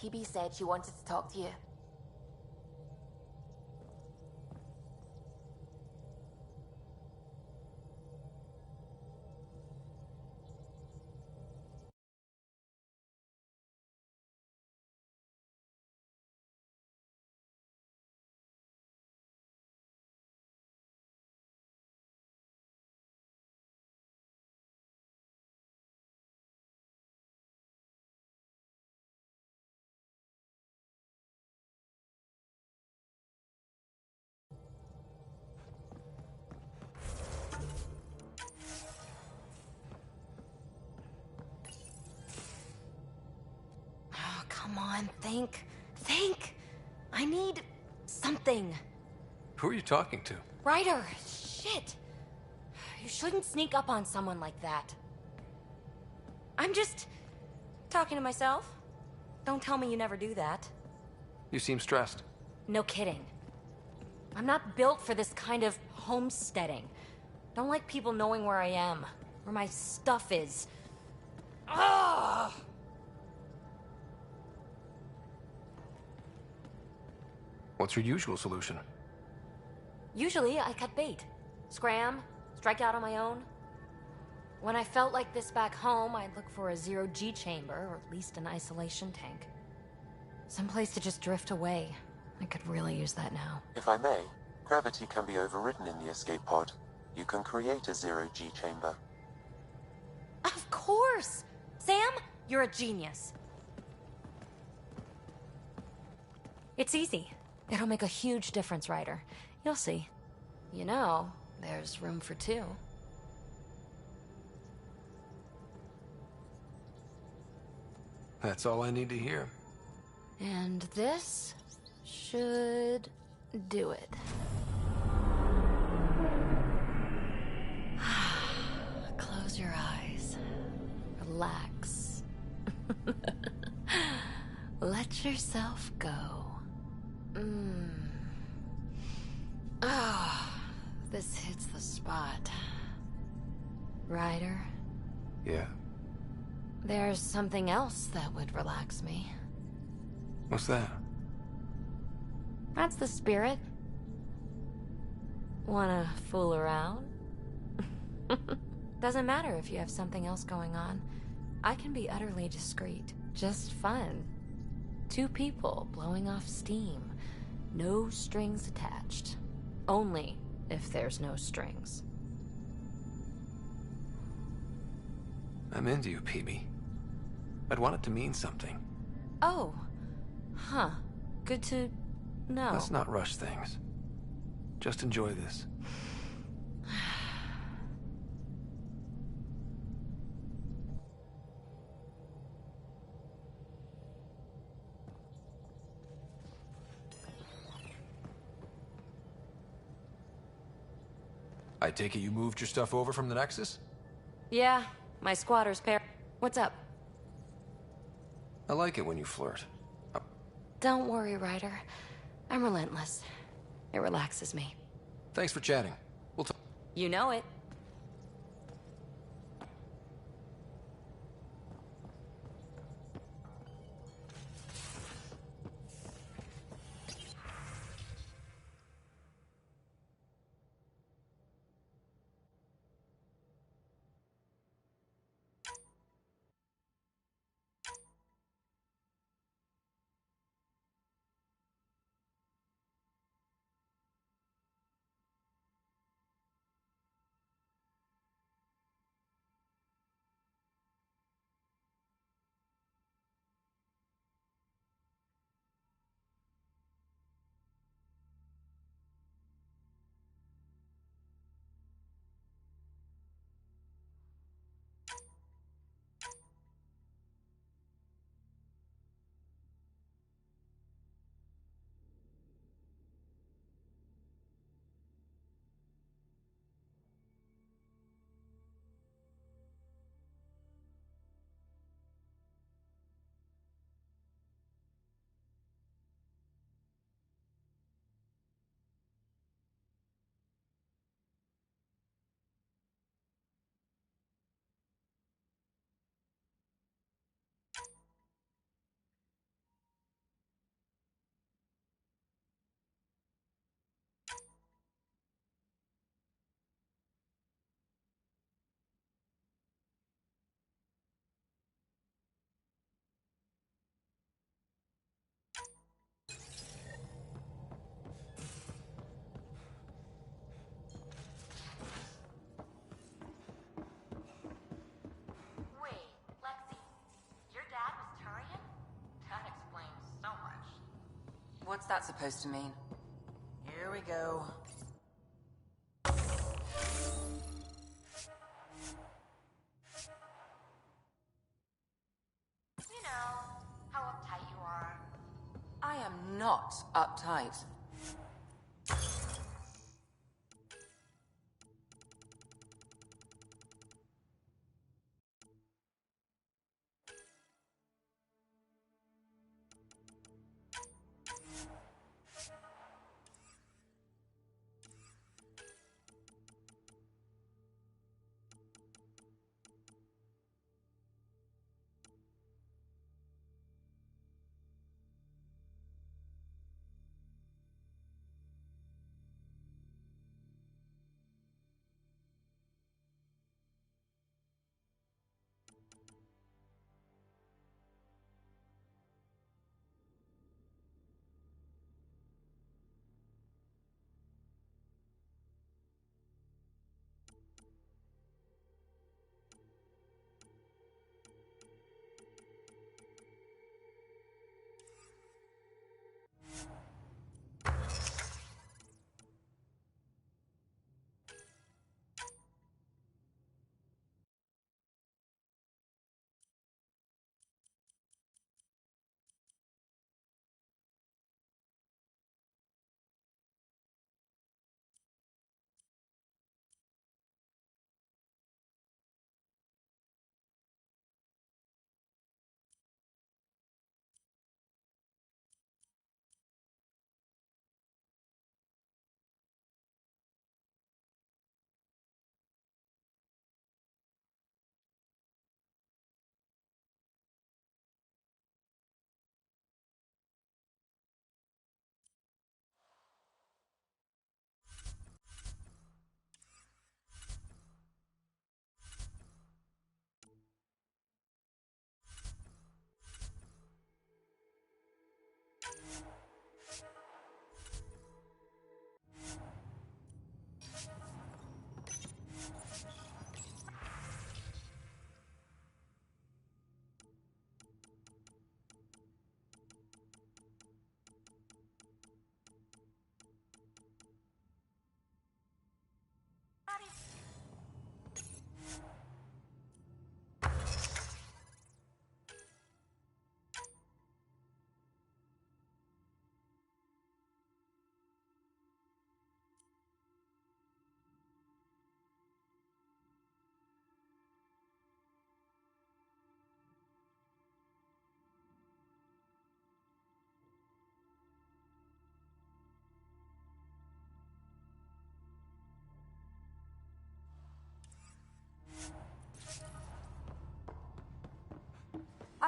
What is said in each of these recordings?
PB said she wanted to talk to you. Oh, come on, think. Think! I need something. Who are you talking to? Ryder! Shit! You shouldn't sneak up on someone like that. I'm just talking to myself. Don't tell me you never do that. You seem stressed. No kidding. I'm not built for this kind of homesteading. Don't like people knowing where I am, where my stuff is. Ugh! What's your usual solution? Usually, I cut bait. Scram, strike out on my own. When I felt like this back home, I'd look for a zero-G chamber, or at least an isolation tank. Someplace to just drift away. I could really use that now. If I may, gravity can be overridden in the escape pod. You can create a zero-G chamber. Of course! Sam, you're a genius. It's easy. It'll make a huge difference, Ryder. You'll see. You know, there's room for two. That's all I need to hear. And this should do it. Close your eyes. Relax. Let yourself go. Oh, this hits the spot. Ryder, Yeah? there's something else that would relax me. What's that? That's the spirit. Wanna fool around? Doesn't matter if you have something else going on. I can be utterly discreet. Just fun. Two people blowing off steam. No strings attached. Only if there's no strings. I'm into you, PB. I'd want it to mean something. Oh. Huh. Good to know. Let's not rush things. Just enjoy this. I take it you moved your stuff over from the Nexus? Yeah, my squatter's pair. What's up? I like it when you flirt. Don't worry, Ryder. I'm relentless. It relaxes me. Thanks for chatting. We'll talk. You know it. that supposed to mean? Here we go. You know, how uptight you are. I am not uptight.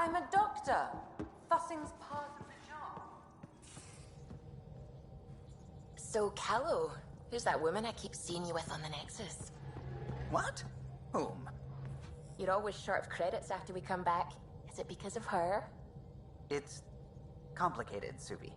I'm a doctor. Fussing's part of the job. So, Callow, who's that woman I keep seeing you with on the Nexus? What? Whom? You're always short of credits after we come back. Is it because of her? It's complicated, Suvi.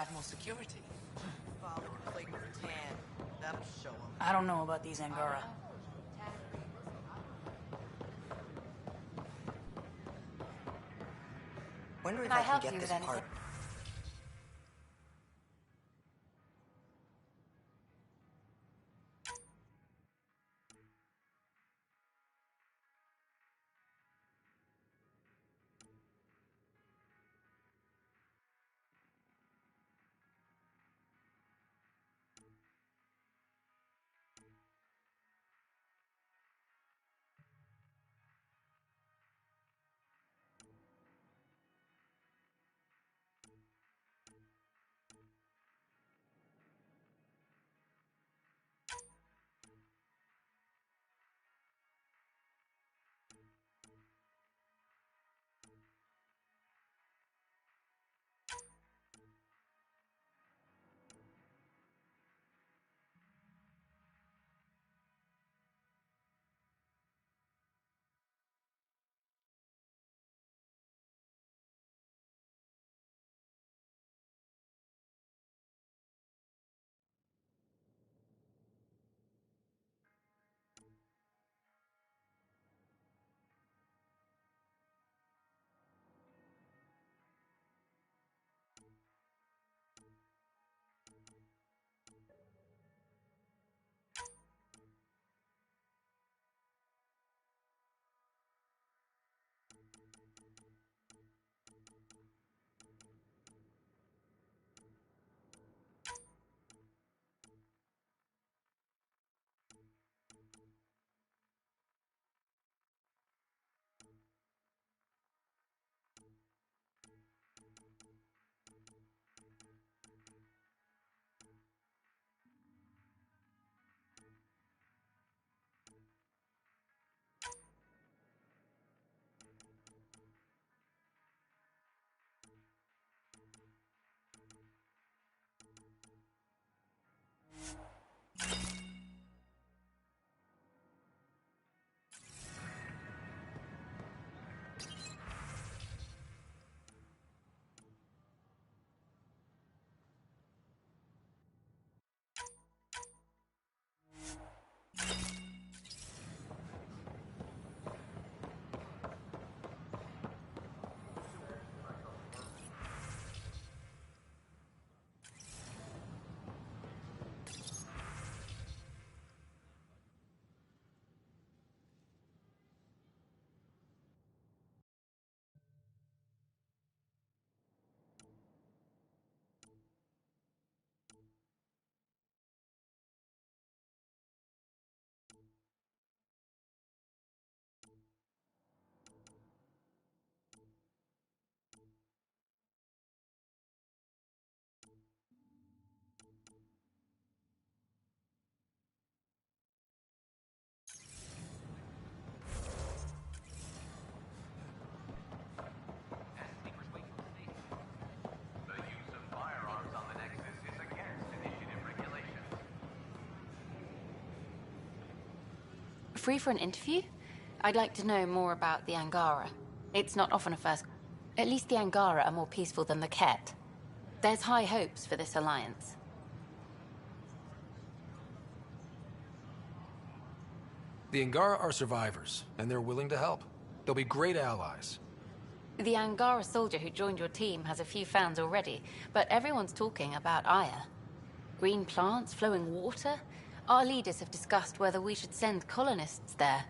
have more security. Father can play with Tan. That'll show him. I don't know about these Angara. Wonder if Can I I can help get you this with anything? part. Free for an interview? I'd like to know more about the Angara. It's not often a first... At least the Angara are more peaceful than the Ket. There's high hopes for this alliance. The Angara are survivors, and they're willing to help. They'll be great allies. The Angara soldier who joined your team has a few fans already, but everyone's talking about Aya. Green plants, flowing water? Our leaders have discussed whether we should send colonists there.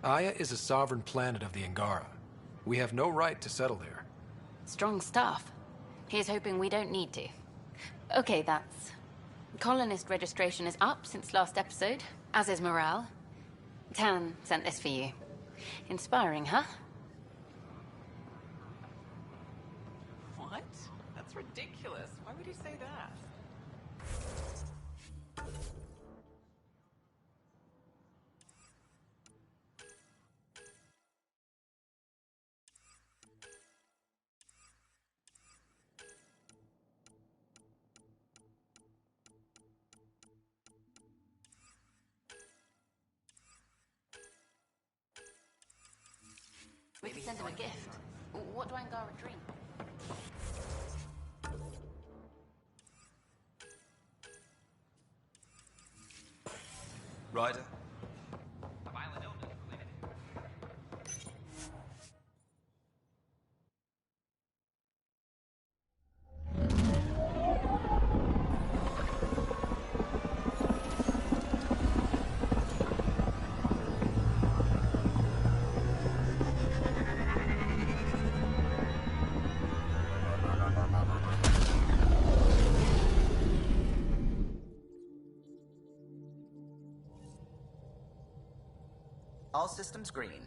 Aya is a sovereign planet of the Angara. We have no right to settle there. Strong stuff. Here's hoping we don't need to. Okay, that's... Colonist registration is up since last episode, as is morale. Tan sent this for you. Inspiring, huh? What? That's ridiculous. Why would you say that? Send him a gift. What do Angara drink? Ryder? A violent illness related to All systems green.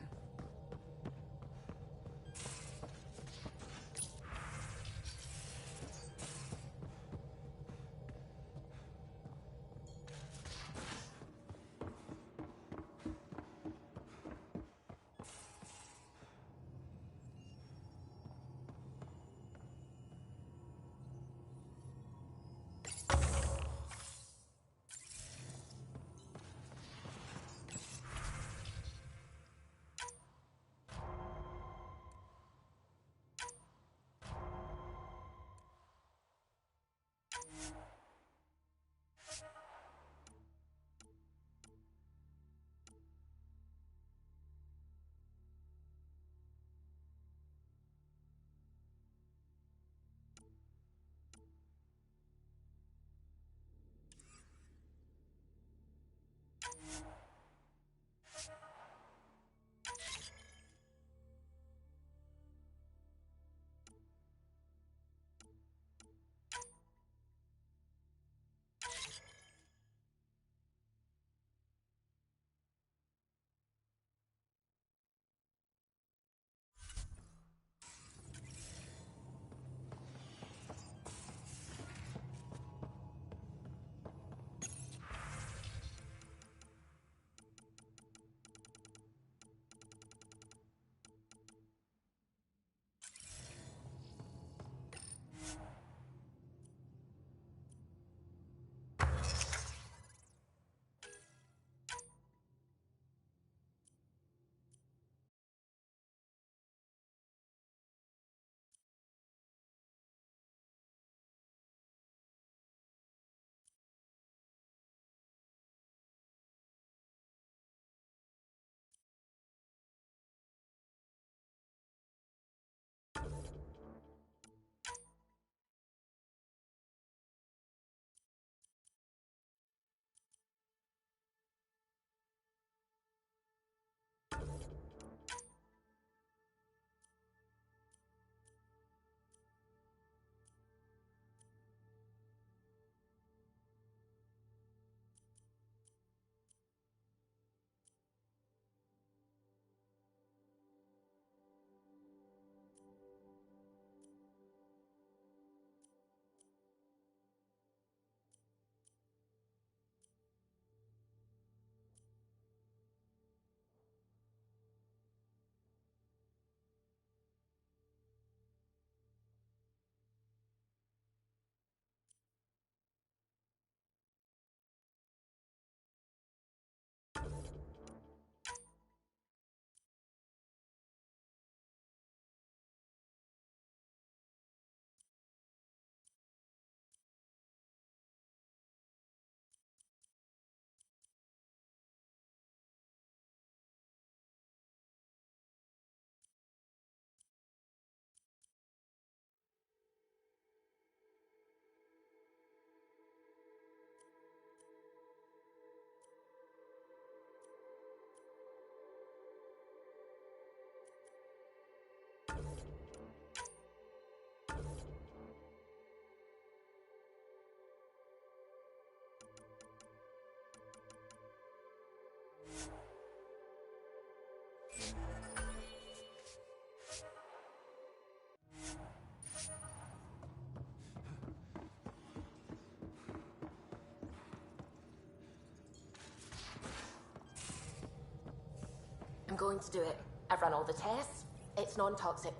I'm going to do it. I've run all the tests. It's non-toxic.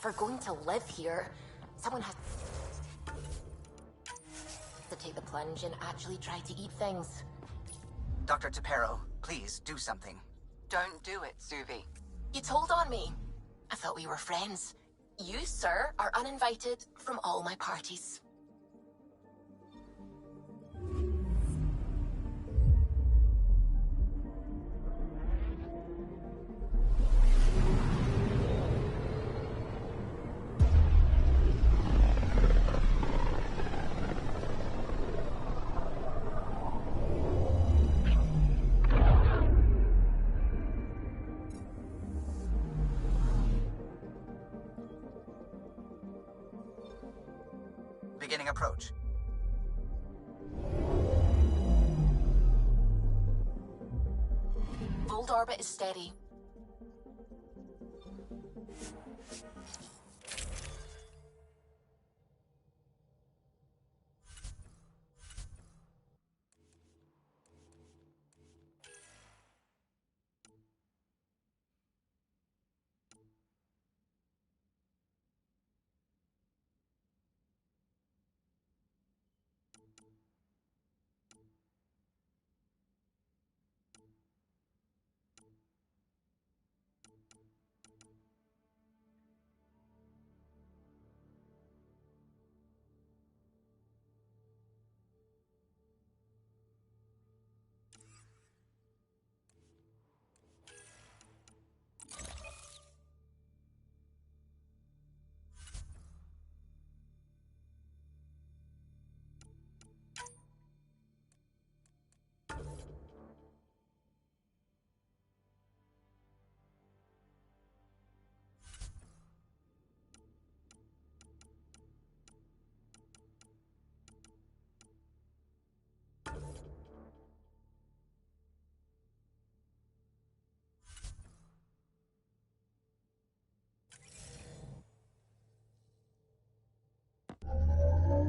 If we're going to live here, someone has to take the plunge and actually try to eat things. Dr. Tapero, please do something. Don't do it, Suvi. You told on me. I thought we were friends. You, sir, are uninvited from all my parties. Beginning approach. Bold orbit is steady.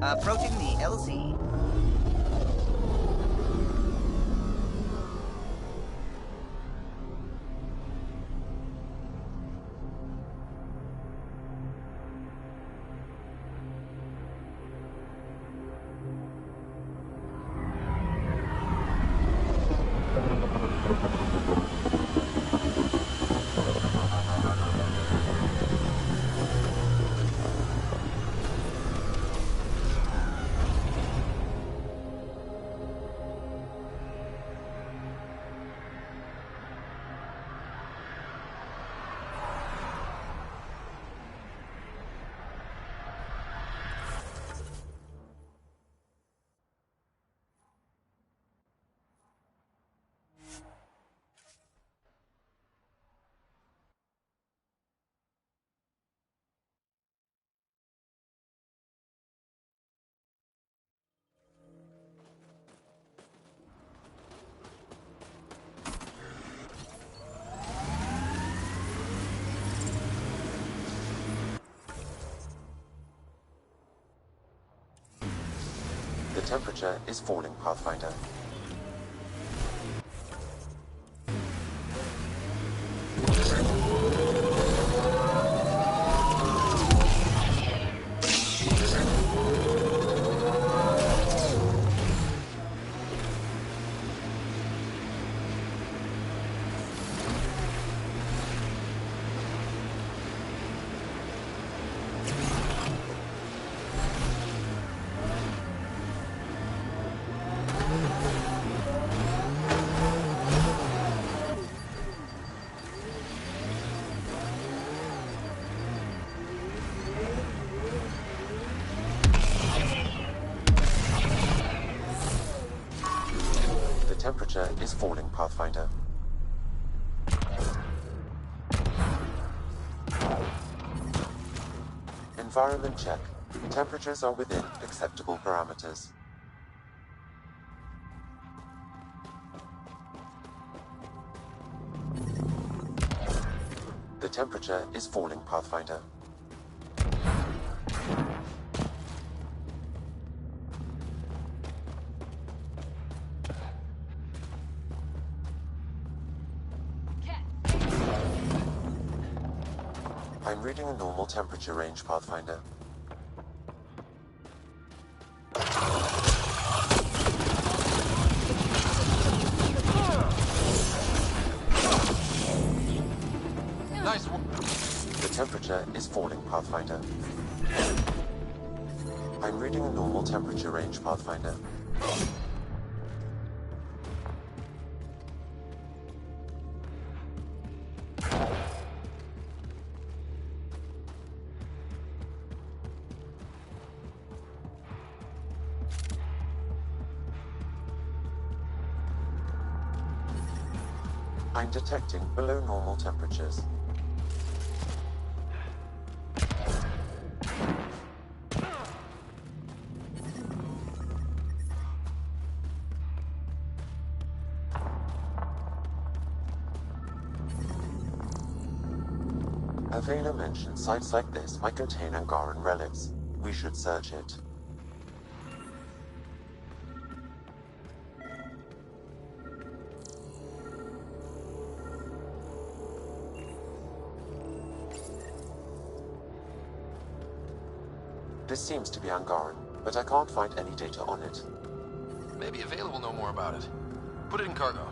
Approaching the LZ. The temperature is falling, Pathfinder. The temperature is falling, Pathfinder. Environment check. Temperatures are within acceptable parameters. The temperature is falling, Pathfinder. I'm reading a normal temperature range, Pathfinder. Nice work. The temperature is falling, Pathfinder. I'm reading a normal temperature range, Pathfinder. I'm detecting below normal temperatures. Avela mentioned sites like this might contain Angaran relics. We should search it. This seems to be Angaran, but I can't find any data on it. Maybe Avela will know more about it. Put it in cargo.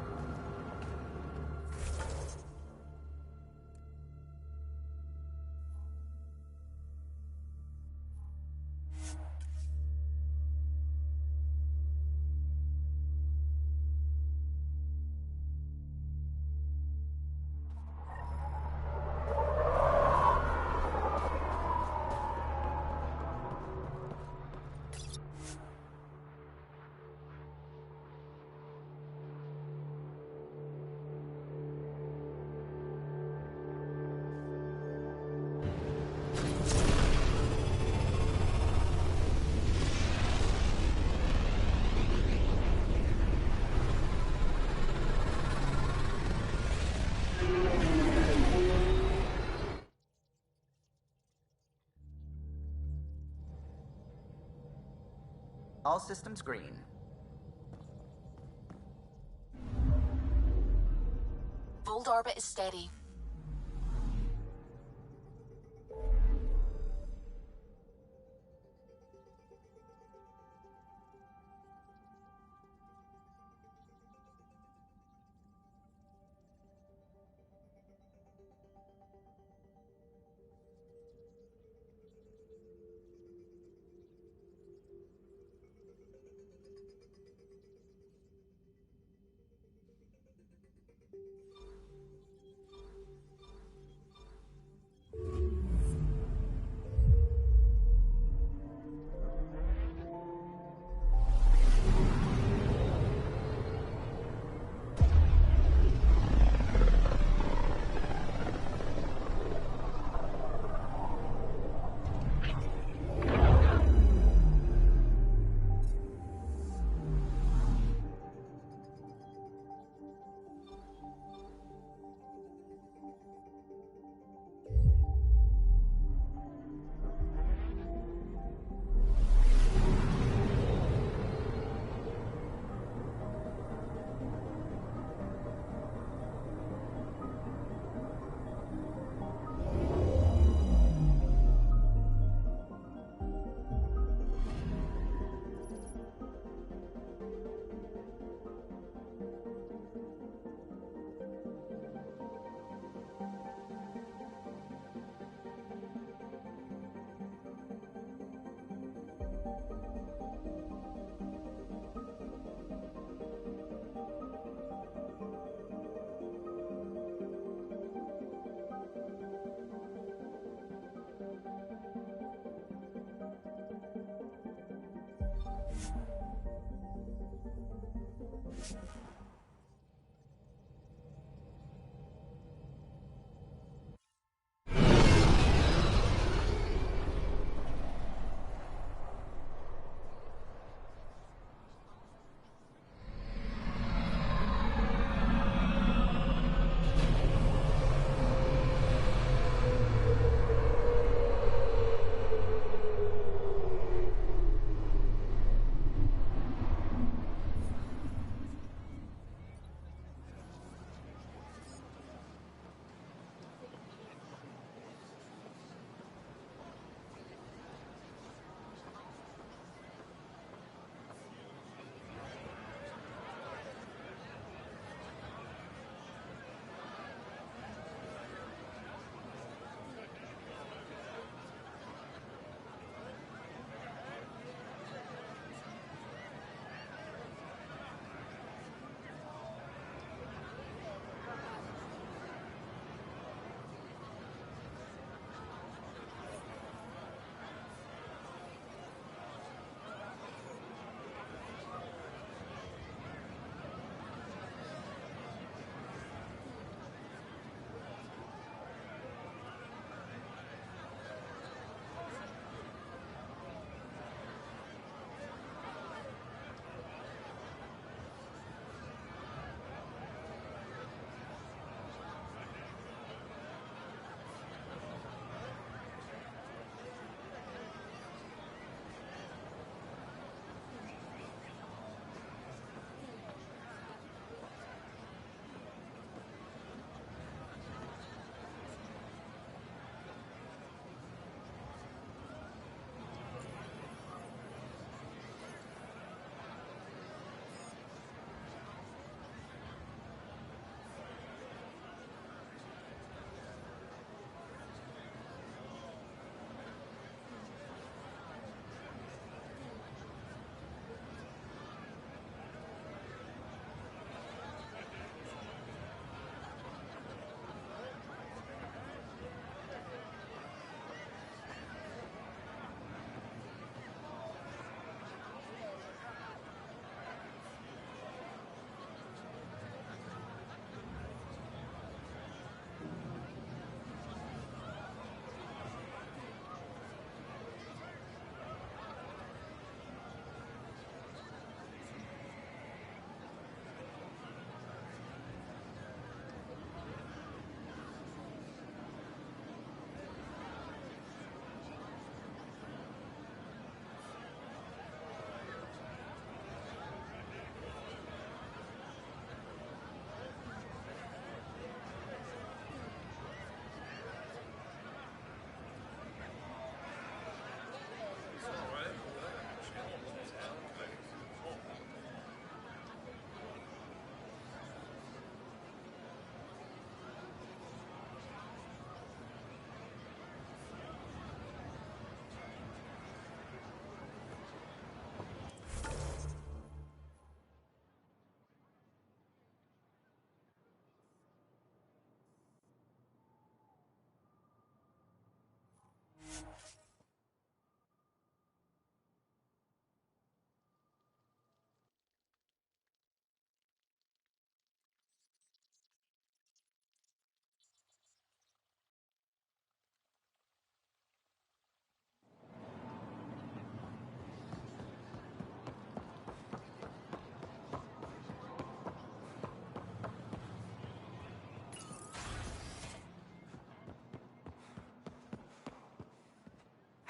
All systems green. Fold orbit is steady.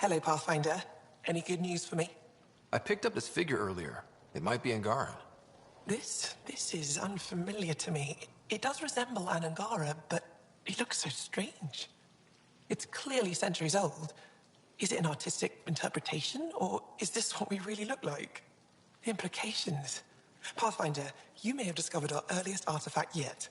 Hello, Pathfinder. Any good news for me? I picked up this figure earlier. It might be Angaran. This is unfamiliar to me. It does resemble an Angara, but it looks so strange. It's clearly centuries old. Is it an artistic interpretation, or is this what we really look like? The implications. Pathfinder, you may have discovered our earliest artifact yet.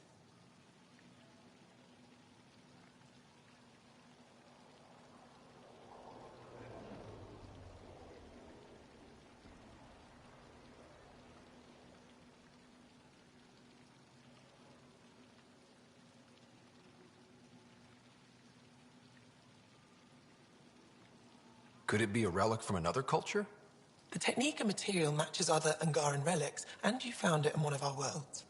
Could it be a relic from another culture? The technique and material matches other Angaran relics, and you found it in one of our worlds.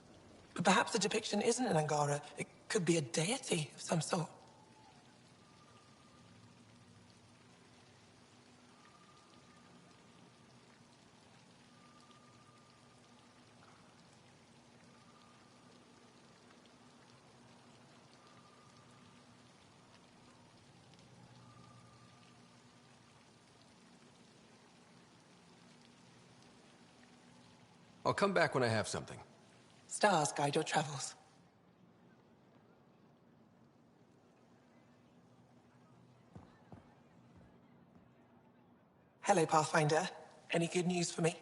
But perhaps the depiction isn't an Angara. It could be a deity of some sort. I'll come back when I have something. Stars guide your travels. Hello, Pathfinder. Any good news for me?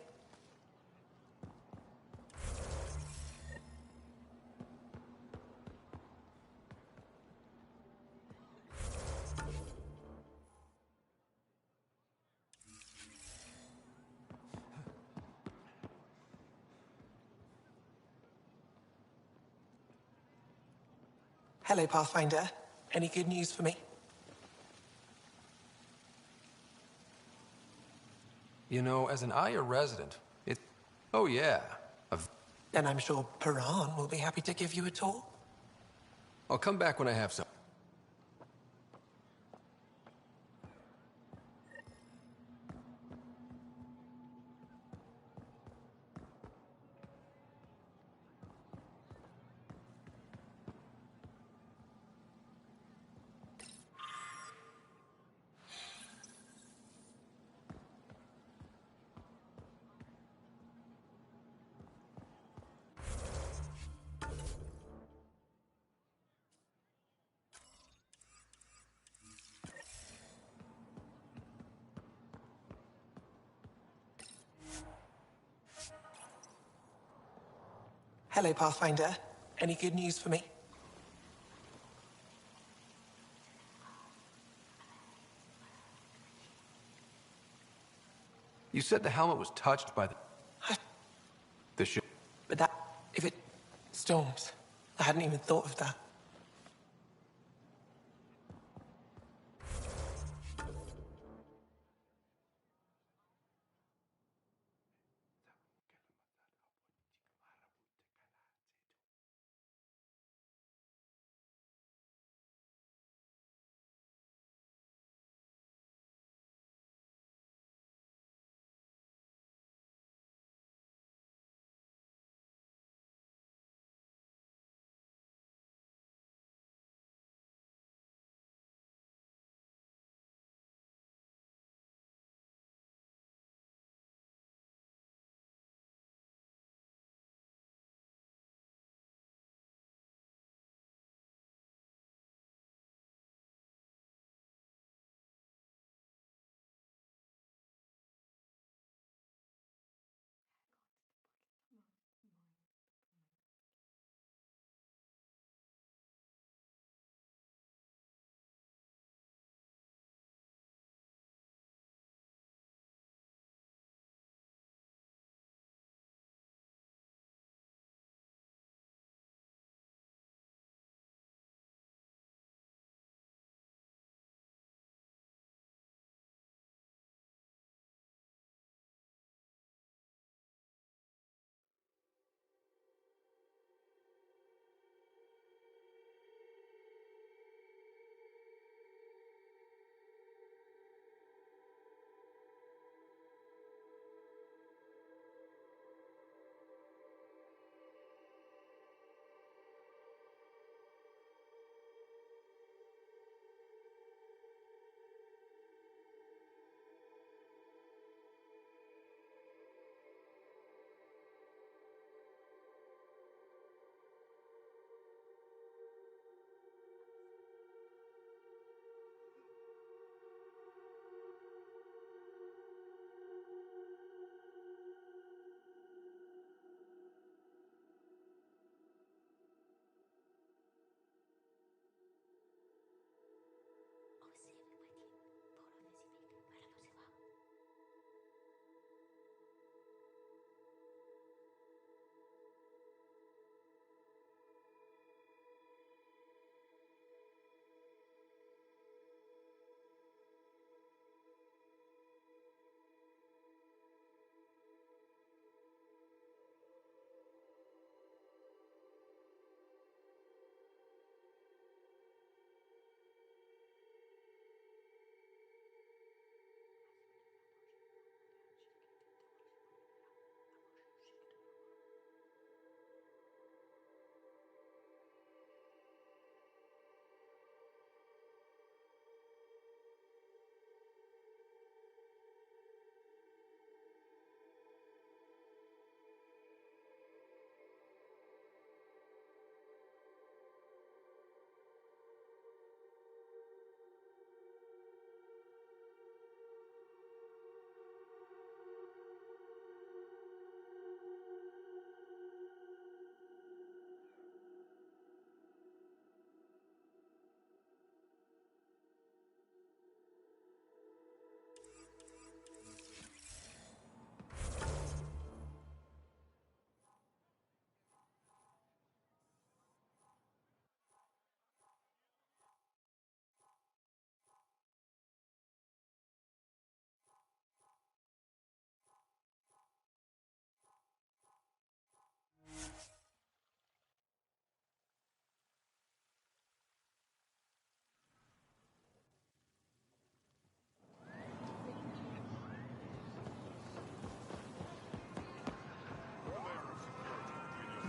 Hello, Pathfinder. Any good news for me? You know, as an Aya resident, Oh yeah. Then I'm sure Piran will be happy to give you a tour. I'll come back when I have some. Hello, Pathfinder. Any good news for me? You said the helmet was touched by the ship. But that... if it storms, I hadn't even thought of that.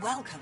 Welcome.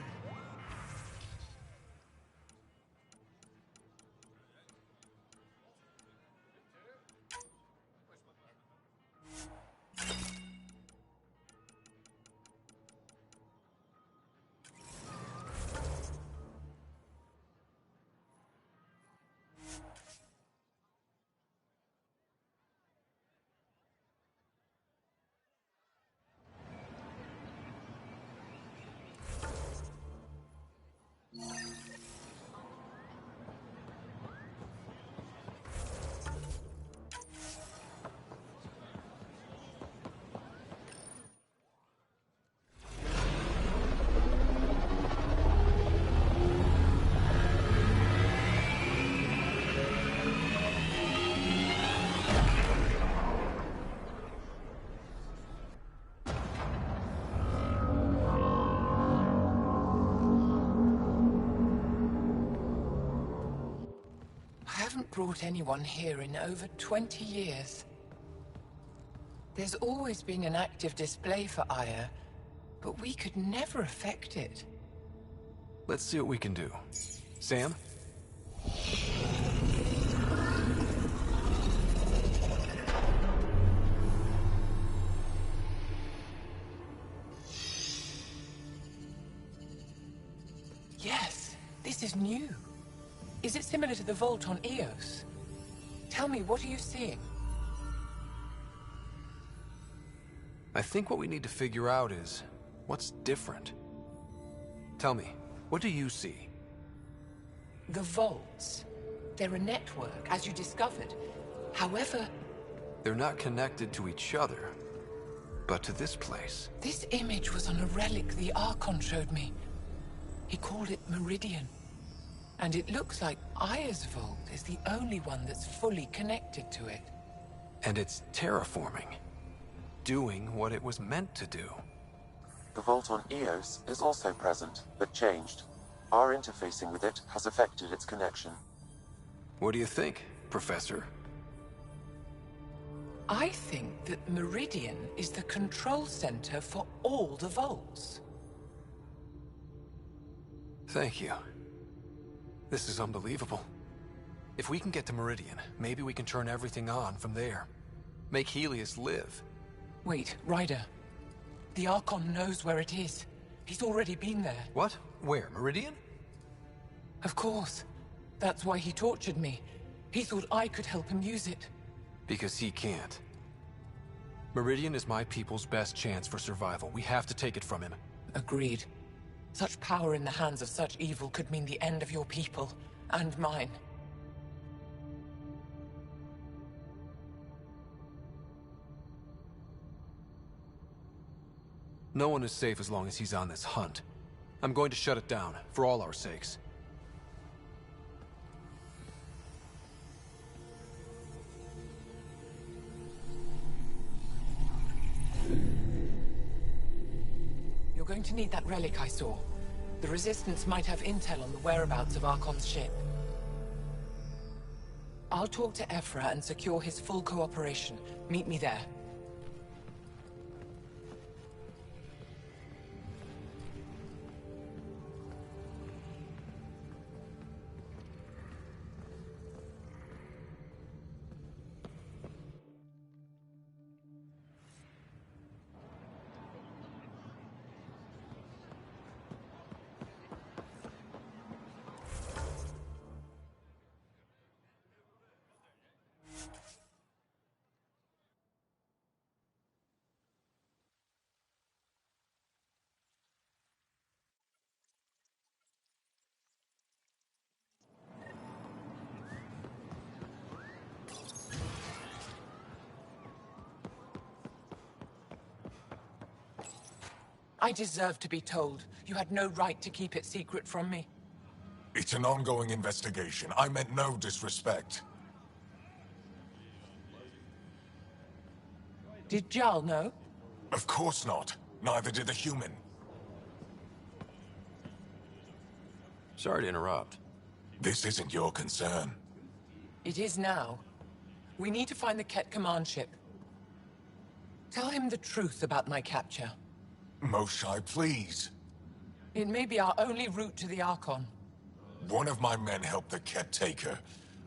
I haven't brought anyone here in over 20 years. There's always been an active display for Aya, but we could never affect it. Let's see what we can do. Sam? Yes, this is new. Is it similar to the vault on Eos? Tell me, what are you seeing? I think what we need to figure out is what's different. Tell me, what do you see? The vaults. They're a network, as you discovered. However, They're not connected to each other, but to this place. this image was on a relic the Archon showed me. He called it Meridian. And it looks like Aya's vault is the only one that's fully connected to it. And it's terraforming. Doing what it was meant to do. The vault on Eos is also present, but changed. Our interfacing with it has affected its connection. What do you think, Professor? I think that Meridian is the control center for all the vaults. Thank you. This is unbelievable. If we can get to Meridian, maybe we can turn everything on from there. Make Helios live. Wait, Ryder. The Archon knows where it is. He's already been there. What? Where? Meridian? Of course. That's why he tortured me. He thought I could help him use it. Because he can't. Meridian is my people's best chance for survival. We have to take it from him. Agreed. Such power in the hands of such evil could mean the end of your people, and mine. No one is safe as long as he's on this hunt. I'm going to shut it down, for all our sakes. You're going to need that relic I saw. The Resistance might have intel on the whereabouts of Archon's ship. I'll talk to Ephra and secure his full cooperation. Meet me there. I deserve to be told. You had no right to keep it secret from me. It's an ongoing investigation. I meant no disrespect. Did Jarl know? Of course not. Neither did the human. Sorry to interrupt. This isn't your concern. It is now. We need to find the Ket command ship. Tell him the truth about my capture. Moshai, please. It may be our only route to the Archon. One of my men helped the Ket Taker,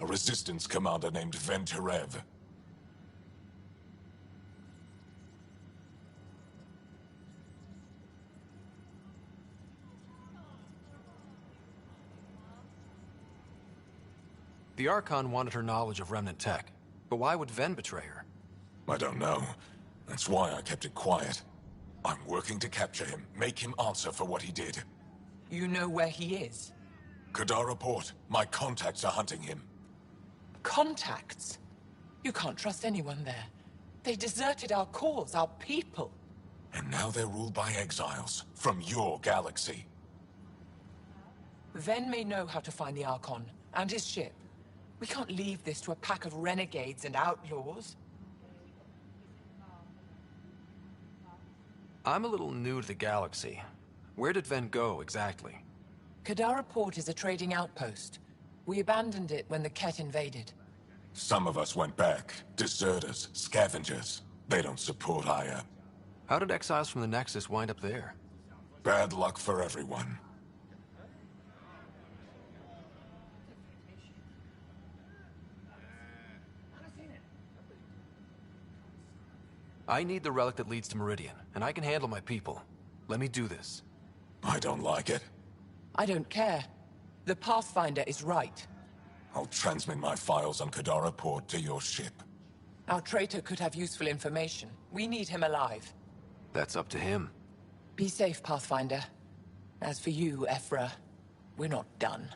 a resistance commander named Venturev. The Archon wanted her knowledge of Remnant tech, but why would Ven betray her? I don't know. That's why I kept it quiet. I'm working to capture him, make him answer for what he did. You know where he is? Kadara Port. My contacts are hunting him. Contacts? You can't trust anyone there. They deserted our cause, our people. And now they're ruled by exiles from your galaxy. Ven may know how to find the Archon and his ship. We can't leave this to a pack of renegades and outlaws. I'm a little new to the galaxy. Where did Ven go, exactly? Kadara Port is a trading outpost. We abandoned it when the Ket invaded. Some of us went back. Deserters, scavengers. They don't support Aya. How did exiles from the Nexus wind up there? Bad luck for everyone. I need the relic that leads to Meridian, and I can handle my people. Let me do this. I don't like it. I don't care. The Pathfinder is right. I'll transmit my files on Kadara Port to your ship. Our traitor could have useful information. We need him alive. That's up to him. Be safe, Pathfinder. As for you, Ephra, we're not done.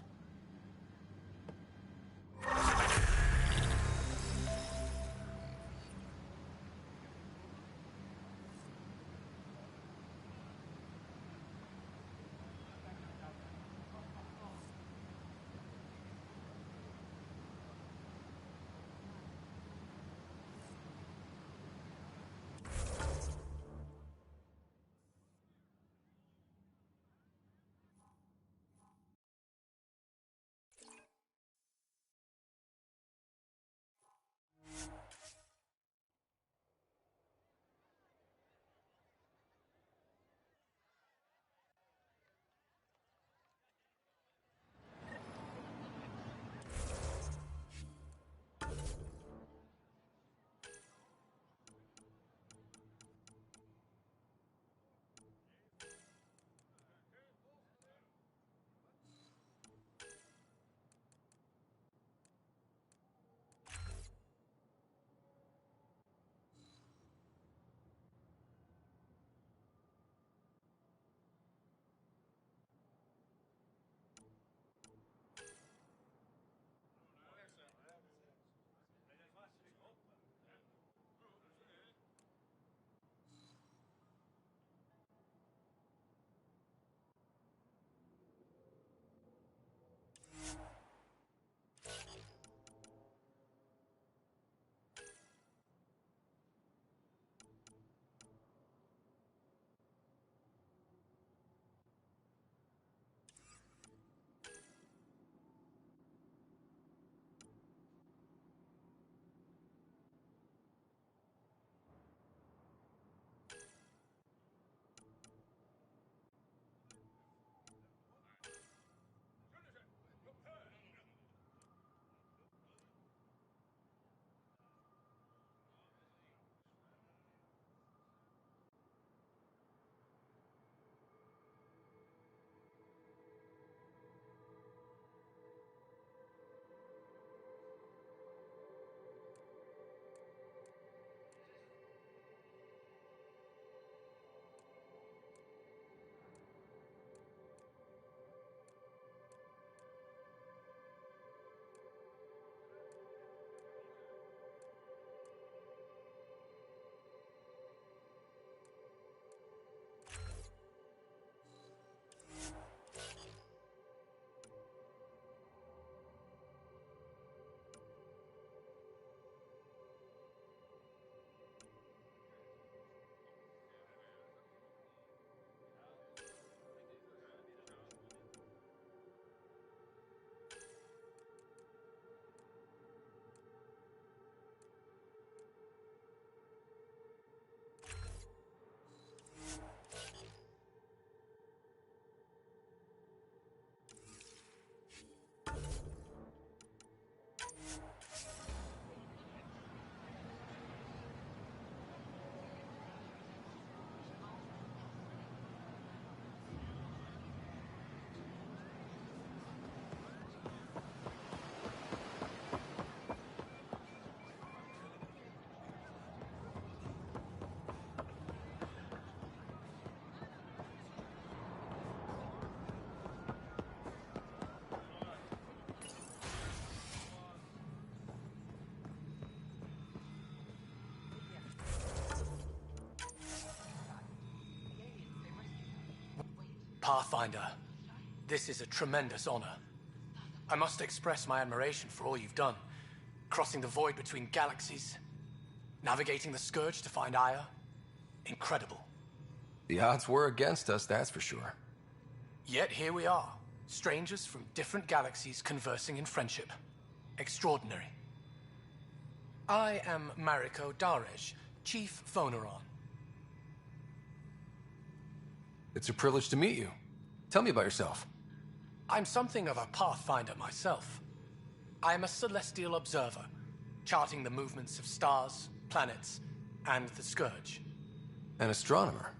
Pathfinder, this is a tremendous honor. I must express my admiration for all you've done. Crossing the void between galaxies, navigating the Scourge to find Aya. Incredible. The odds were against us, that's for sure. Yet here we are, strangers from different galaxies conversing in friendship. Extraordinary. I am Mariko Darej, Chief Phoneron. It's a privilege to meet you. Tell me about yourself. I'm something of a pathfinder myself. I am a celestial observer, charting the movements of stars, planets, and the Scourge. An astronomer?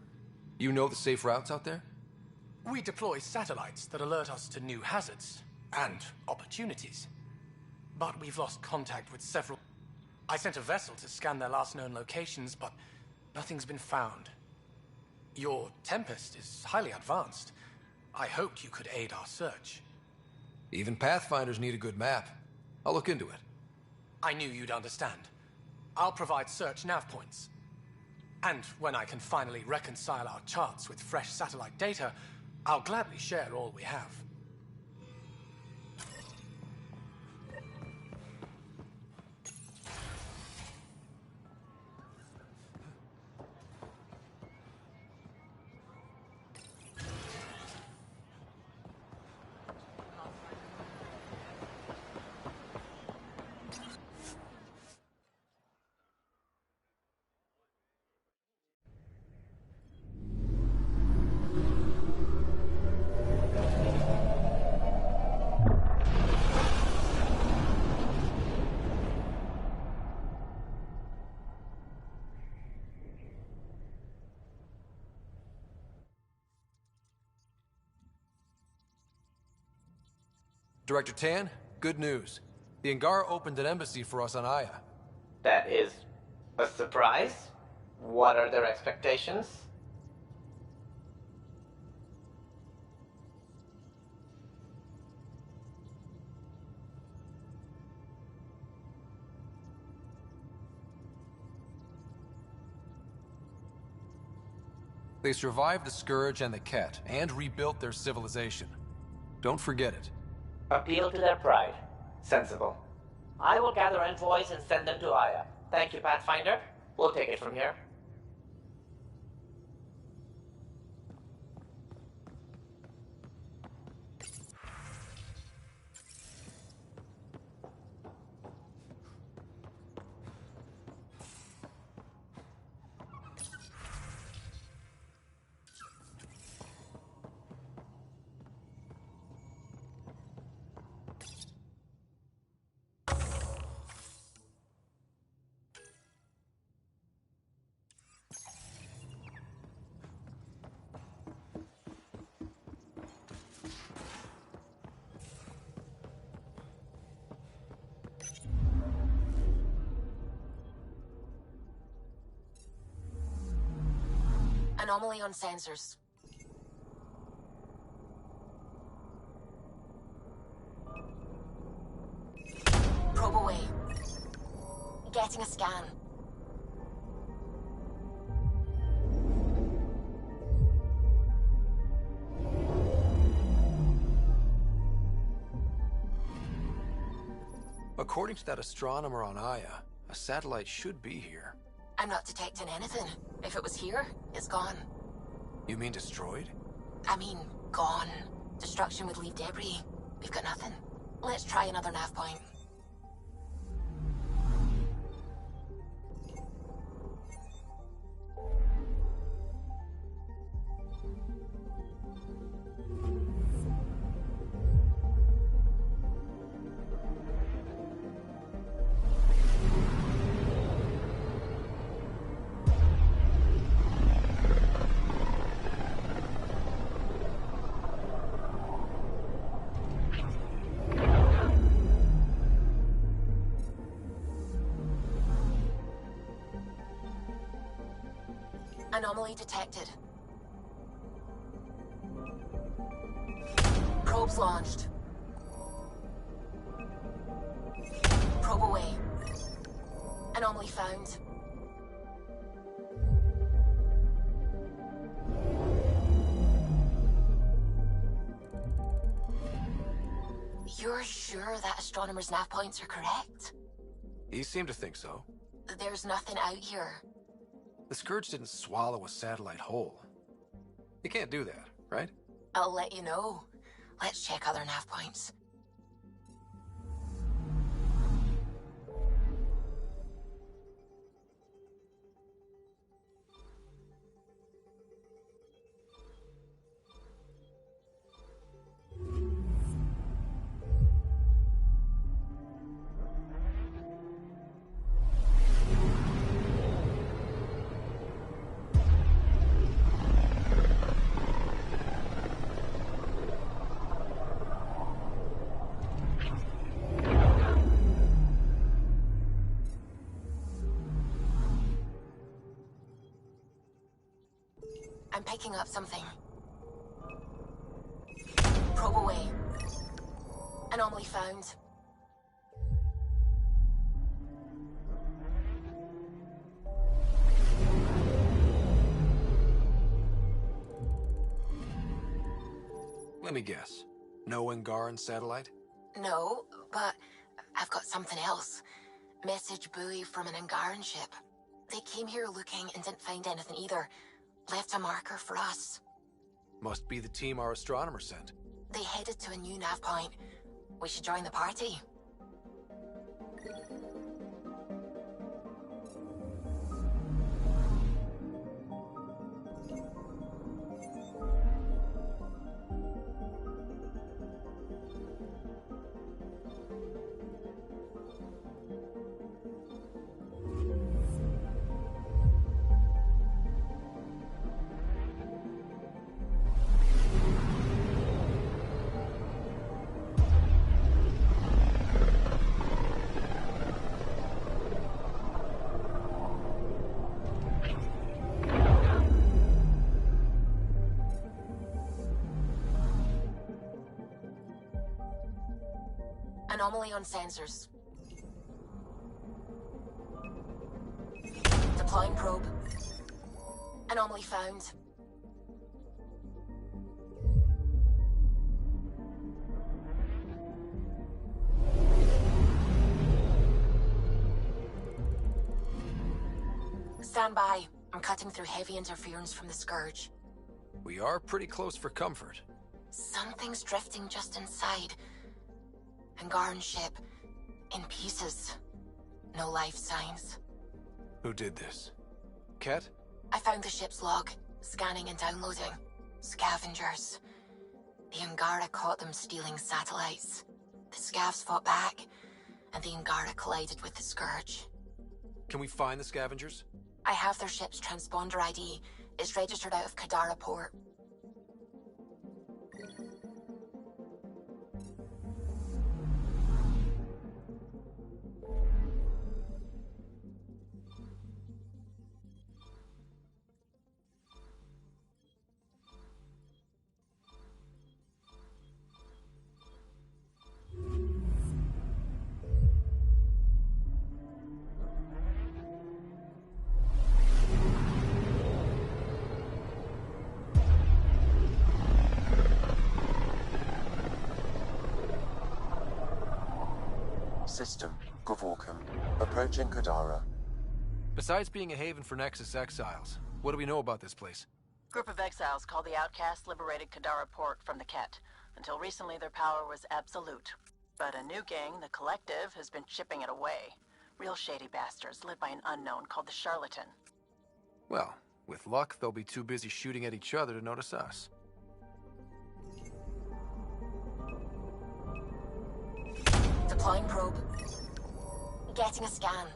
You know the safe routes out there? We deploy satellites that alert us to new hazards and opportunities. But we've lost contact with several. I sent a vessel to scan their last known locations, but nothing's been found. Your Tempest is highly advanced. I hoped you could aid our search. Even Pathfinders need a good map. I'll look into it. I knew you'd understand. I'll provide search nav points. And when I can finally reconcile our charts with fresh satellite data, I'll gladly share all we have. Director Tan, good news. The Angara opened an embassy for us on Aya. That is a surprise? What are their expectations? They survived the Scourge and the Ket, and rebuilt their civilization. Don't forget it. Appeal to their pride. Sensible. I will gather envoys and send them to Aya. Thank you, Pathfinder. We'll take it from here. Anomaly on sensors. Probe away. Getting a scan. According to that astronomer on Aya, a satellite should be here. I'm not detecting anything. If it was here, it's gone. You mean destroyed? I mean, gone. Destruction would leave debris. We've got nothing. Let's try another nav point. Anomaly detected. Probes launched. Probe away. Anomaly found. astronomers' nav points are correct? He seemed to think so. There's nothing out here. The Scourge didn't swallow a satellite whole. You can't do that, right? I'll let you know. Let's check other nav points. I'm picking up something. Probe away. Anomaly found. Let me guess. No Angaran satellite? No, but I've got something else. Message buoy from an Angaran ship. They came here looking and didn't find anything either. Left a marker for us. Must be the team our astronomer sent. They headed to a new nav point. We should join the party. Anomaly on sensors. Deploying probe. Anomaly found. Stand by. I'm cutting through heavy interference from the Scourge. We are pretty close for comfort. Something's drifting just inside. Angaran ship. In pieces. No life signs. Who did this? Ket? I found the ship's log. Scanning and downloading. Scavengers. The Angara caught them stealing satellites. The Scavs fought back, and the Angara collided with the Scourge. Can we find the scavengers? I have their ship's transponder ID. It's registered out of Kadara port. System, Gavorkum. Approaching Kadara. Besides being a haven for Nexus exiles, what do we know about this place? Group of exiles called the Outcasts liberated Kadara port from the Ket. Until recently, their power was absolute. But a new gang, the Collective, has been chipping it away. Real shady bastards led by an unknown called the Charlatan. Well, with luck, they'll be too busy shooting at each other to notice us. Deploying probe. Getting a scan.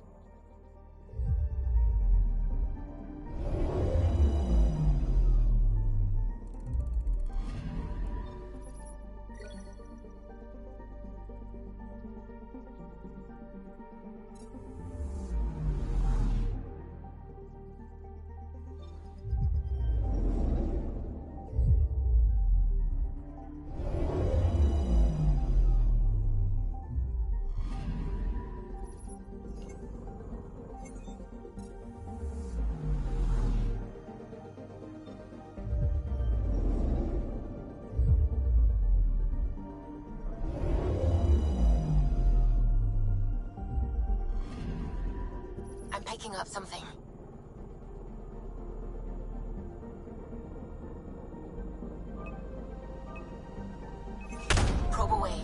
I'm picking up something. Probe away.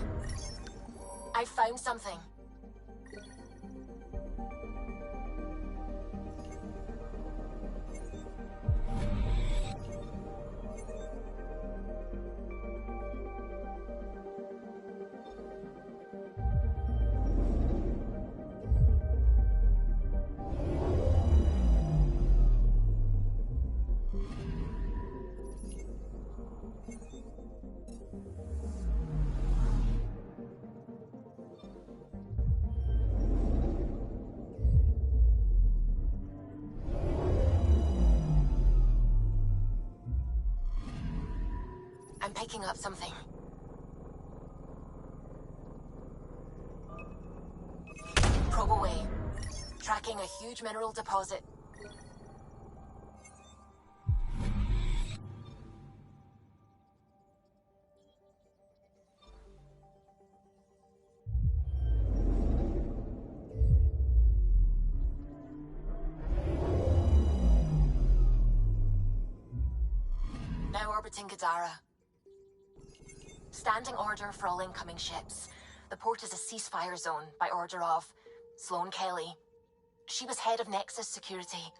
I found something. I'm picking up something. Probe away. Tracking a huge mineral deposit. Now orbiting Gadara. Standing order for all incoming ships. The port is a ceasefire zone by order of Sloane Kelly. She was head of Nexus Security.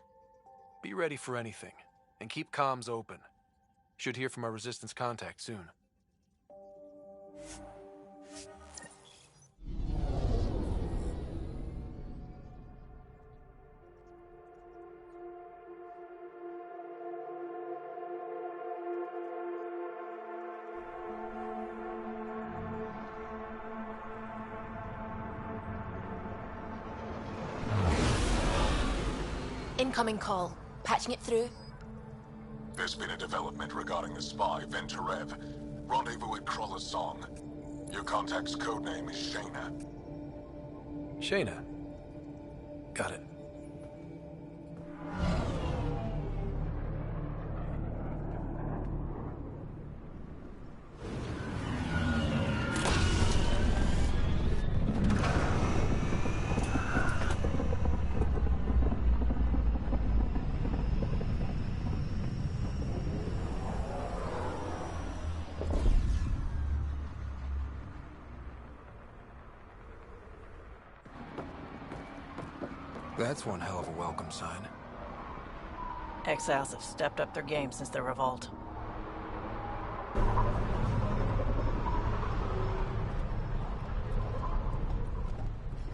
Be ready for anything, and keep comms open. Should hear from our Resistance contact soon. Incoming call. Patching it through. There's been a development regarding the spy, Venturev. Rendezvous at Kroller's Song. Your contact's codename is Shayna. Shayna. Got it. That's one hell of a welcome sign. Exiles have stepped up their game since the revolt.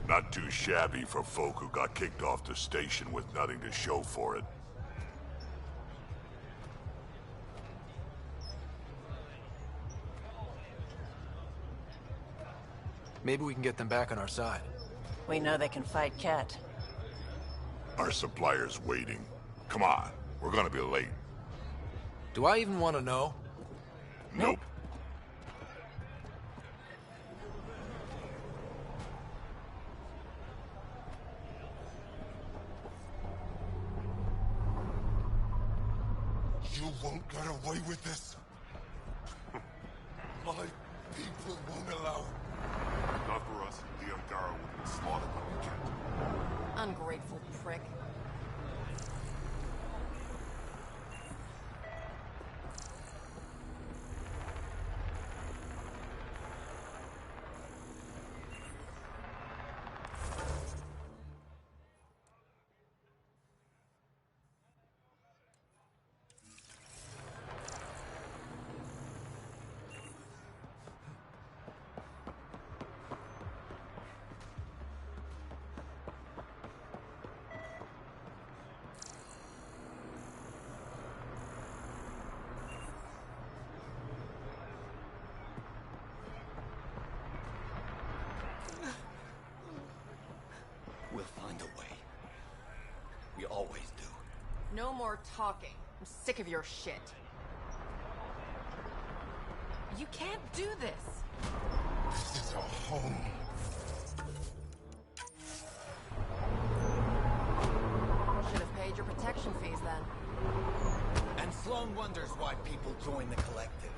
Not too shabby for folk who got kicked off the station with nothing to show for it. Maybe we can get them back on our side. We know they can fight Ket. Our supplier's waiting. Come on, we're gonna be late. Do I even want to know? Nope. You won't get away with this. My people won't allow it. Not for us. The Angara would be slaughtered by the Ket. Ungrateful prick. We'll find a way. We always do. No more talking. I'm sick of your shit. You can't do this. This is our home. Should have paid your protection fees then. And Sloane wonders why people join the collective.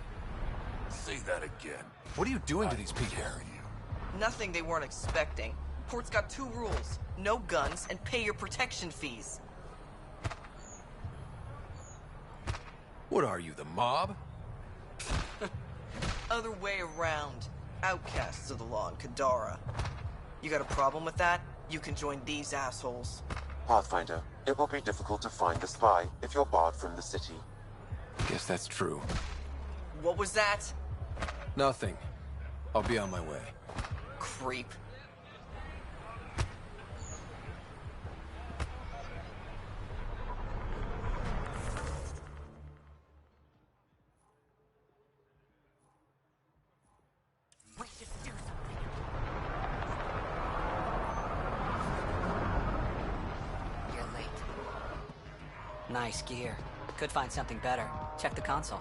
Say that again. What are you doing to these people? Nothing they weren't expecting. Port's got 2 rules. No guns, and pay your protection fees. What are you, the mob? Other way around. Outcasts of the law in Kadara. You got a problem with that? You can join these assholes. Pathfinder, it will be difficult to find the spy if you're barred from the city. Guess that's true. What was that? Nothing. I'll be on my way. Creep. We should do something. You're late. Nice gear. Could find something better. Check the console.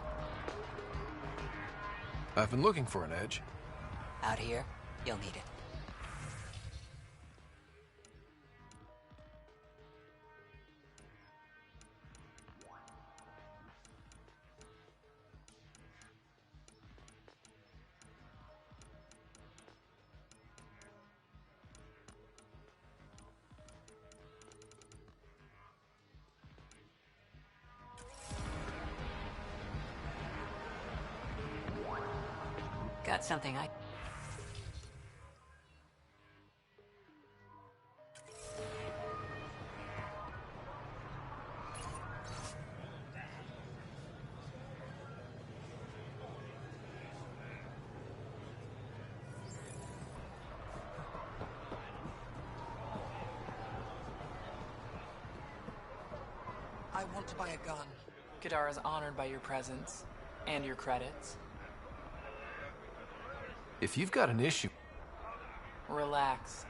I've been looking for an edge. Out here, you'll need it. Got something I... I want to buy a gun. Kadara's honored by your presence and your credits. If you've got an issue... Relax.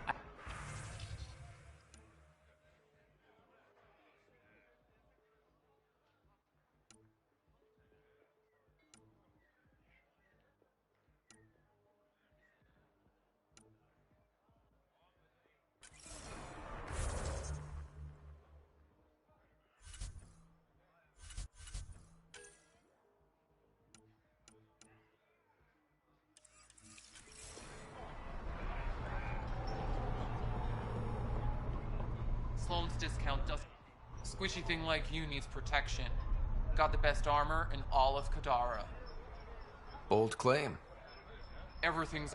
Sloane's discount does. Squishy thing like you needs protection. Got the best armor in all of Kadara. Bold claim. Everything's...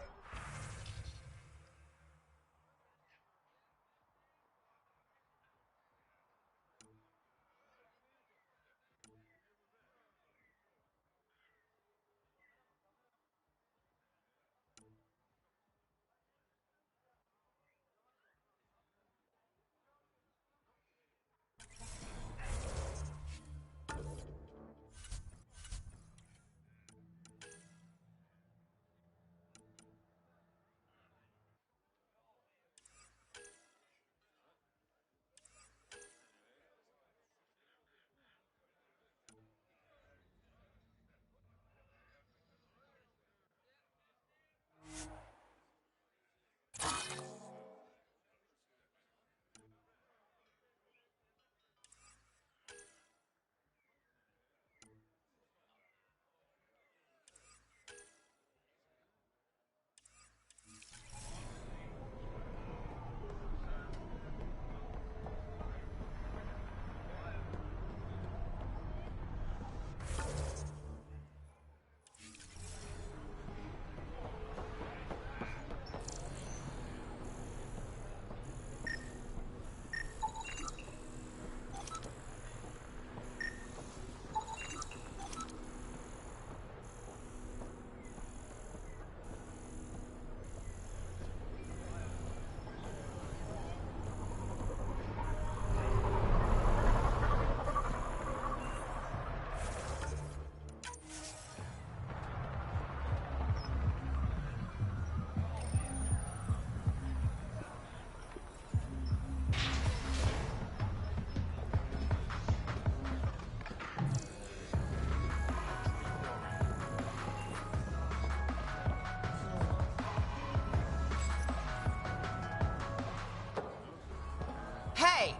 Hey!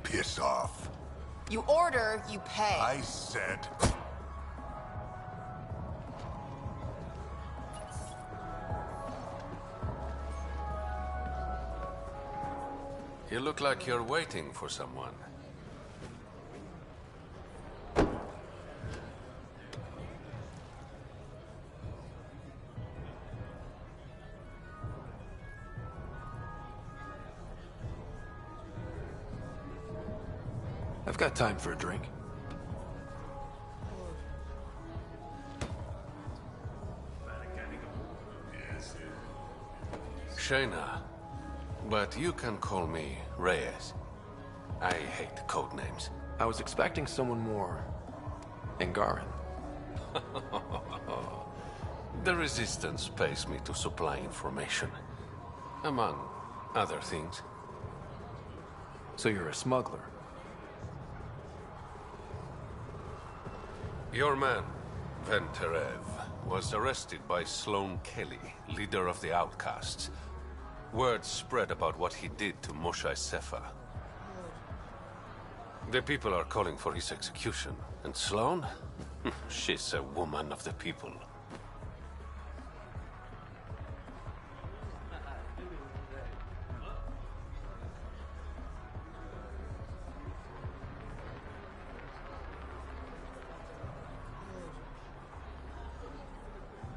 Piss off. You order, you pay. I said... You look like you're waiting for someone. I've got time for a drink. Shayna, but you can call me Reyes. I hate the code names. I was expecting someone more Angaran. The Resistance pays me to supply information, among other things. So you're a smuggler? Your man, Venterev, was arrested by Sloane Kelly, leader of the Outcasts. Word spread about what he did to Moshae Sefa. The people are calling for his execution. And Sloane? She's a woman of the people.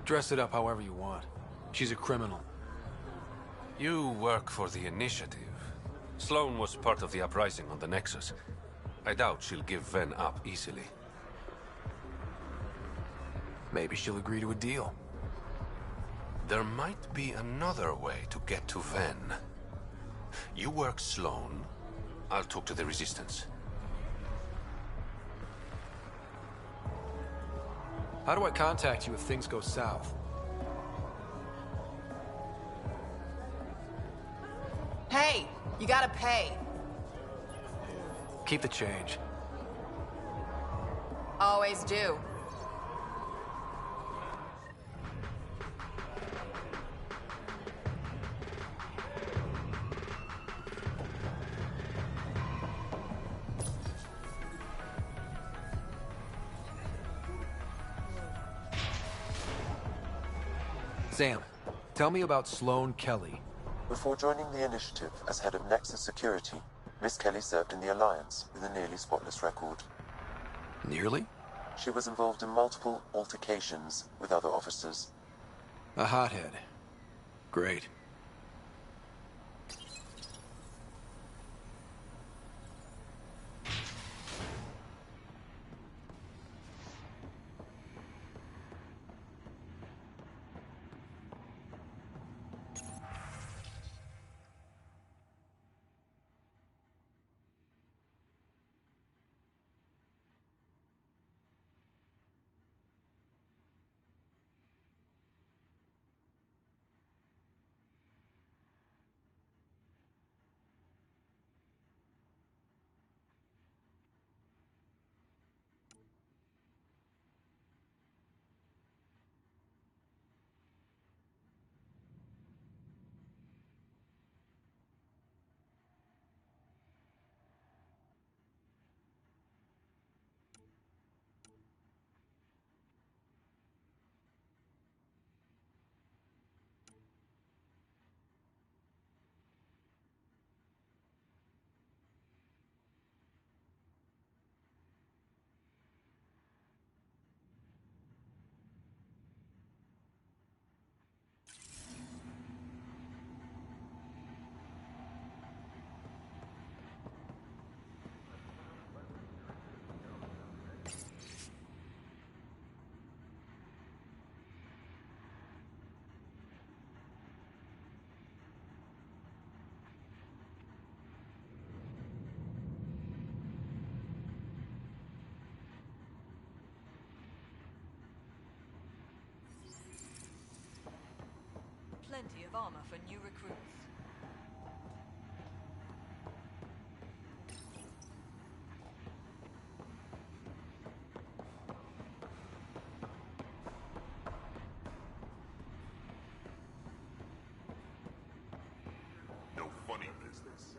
Dress it up however you want. She's a criminal. You work for the Initiative. Sloane was part of the uprising on the Nexus. I doubt she'll give Ven up easily. Maybe she'll agree to a deal. There might be another way to get to Ven. You work Sloane. I'll talk to the Resistance. How do I contact you if things go south? Hey, you gotta pay. Keep the change. Always do. Sam, tell me about Sloane Kelly. Before joining the Initiative as head of Nexus Security, Miss Kelly served in the Alliance with a nearly spotless record. Nearly? She was involved in multiple altercations with other officers. A hothead. Great. Plenty of armor for new recruits. No funny business.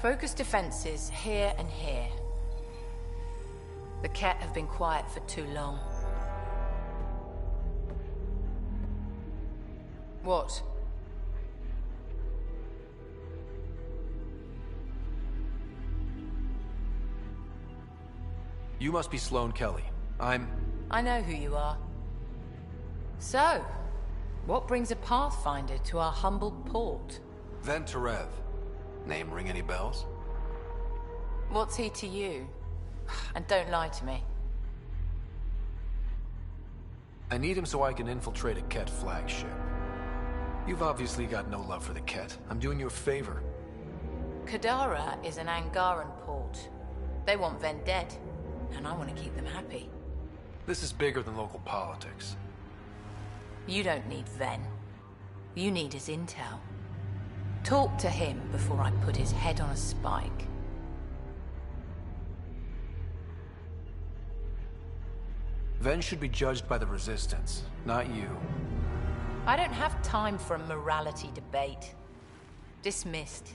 Focus defenses here and here. The Ket have been quiet for too long. What? You must be Sloane Kelly. I know who you are. So, what brings a Pathfinder to our humble port? Venterev. Name ring any bells? What's he to you? And don't lie to me. I need him so I can infiltrate a Ket flagship. You've obviously got no love for the Ket. I'm doing you a favor. Kadara is an Angaran port. They want Ven dead, and I want to keep them happy. This is bigger than local politics. You don't need Ven. You need his intel. Talk to him before I put his head on a spike. Ven should be judged by the Resistance, not you. I don't have time for a morality debate. Dismissed.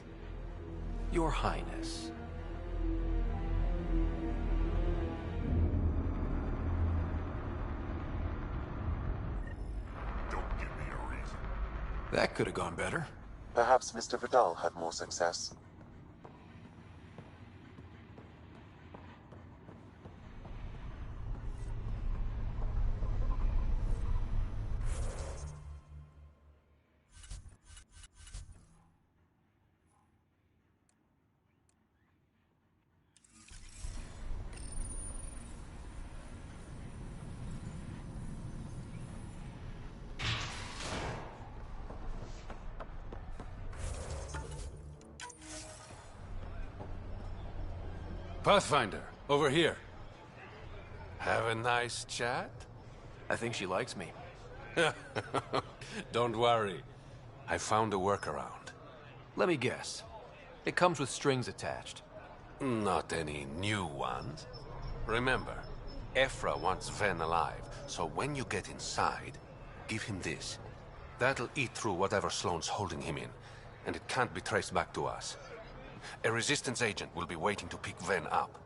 Your Highness. Don't give me a reason. That could have gone better. Perhaps Mr. Vidal had more success. Pathfinder, over here. Have a nice chat? I think she likes me. Don't worry. I found a workaround. Let me guess. It comes with strings attached. Not any new ones. Remember, Ephra wants Ven alive, so when you get inside, give him this. That'll eat through whatever Sloane's holding him in, and it can't be traced back to us. A Resistance agent will be waiting to pick Ven up.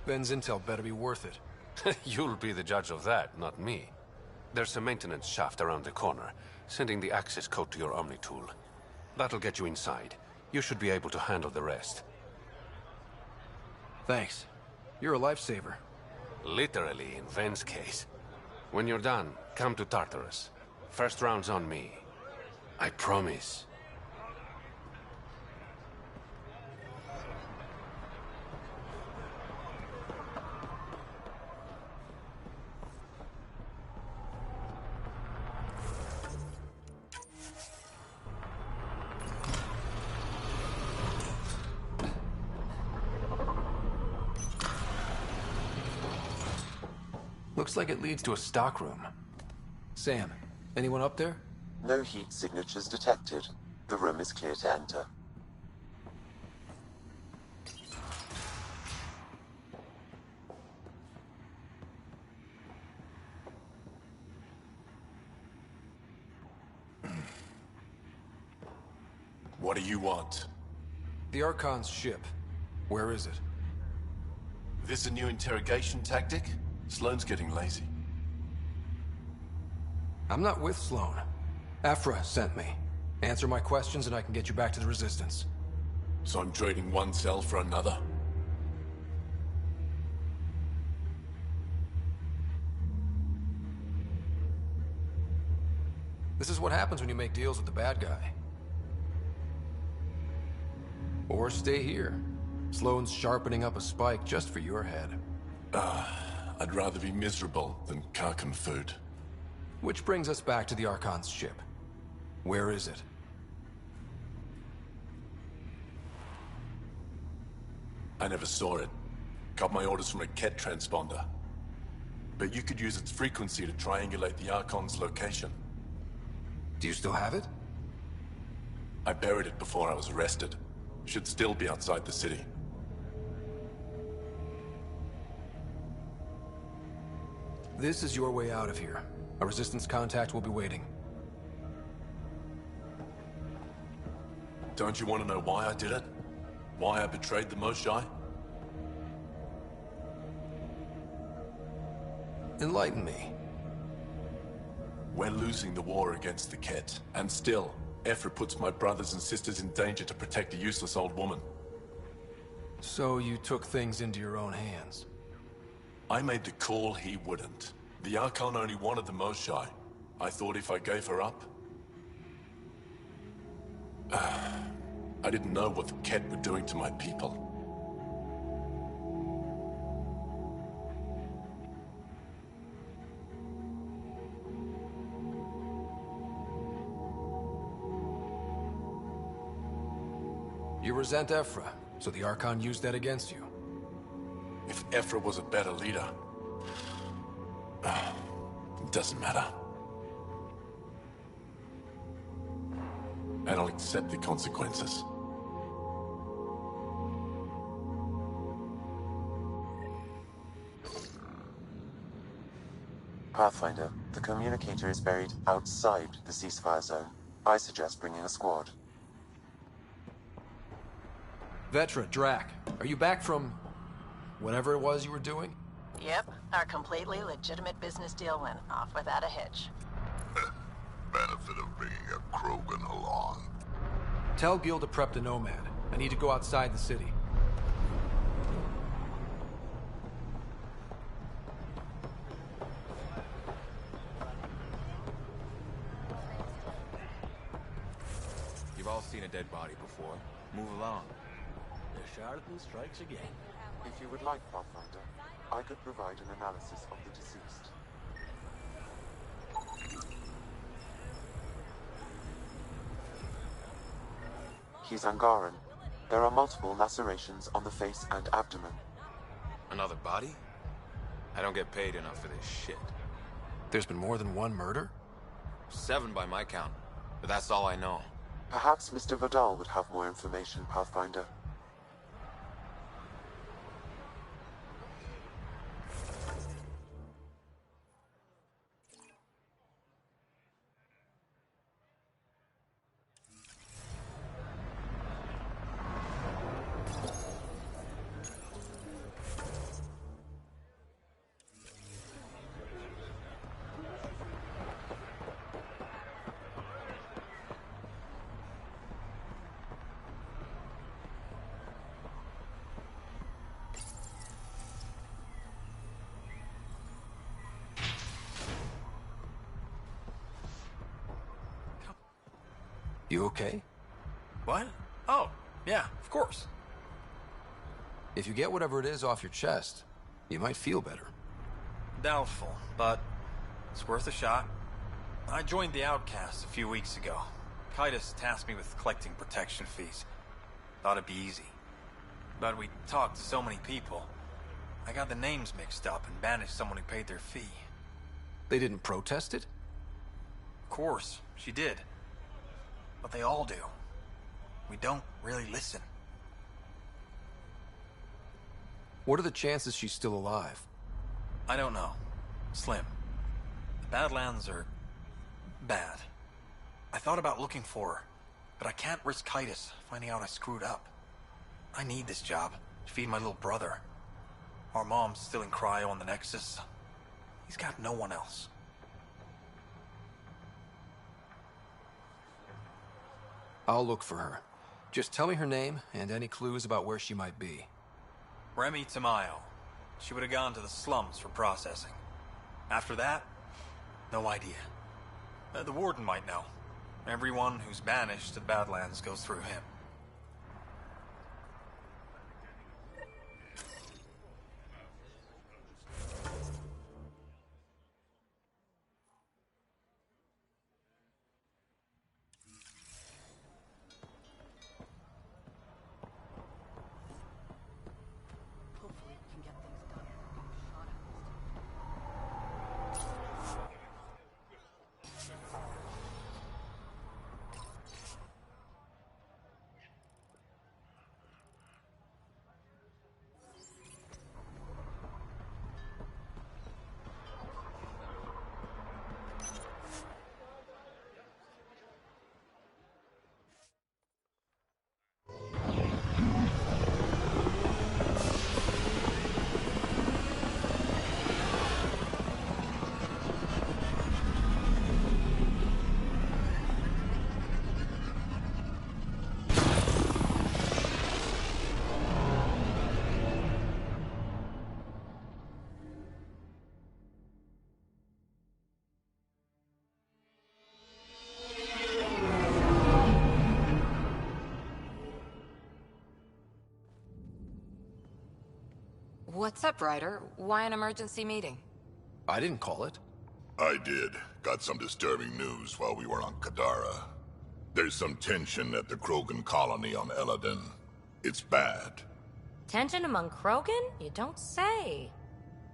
Ven's intel better be worth it. You'll be the judge of that, not me. There's a maintenance shaft around the corner, sending the access code to your Omni tool. That'll get you inside. You should be able to handle the rest. Thanks. You're a lifesaver. Literally, in Ven's case. When you're done, come to Tartarus. First round's on me. I promise. Looks like it leads to a stockroom. Sam, anyone up there? No heat signatures detected. The room is clear to enter. What do you want? The Archon's ship. Where is it? This a new interrogation tactic? Sloane's getting lazy. I'm not with Sloane. Ephra sent me. Answer my questions and I can get you back to the Resistance. So I'm trading one cell for another? This is what happens when you make deals with the bad guy. Or stay here. Sloane's sharpening up a spike just for your head. I'd rather be miserable than Karkan food. Which brings us back to the Archon's ship. Where is it? I never saw it. Got my orders from a Ket transponder. But you could use its frequency to triangulate the Archon's location. Do you still have it? I buried it before I was arrested. Should still be outside the city. This is your way out of here. A resistance contact will be waiting. Don't you want to know why I did it? Why I betrayed the Moshae? Enlighten me. We're losing the war against the Ket, and still, Ephra puts my brothers and sisters in danger to protect a useless old woman. So you took things into your own hands? I made the call he wouldn't. The Archon only wanted the Moshae. I thought if I gave her up... I didn't know what the Ket were doing to my people. You resent Ephra, so the Archon used that against you. If Ephra was a better leader... it doesn't matter. And I'll accept the consequences. Pathfinder, the communicator is buried outside the ceasefire zone. I suggest bringing a squad. Vetra, Drac, are you back from... whatever it was you were doing? Yep, our completely legitimate business deal went off without a hitch. Benefit of bringing a Krogan along. Tell Gil to prep the Nomad. I need to go outside the city. You've all seen a dead body before. Move along. The charlatan strikes again. If you would like, Pathfinder, I could provide an analysis of the deceased. He's Angaran. There are multiple lacerations on the face and abdomen. Another body? I don't get paid enough for this shit. There's been more than one murder? 7 by my count, but that's all I know. Perhaps Mr. Vidal would have more information, Pathfinder. You okay? What? Oh, yeah, of course. If you get whatever it is off your chest, you might feel better. Doubtful, but it's worth a shot. I joined the Outcasts a few weeks ago. Kaitis tasked me with collecting protection fees. Thought it'd be easy. But we talked to so many people. I got the names mixed up and banished someone who paid their fee. They didn't protest it? Of course, she did. But they all do. We don't really listen. What are the chances she's still alive? I don't know. Slim. The Badlands are... bad. I thought about looking for her, but I can't risk Kaitis finding out I screwed up. I need this job to feed my little brother. Our mom's still in cryo on the Nexus. He's got no one else. I'll look for her. Just tell me her name and any clues about where she might be. Remy Tamayo. She would have gone to the slums for processing. After that, no idea. The Warden might know. Everyone who's banished to the Badlands goes through him. What's up, Ryder? Why an emergency meeting? I didn't call it. I did. Got some disturbing news while we were on Kadara. There's some tension at the Krogan colony on Eladin. It's bad. Tension among Krogan? You don't say.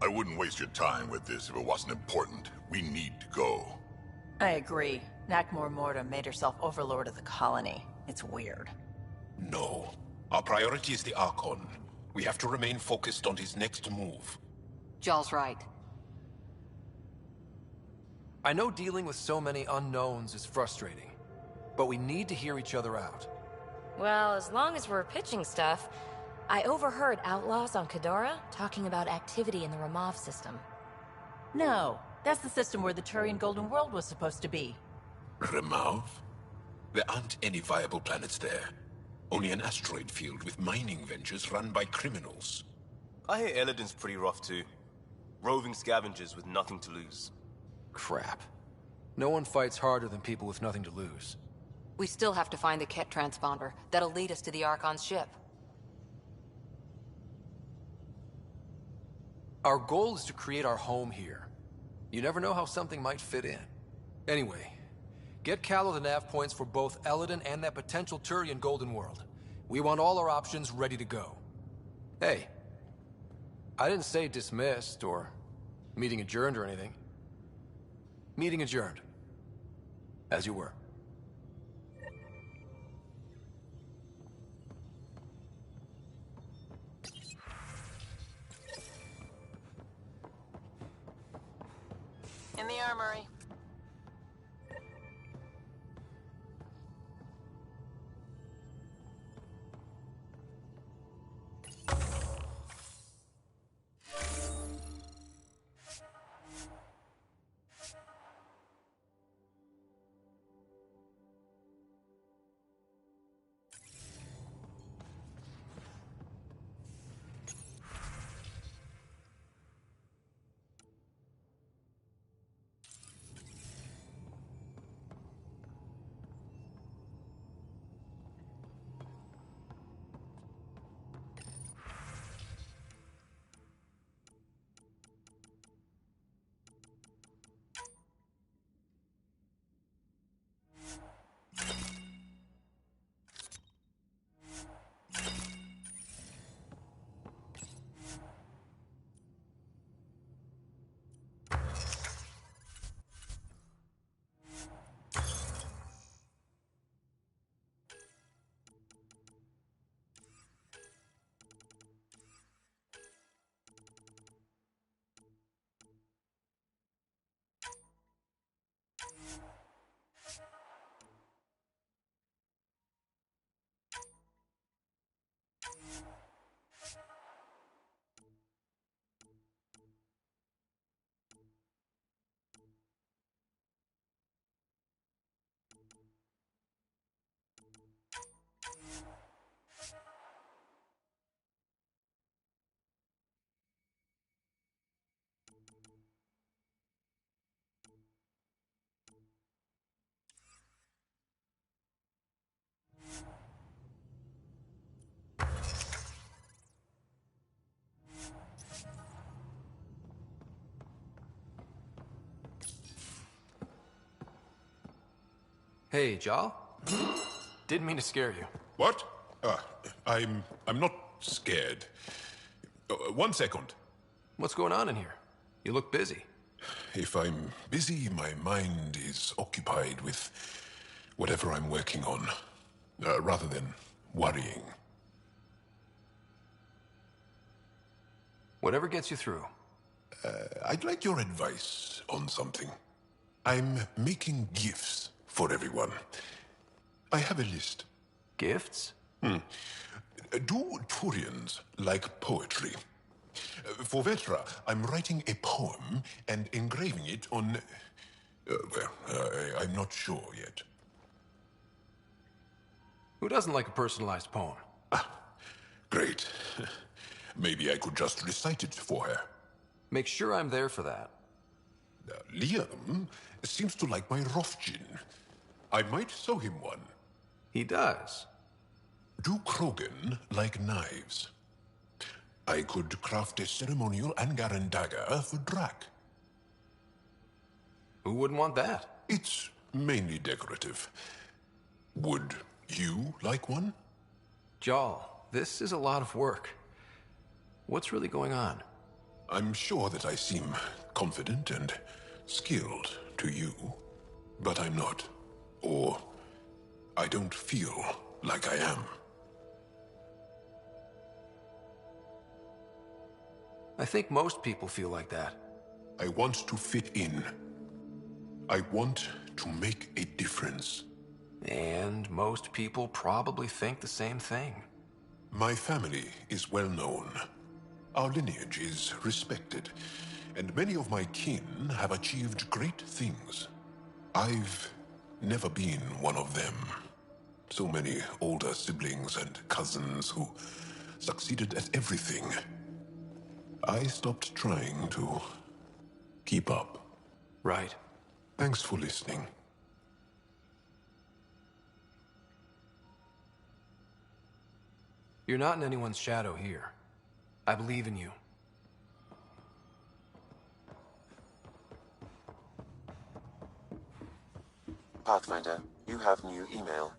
I wouldn't waste your time with this if it wasn't important. We need to go. I agree. Nakmor Morta made herself overlord of the colony. It's weird. No. Our priority is the Archon. We have to remain focused on his next move. Jaal's right. I know dealing with so many unknowns is frustrating, but we need to hear each other out. Well, as long as we're pitching stuff, I overheard outlaws on Kadara talking about activity in the Ramov system. No, that's the system where the Turian Golden World was supposed to be. Ramov? There aren't any viable planets there. Only an asteroid field with mining ventures run by criminals. I hear Eladin's pretty rough too. Roving scavengers with nothing to lose. Crap. No one fights harder than people with nothing to lose. We still have to find the Ket transponder. That'll lead us to the Archon's ship. Our goal is to create our home here. You never know how something might fit in. Anyway, get Callow the nav points for both Eladin and that potential Turian Golden World. We want all our options ready to go. Hey, I didn't say dismissed or meeting adjourned or anything. Meeting adjourned. As you were. In the armory. Hey, Jaal? Didn't mean to scare you. What? I'm not scared. One second. What's going on in here? You look busy. If I'm busy, my mind is occupied with whatever I'm working on, rather than worrying. Whatever gets you through. I'd like your advice on something. I'm making gifts for everyone. I have a list. Gifts? Do Turians like poetry? For Vetra, I'm writing a poem and engraving it on... I'm not sure yet. Who doesn't like a personalized poem? Great. Maybe I could just recite it for her. Make sure I'm there for that. Liam seems to like my Rofjin. I might sew him one. He does. Do Krogan like knives? I could craft a ceremonial Angaran dagger for Drac. Who wouldn't want that? It's mainly decorative. Would you like one? Jarl, this is a lot of work. What's really going on? I'm sure that I seem confident and skilled to you, but I'm not. Or I don't feel like I am. I think most people feel like that. I want to fit in. I want to make a difference. And most people probably think the same thing. My family is well known. Our lineage is respected, and many of my kin have achieved great things. I've never been one of them. So many older siblings and cousins who succeeded at everything. I stopped trying to keep up. Right. Thanks for listening. You're not in anyone's shadow here. I believe in you. Pathfinder, you have new email.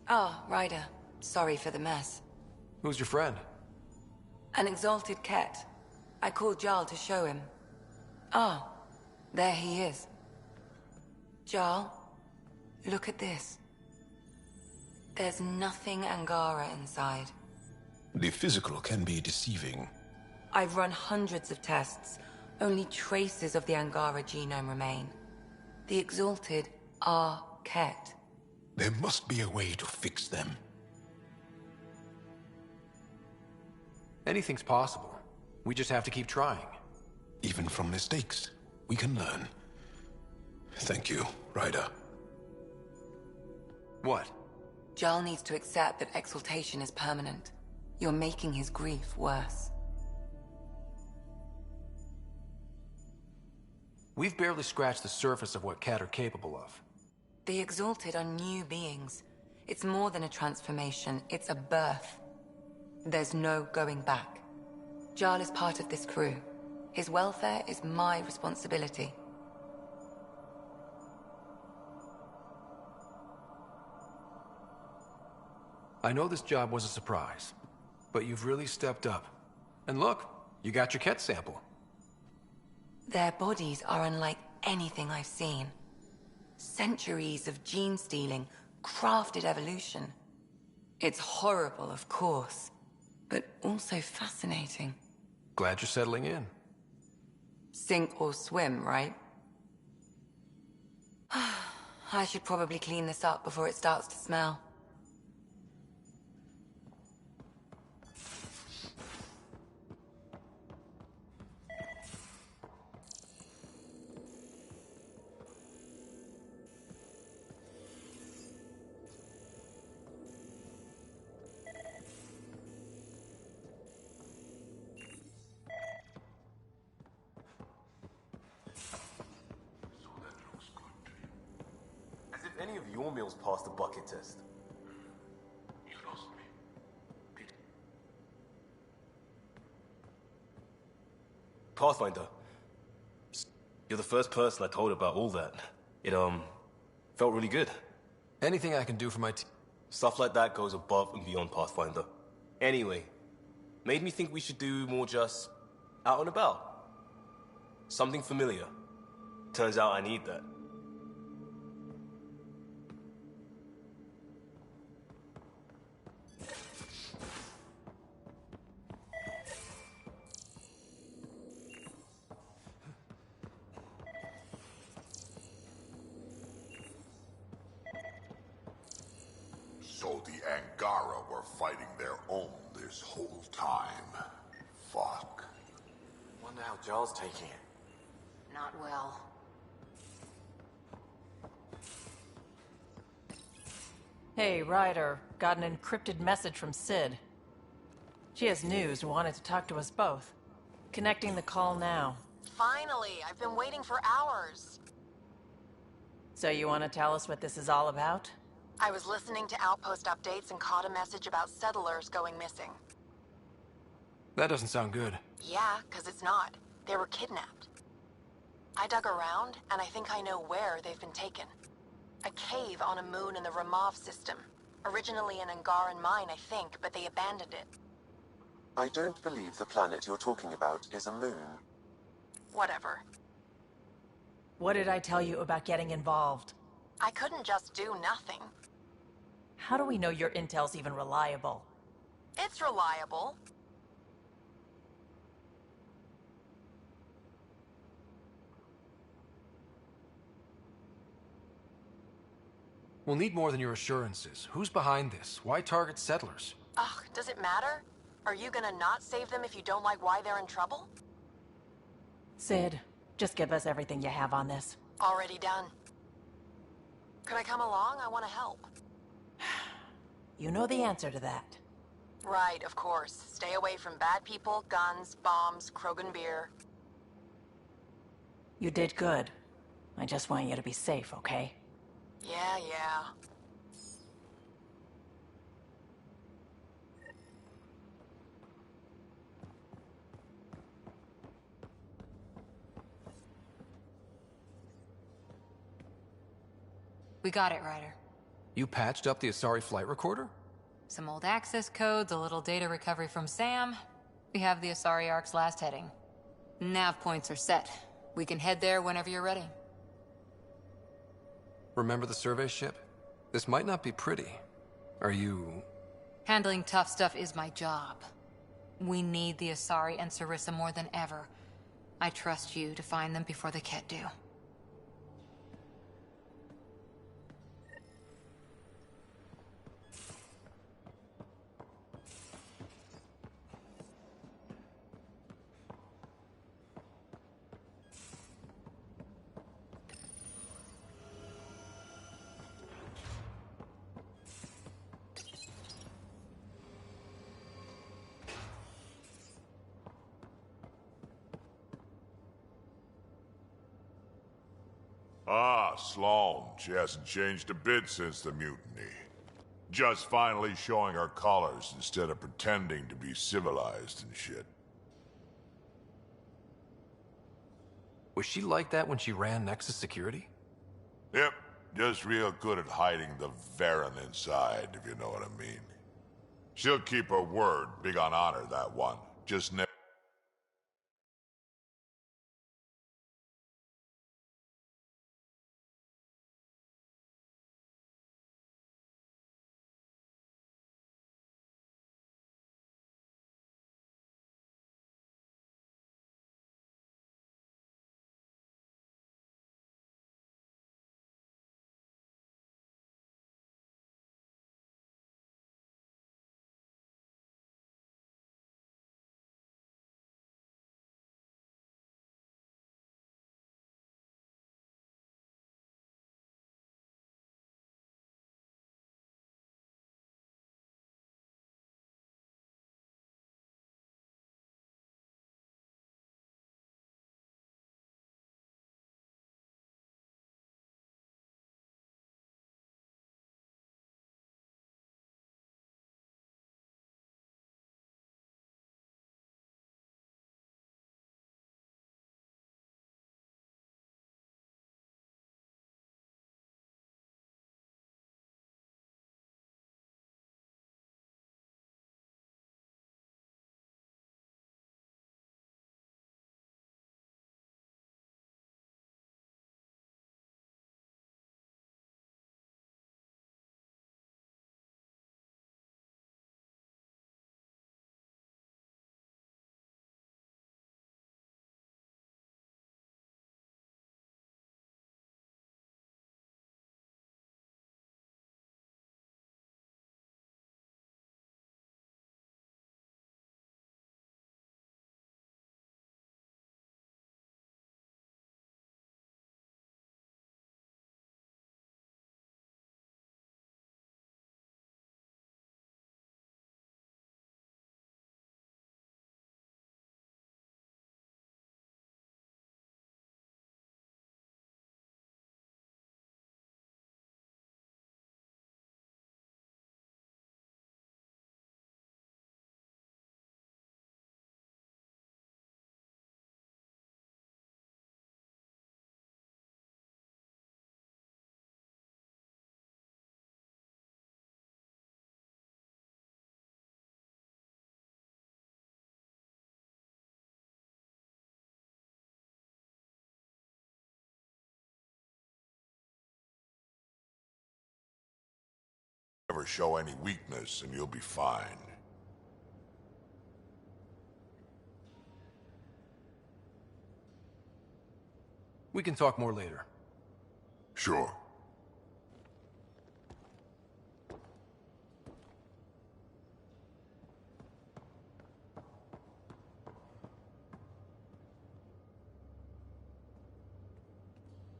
Oh, Ryder. Sorry for the mess. Who's your friend? An exalted cat. I called Jarl to show him. Oh, there he is. Jarl, look at this. There's nothing Angara inside. The physical can be deceiving. I've run hundreds of tests. Only traces of the Angara genome remain. The exalted are Ket. There must be a way to fix them. Anything's possible. We just have to keep trying. Even from mistakes, we can learn. Thank you, Ryder. What? Jarl needs to accept that exaltation is permanent. You're making his grief worse. We've barely scratched the surface of what Ket are capable of. The exalted are new beings. It's more than a transformation, it's a birth. There's no going back. Jarl is part of this crew. His welfare is my responsibility. I know this job was a surprise, but you've really stepped up. And look, you got your Ket sample. Their bodies are unlike anything I've seen. Centuries of gene stealing, crafted evolution. It's horrible, of course, but also fascinating. Glad you're settling in. Sink or swim, right? I should probably clean this up before it starts to smell. Any of your meals passed the bucket test? You lost me. Pathfinder. You're the first person I told about all that. It, felt really good. Anything I can do for my team. Stuff like that goes above and beyond Pathfinder. Anyway, made me think we should do more just out and about. Something familiar. Turns out I need that. So the Angara were fighting their own this whole time. Fuck. Wonder how Jarl's taking it. Not well. Hey, Ryder. Got an encrypted message from Sid. She has news and wanted to talk to us both. Connecting the call now. Finally! I've been waiting for hours. So you want to tell us what this is all about? I was listening to Outpost updates and caught a message about settlers going missing. That doesn't sound good. Yeah, 'cause it's not. They were kidnapped. I dug around, and I think I know where they've been taken. A cave on a moon in the Ramov system. Originally an Angaran mine, I think, but they abandoned it. I don't believe the planet you're talking about is a moon. Whatever. What did I tell you about getting involved? I couldn't just do nothing. How do we know your intel's even reliable? It's reliable. We'll need more than your assurances. Who's behind this? Why target settlers? Ugh, does it matter? Are you gonna not save them if you don't like why they're in trouble? Sid, just give us everything you have on this. Already done. Could I come along? I want to help. You know the answer to that. Right, of course. Stay away from bad people, guns, bombs, Krogan beer. You did good. I just want you to be safe, okay? Yeah. We got it, Ryder. You patched up the Asari flight recorder? Some old access codes, a little data recovery from Sam. We have the Asari Ark's last heading. Nav points are set. We can head there whenever you're ready. Remember the survey ship? This might not be pretty. Are you... Handling tough stuff is my job. We need the Asari and Sarissa more than ever. I trust you to find them before the Ket do. Ah, Sloane. She hasn't changed a bit since the mutiny. Just finally showing her colors instead of pretending to be civilized and shit. Was she like that when she ran Nexus Security? Yep, just real good at hiding the Varen inside, if you know what I mean. She'll keep her word, big on honor, that one. Just never... Never show any weakness and you'll be fine. We can talk more later. Sure.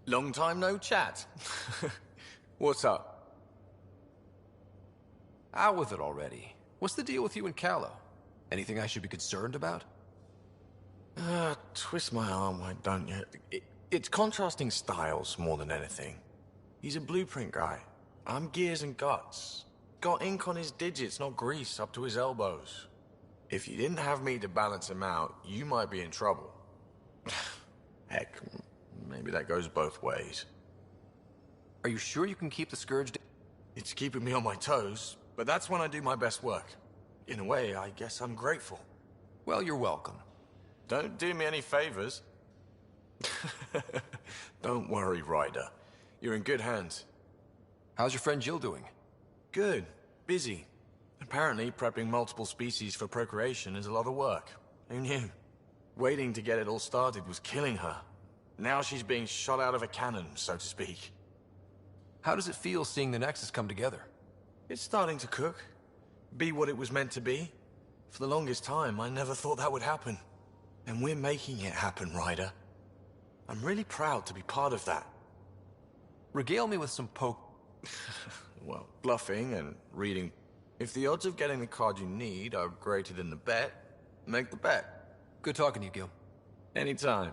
Long time no chat. What's up? Out with it already. What's the deal with you and Callow? Anything I should be concerned about? Twist my arm, why don't you? It's contrasting styles more than anything. He's a blueprint guy. I'm gears and guts. Got ink on his digits, not grease up to his elbows. If you didn't have me to balance him out, you might be in trouble. Heck, maybe that goes both ways. Are you sure you can keep the Scourge? It's keeping me on my toes, but that's when I do my best work. In a way, I guess I'm grateful. Well, you're welcome. Don't do me any favors. Don't worry, Ryder. You're in good hands. How's your friend Jill doing? Good. Busy. Apparently, prepping multiple species for procreation is a lot of work. Who knew? Waiting to get it all started was killing her. Now she's being shot out of a cannon, so to speak. How does it feel seeing the Nexus come together? It's starting to cook. Be what it was meant to be. For the longest time, I never thought that would happen. And we're making it happen, Ryder. I'm really proud to be part of that. Regale me with some Well, bluffing and reading. If the odds of getting the card you need are greater than the bet, make the bet. Good talking to you, Gil. Anytime.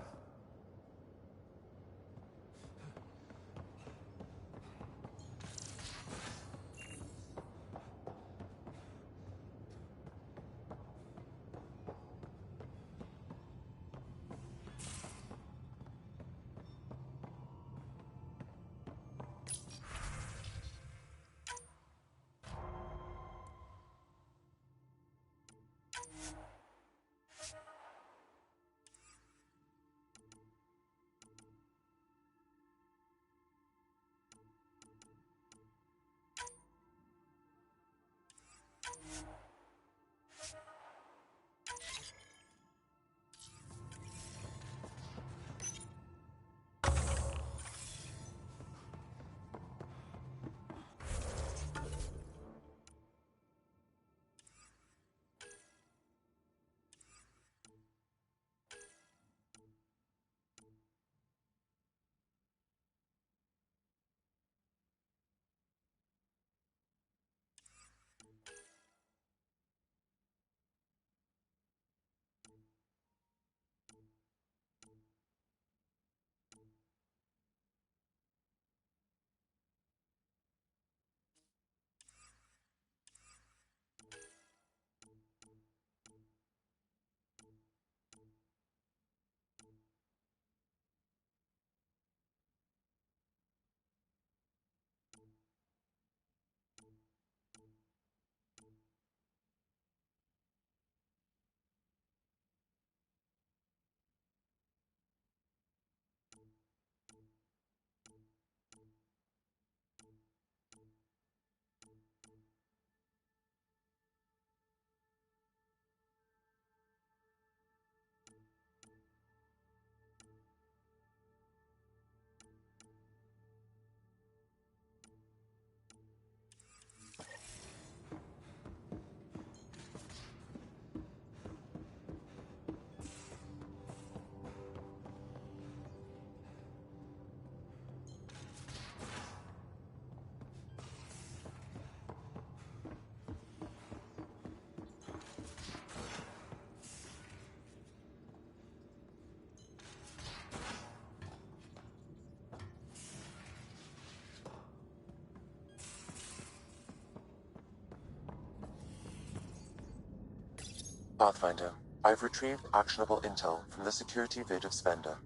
Pathfinder, I've retrieved actionable intel from the security vid of Spender.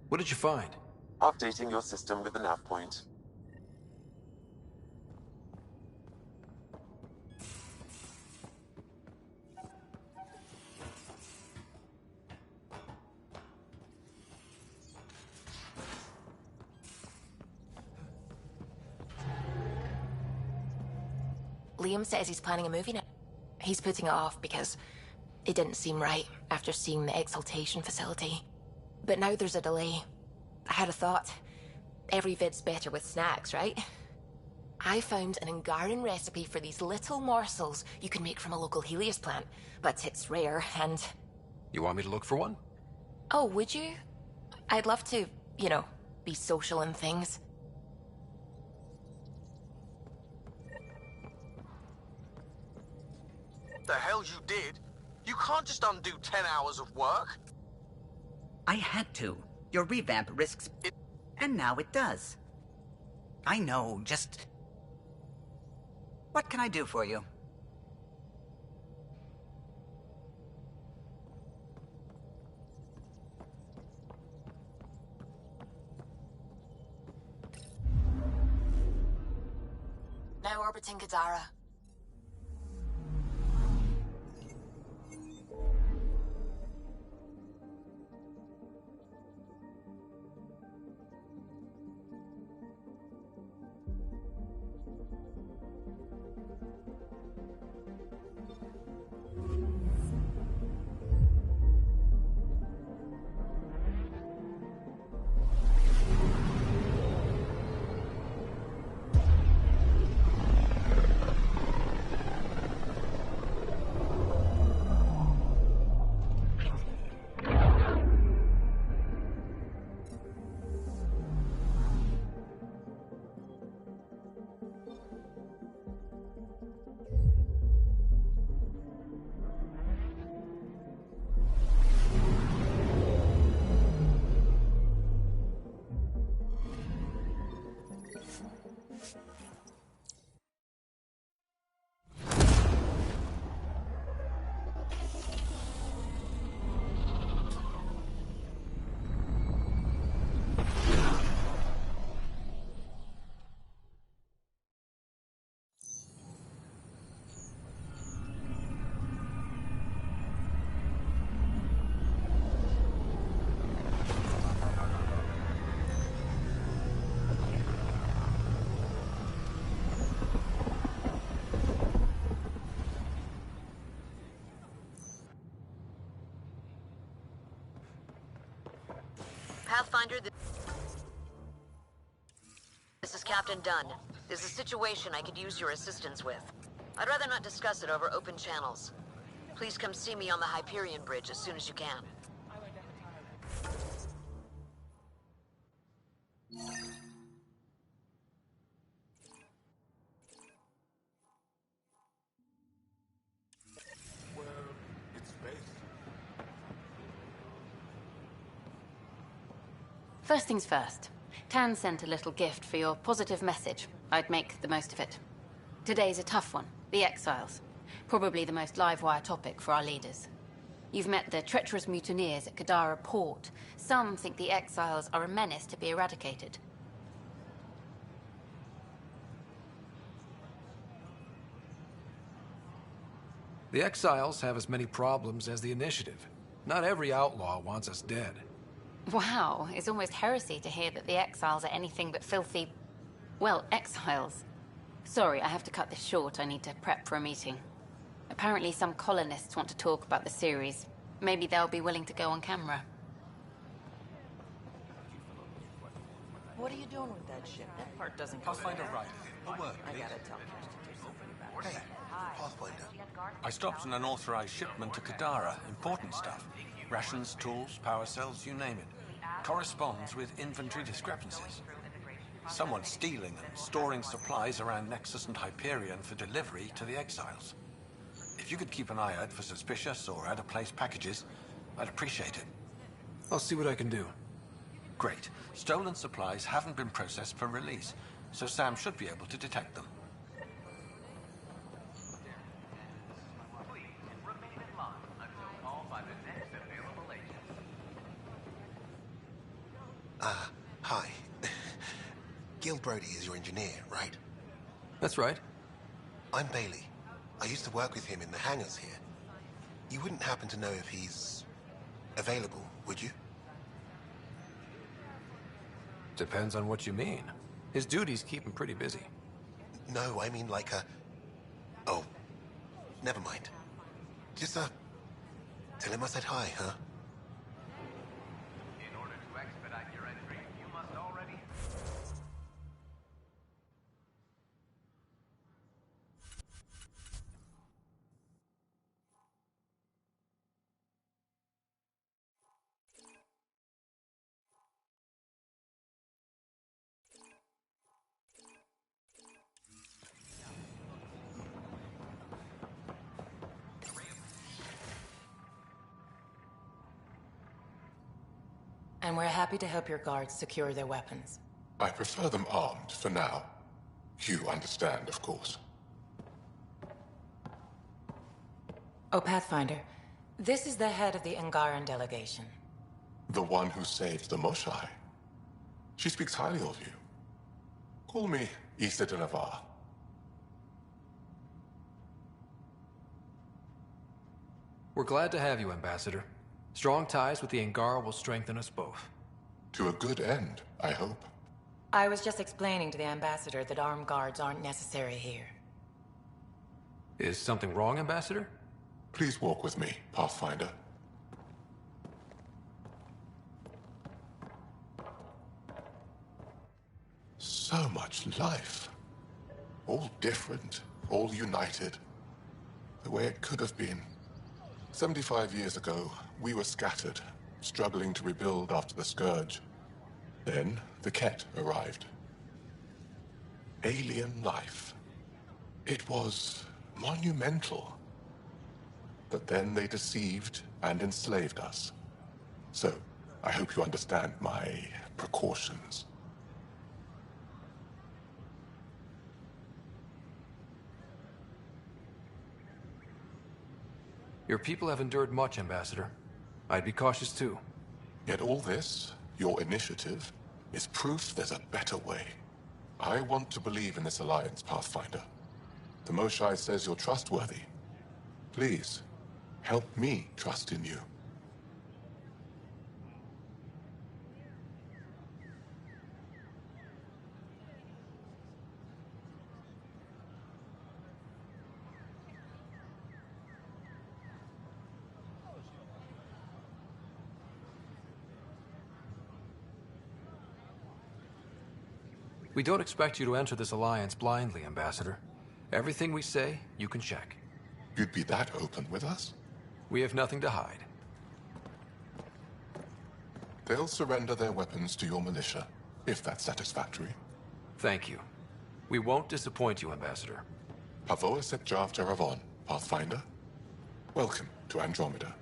What did you find? Updating your system with the nav point. Liam says he's planning a movie now. He's putting it off because it didn't seem right after seeing the exaltation facility. But now there's a delay. I had a thought. Every vid's better with snacks, right? I found an Angaran recipe for these little morsels you can make from a local Helios plant, but it's rare and... You want me to look for one? Oh, would you? I'd love to, you know, be social and things. The hell you did? You can't just undo 10 hours of work. I had to. Your revamp risks it, and now it does. I know, just... What can I do for you? orbiting Kadara. Pathfinder, this is Captain Dunn. There's a situation I could use your assistance with. I'd rather not discuss it over open channels. Please come see me on the Hyperion Bridge as soon as you can. First things first. Tan sent a little gift for your positive message. I'd make the most of it. Today's a tough one. The Exiles. Probably the most live-wire topic for our leaders. You've met the treacherous mutineers at Kadara Port. Some think the Exiles are a menace to be eradicated. The Exiles have as many problems as the Initiative. Not every outlaw wants us dead. Wow, it's almost heresy to hear that the Exiles are anything but filthy... well, exiles. Sorry, I have to cut this short. I need to prep for a meeting. Apparently some colonists want to talk about the series. Maybe they'll be willing to go on camera. What are you doing with that ship? That part doesn't go Pathfinder right. A word, I please. gotta tell Cash to do something about it. Hey, Pathfinder. I stopped an unauthorized shipment to Kadara. Important stuff. Rations, tools, power cells, you name it. Corresponds with inventory discrepancies. Someone's stealing and storing supplies around Nexus and Hyperion for delivery to the Exiles. If you could keep an eye out for suspicious or out-of-place packages, I'd appreciate it. I'll see what I can do. Great. Stolen supplies haven't been processed for release, so Sam should be able to detect them. Hi. Gil Brody is your engineer, right? That's right. I'm Bailey. I used to work with him in the hangars here. You wouldn't happen to know if he's available, would you? Depends on what you mean. His duties keep him pretty busy. No, I mean like a... Oh, never mind. Just, tell him I said hi, huh? In order to expedite your entry, you must already... And we're happy to help your guards secure their weapons. I prefer them armed for now. You understand, of course. Oh, Pathfinder, this is the head of the Angaran delegation. The one who saved the Moshai. She speaks highly of you. Call me Issa de Navarre. We're glad to have you, Ambassador. Strong ties with the Angara will strengthen us both. To a good end, I hope. I was just explaining to the Ambassador that armed guards aren't necessary here. Is something wrong, Ambassador? Please walk with me, Pathfinder. So much life. All different, all united. The way it could have been. 75 years ago, we were scattered, struggling to rebuild after the Scourge. Then, the Ket arrived. Alien life. It was monumental. But then they deceived and enslaved us. So, I hope you understand my precautions. Your people have endured much, Ambassador. I'd be cautious too. Yet all this, your initiative, is proof there's a better way. I want to believe in this alliance, Pathfinder. The Moshae says you're trustworthy. Please, help me trust in you. We don't expect you to enter this alliance blindly, Ambassador. Everything we say, you can check. You'd be that open with us? We have nothing to hide. They'll surrender their weapons to your militia, if that's satisfactory. Thank you. We won't disappoint you, Ambassador. Pavoa set Jav Jaravon, Pathfinder. Welcome to Andromeda.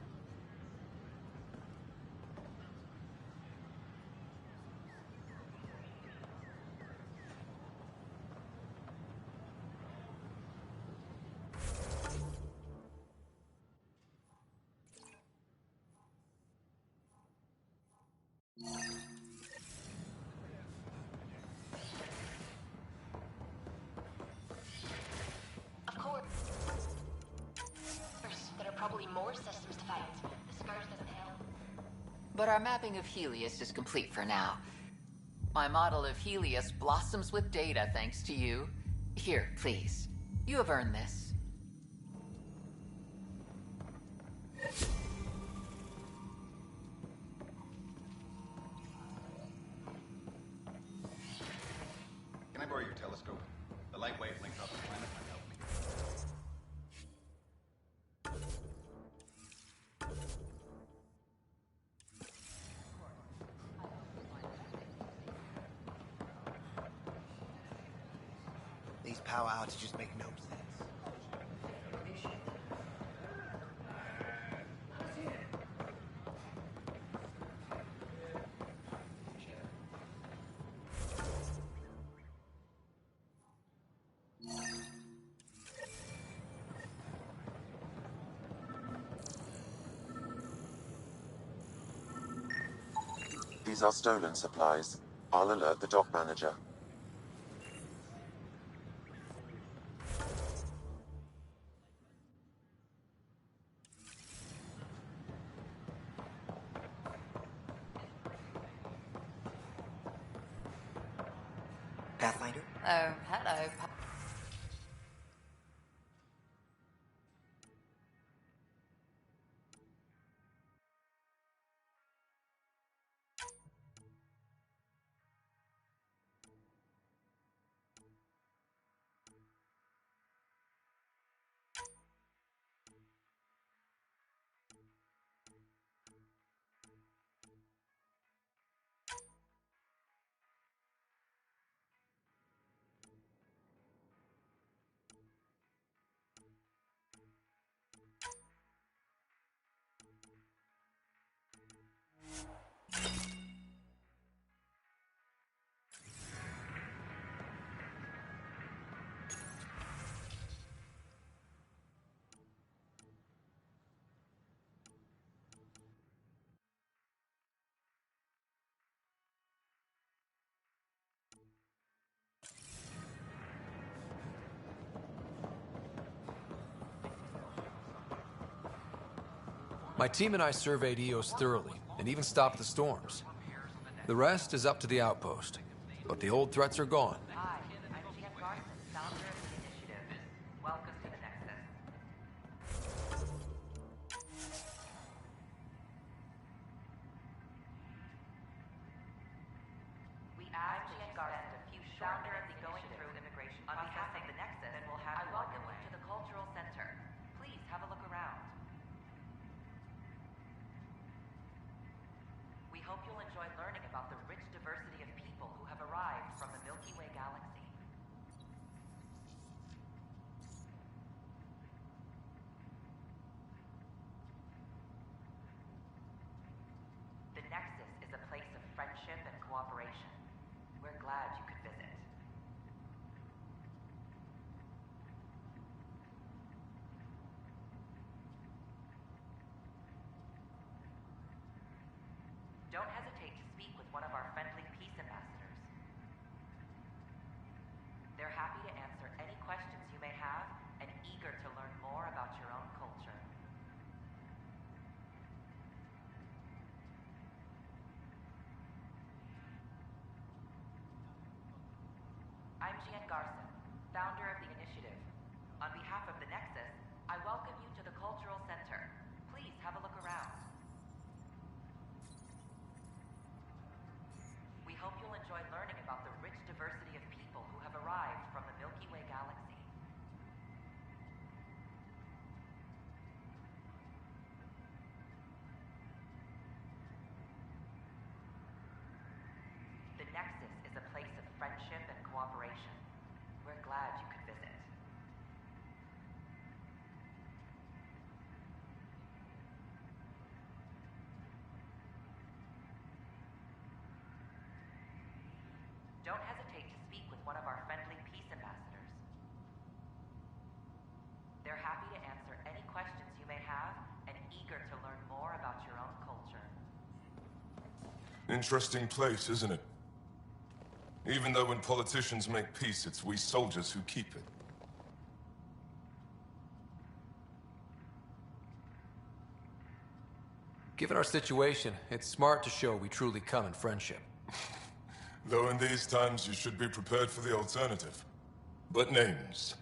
Of course. There are probably more systems to fight. The Scourge doesn't help. But our mapping of Helios is complete for now. My model of Helios blossoms with data thanks to you. Here, please. You have earned this. Can I borrow your telescope? The light wavelength off the planet might help me. These power outages make no sense. These are stolen supplies. I'll alert the dock manager. Pathfinder? Oh, hello. My team and I surveyed Eos thoroughly, and even stopped the storms. The rest is up to the outpost. But the old threats are gone. Hi, I'm Jan Garson, founder of the initiative. Welcome to the Nexus. We asked Jan Garson, a few founder of the going through immigration on behalf of the Nexus, and we'll have I welcome you to the Cultural Center. Please have a look around. We hope you'll enjoy learning about the rich diversity of people who have arrived from the Milky Way galaxy. The Nexus is a place of friendship and cooperation. We're glad you could visit. Don't hesitate to speak with one of our friendly peace ambassadors. They're happy to answer any questions you may have and eager to learn more about your own culture. I'm Jan Garson, founder of the initiative. On behalf of the Nexus, I welcome you to the Cultural Center. Please have a look around. We hope you'll enjoy learning about the rich diversity of people who have arrived from the Milky Way galaxy. The Nexus is a place of friendship and cooperation. We're glad you could visit. Don't hesitate to speak with one of our friendly peace ambassadors. They're happy to answer any questions you may have and eager to learn more about your own culture. Interesting place, isn't it? Even though when politicians make peace, it's we soldiers who keep it. Given our situation, it's smart to show we truly come in friendship. Though in these times you should be prepared for the alternative. But names.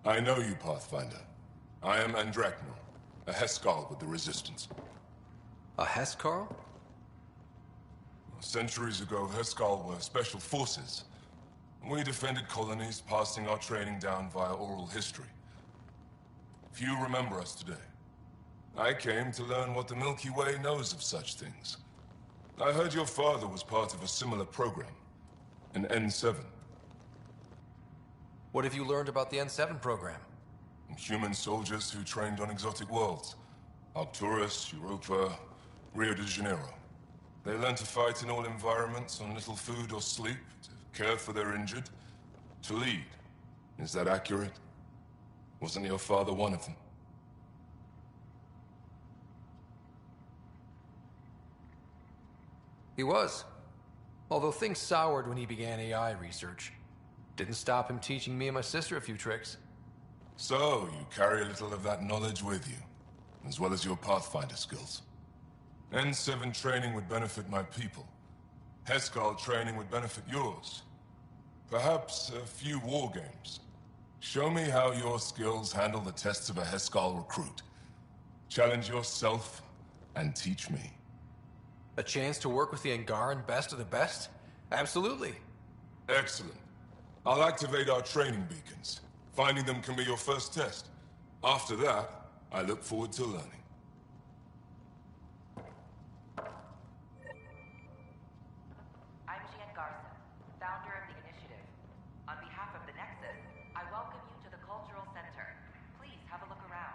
I know you, Pathfinder. I am Andromeda, a Heskal with the Resistance. A Heskal? Centuries ago, Heskal were special forces. We defended colonies, passing our training down via oral history. Few remember us today. I came to learn what the Milky Way knows of such things. I heard your father was part of a similar program, an N7. What have you learned about the N7 program? Human soldiers who trained on exotic worlds. Arcturus, Europa, Rio de Janeiro. They learn to fight in all environments on little food or sleep, to care for their injured, to lead. Is that accurate? Wasn't your father one of them? He was. Although things soured when he began AI research. Didn't stop him teaching me and my sister a few tricks. So, you carry a little of that knowledge with you, as well as your Pathfinder skills. N7 training would benefit my people. Heskal training would benefit yours. Perhaps a few war games. Show me how your skills handle the tests of a Heskal recruit. Challenge yourself and teach me. A chance to work with the Angaran best of the best? Absolutely. Excellent. I'll activate our training beacons. Finding them can be your first test. After that, I look forward to learning. I'm Jan Garson, founder of the initiative. On behalf of the Nexus, I welcome you to the Cultural Center. Please have a look around.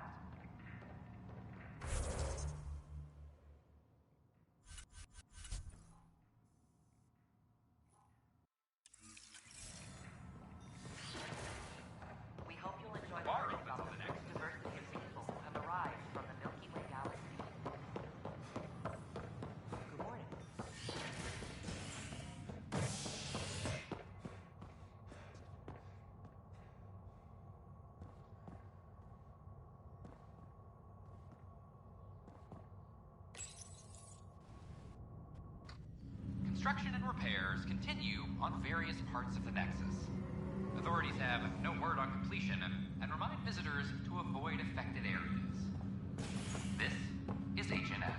We hope you'll enjoy learning about the rich diversity of people who have arrived from the Milky construction and repairs continue on various parts of the Nexus. Authorities have no word on completion and remind visitors to avoid affected areas. This is HNS.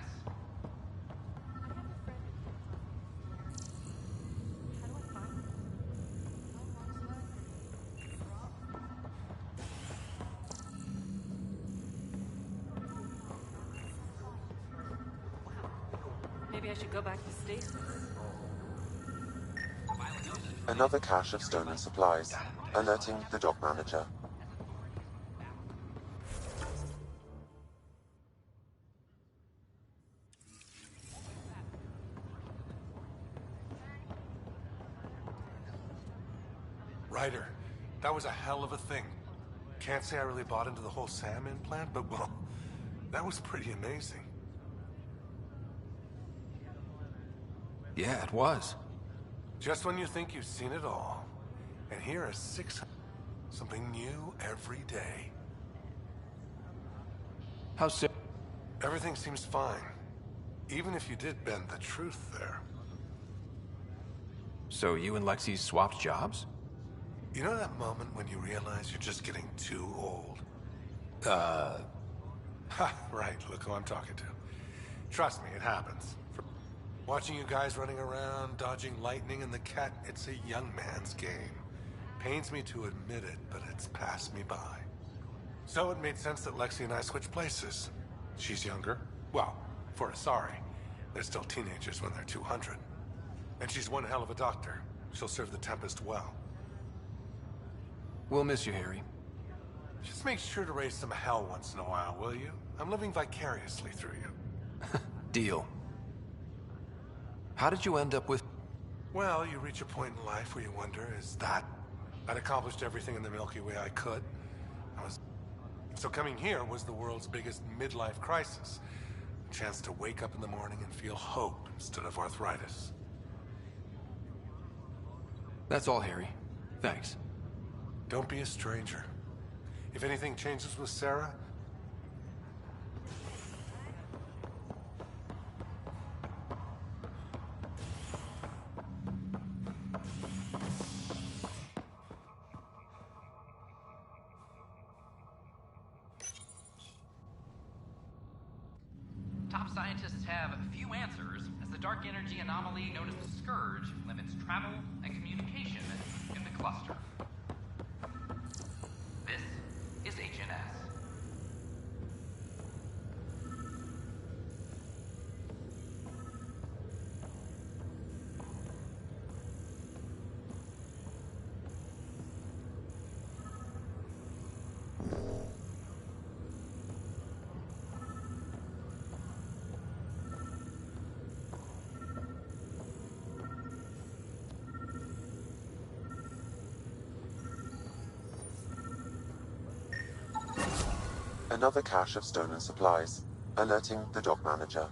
Maybe I should go back to stasis. Another cache of stolen supplies, alerting the dock manager. Ryder, that was a hell of a thing. Can't say I really bought into the whole Sam implant, but well, that was pretty amazing. Yeah, it was. Just when you think you've seen it all, and here is 600. Something new every day. How so? Everything seems fine. Even if you did bend the truth there. So you and Lexi swapped jobs? You know that moment when you realize you're just getting too old? Ha, right, look who I'm talking to. Trust me, it happens. Watching you guys running around, dodging lightning and the cat, it's a young man's game. Pains me to admit it, but it's passed me by. So it made sense that Lexi and I switched places. She's younger. Well, for Asari. They're still teenagers when they're 200. And she's one hell of a doctor. She'll serve the Tempest well. We'll miss you, Harry. Just make sure to raise some hell once in a while, will you? I'm living vicariously through you. Deal. How did you end up with... Well, you reach a point in life where you wonder, is that... I'd accomplished everything in the Milky Way I could. So coming here was the world's biggest midlife crisis. A chance to wake up in the morning and feel hope instead of arthritis. That's all, Harry. Thanks. Don't be a stranger. If anything changes with Sarah... Top scientists have few answers, as the dark energy anomaly known as the Scourge limits travel and communication in the cluster. This is HNS. Another cache of stolen supplies, alerting the dock manager.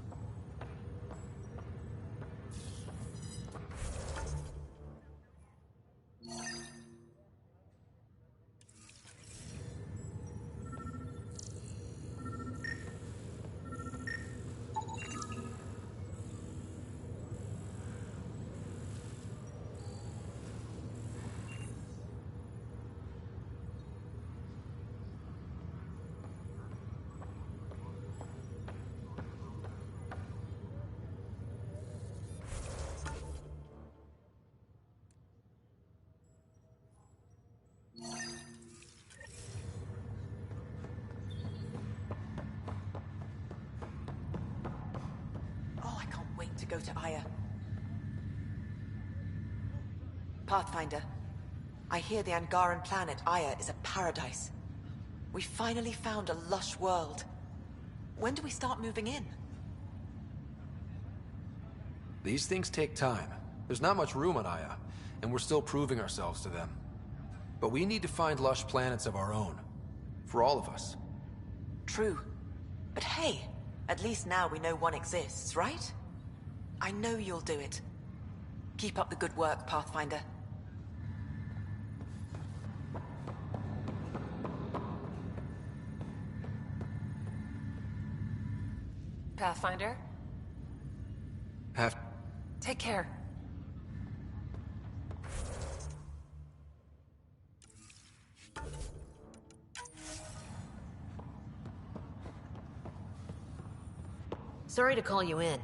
Oh, I can't wait to go to Aya. Pathfinder, I hear the Angaran planet Aya is a paradise. We finally found a lush world. When do we start moving in? These things take time. There's not much room on Aya, and we're still proving ourselves to them. But we need to find lush planets of our own. For all of us. True. But hey, at least now we know one exists, right? I know you'll do it. Keep up the good work, Pathfinder. Pathfinder? Have... Take care. sorry to call you in,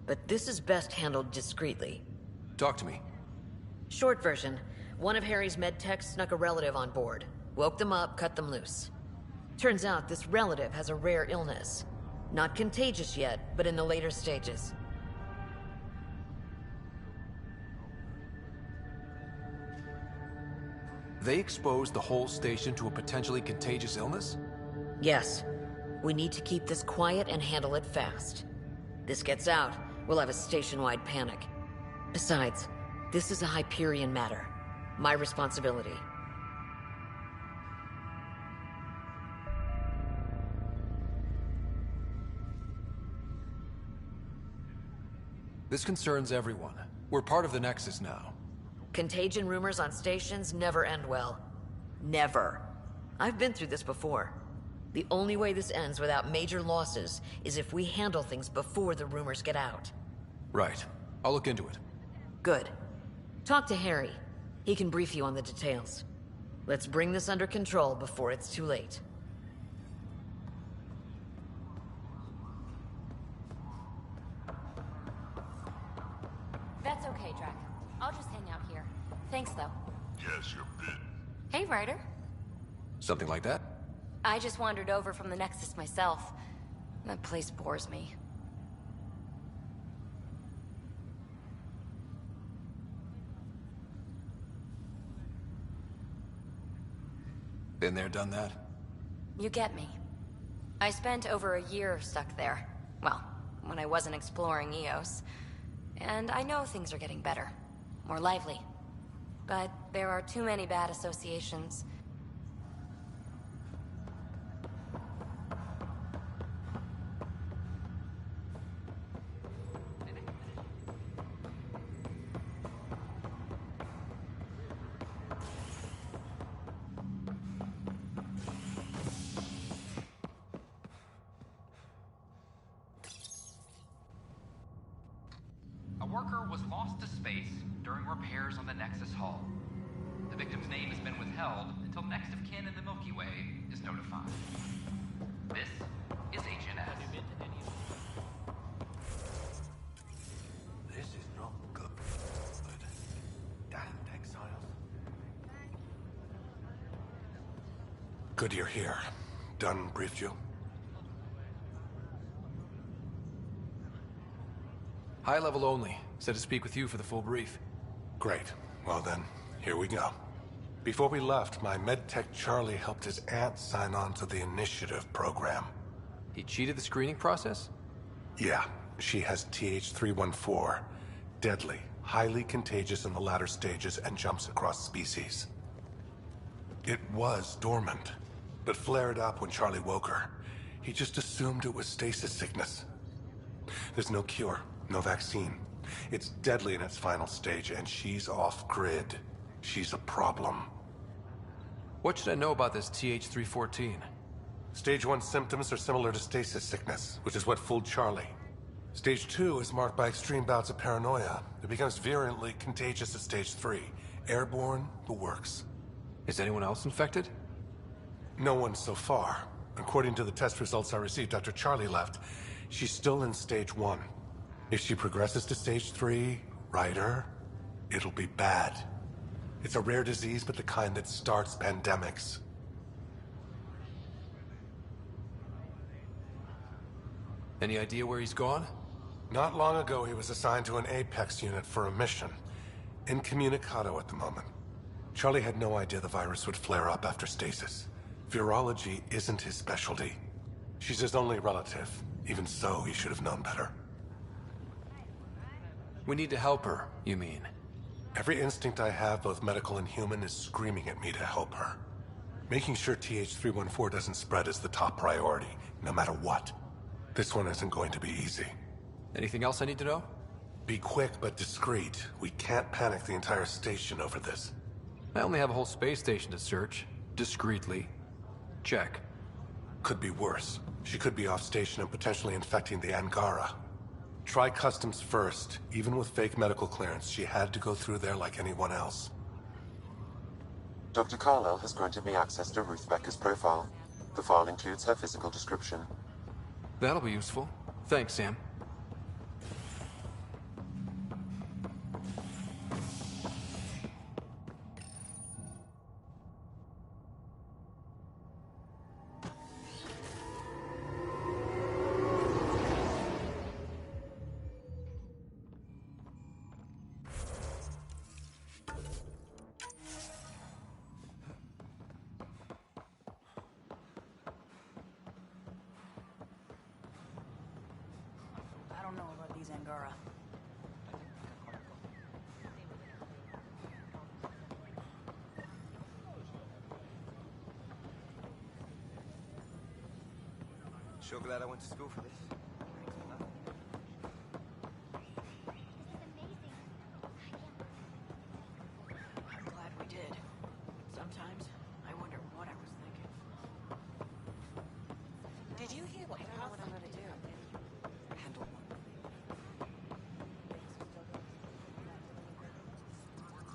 but this is best handled discreetly. Talk to me. Short version, one of Harry's medtechs snuck a relative on board. Woke them up, cut them loose. Turns out this relative has a rare illness. Not contagious yet, but in the later stages. They exposed the whole station to a potentially contagious illness? Yes. We need to keep this quiet and handle it fast. This gets out, we'll have a station-wide panic. Besides, this is a Hyperion matter. My responsibility. This concerns everyone. We're part of the Nexus now. Contagion rumors on stations never end well. Never. I've been through this before. The only way this ends without major losses is if we handle things before the rumors get out. Right. I'll look into it. Good. Talk to Harry. He can brief you on the details. Let's bring this under control before it's too late. That's okay, Drac. I'll just hang out here. Thanks, though. Yes, you're bit. Hey, Ryder. Something like that? I just wandered over from the Nexus myself. That place bores me. Been there, done that. You get me. I spent over a year stuck there. Well, when I wasn't exploring Eos. And I know things are getting better. More lively. But there are too many bad associations. A worker was lost to space during repairs on the Nexus hull. The victim's name has been withheld until next of kin in the Milky Way is notified. This is Agent S. This is not good. Damned exiles. Good you're here. Dunn briefed you? High level only. Said to speak with you for the full brief. Great. Well then, here we go. Before we left, my medtech Charlie helped his aunt sign on to the Initiative program. He cheated the screening process? Yeah, she has TH314. Deadly, highly contagious in the latter stages and jumps across species. It was dormant, but flared up when Charlie woke her. He just assumed it was stasis sickness. There's no cure, no vaccine. It's deadly in its final stage, and she's off-grid. She's a problem. What should I know about this TH314? Stage 1 symptoms are similar to stasis sickness, which is what fooled Charlie. Stage 2 is marked by extreme bouts of paranoia. It becomes virulently contagious at Stage 3. Airborne, the works. Is anyone else infected? No one so far. According to the test results I received after Charlie left, she's still in Stage 1. If she progresses to Stage 3, Ryder, it'll be bad. It's a rare disease, but the kind that starts pandemics. Any idea where he's gone? Not long ago, he was assigned to an Apex unit for a mission. Incommunicado at the moment. Charlie had no idea the virus would flare up after stasis. Virology isn't his specialty. She's his only relative. Even so, he should have known better. We need to help her, you mean? Every instinct I have, both medical and human, is screaming at me to help her. Making sure TH314 doesn't spread is the top priority, no matter what. This one isn't going to be easy. Anything else I need to know? Be quick but discreet. We can't panic the entire station over this. I only have a whole space station to search. Discreetly. Check. Could be worse. She could be off station and potentially infecting the Angara. Try customs first. Even with fake medical clearance, she had to go through there like anyone else. Dr. Carlyle has granted me access to Ruth Becker's profile. The file includes her physical description. That'll be useful. Thanks, Sam. don't know about these Angara. Sure glad I went to school for this. I'm glad we did. Sometimes I wonder what I was thinking. Did you hear what I don't know what I'm gonna do. Handle one.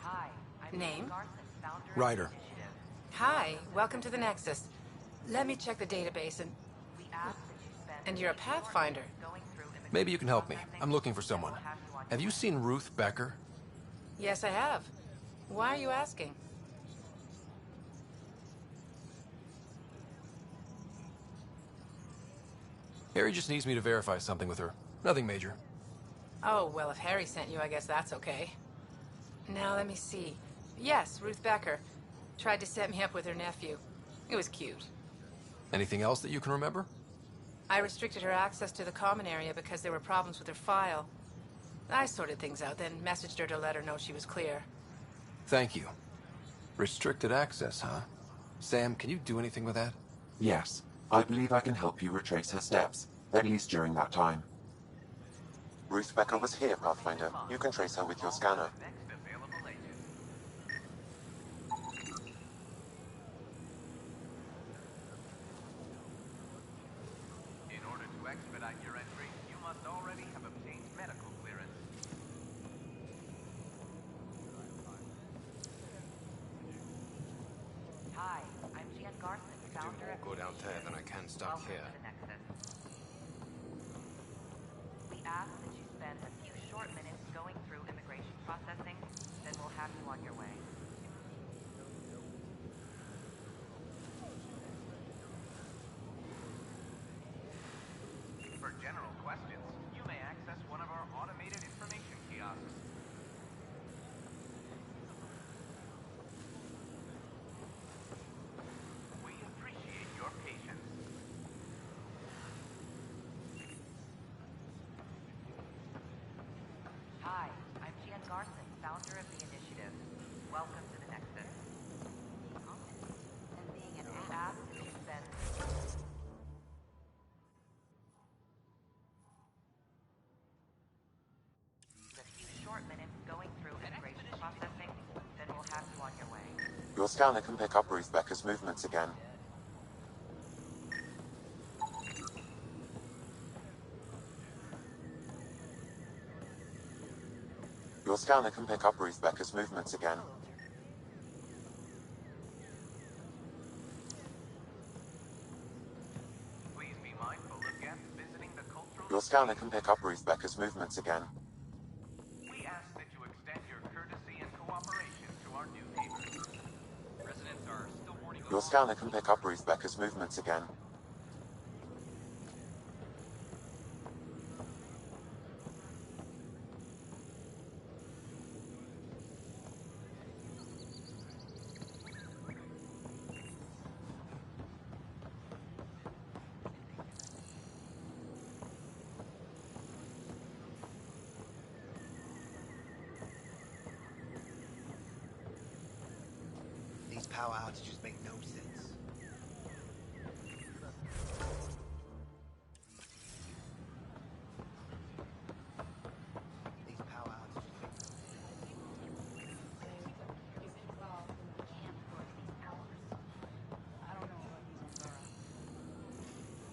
Hi, I'm Name? Garson, founder of Ryder. the initiative. Hi, welcome to the Nexus. Let me check the database and... We ask that you spend And you're a Pathfinder. going through Maybe you can help me. I'm looking for someone. Have you seen Ruth Becker? Yes, I have. Why are you asking? Harry just needs me to verify something with her. Nothing major. Oh, well, if Harry sent you, I guess that's okay. Now, let me see. Yes, Ruth Becker. Tried to set me up with her nephew. It was cute. Anything else that you can remember? I restricted her access to the common area because there were problems with her file. I sorted things out, then messaged her to let her know she was clear. Thank you. Restricted access, huh? Sam, can you do anything with that? Yes, I believe I can help you retrace her steps, at least during that time. Ruth Becker was here, Pathfinder. You can trace her with your scanner. In order to expedite your entry, you must already have obtained medical clearance. Hi, I'm Jan Garson, Do founder more of go the down there initiative. than I can start Welcome here. to the Nexus. We ask that you spend a few short minutes going through immigration processing, then we'll have you on your way. For general questions, you may access one of our automated information kiosks. We appreciate your patience. Hi, I'm Jan Garson, founder of the initiative. Welcome to the Nexus. And being an ask that you spend a few short minutes going through immigration processing, then we'll have you on your way. Your scanner can pick up Ruth Becker's movements again. Your scanner can pick up Ruth Becker's movements again. Please be mindful of guests visiting the cultural... Your scanner can pick up Ruth Becker's movements again. We ask that you extend your courtesy and cooperation to our new neighbors. Residents are still mourning... Your scanner can pick up Ruth Becker's movements again. These power outages make no sense. These power outages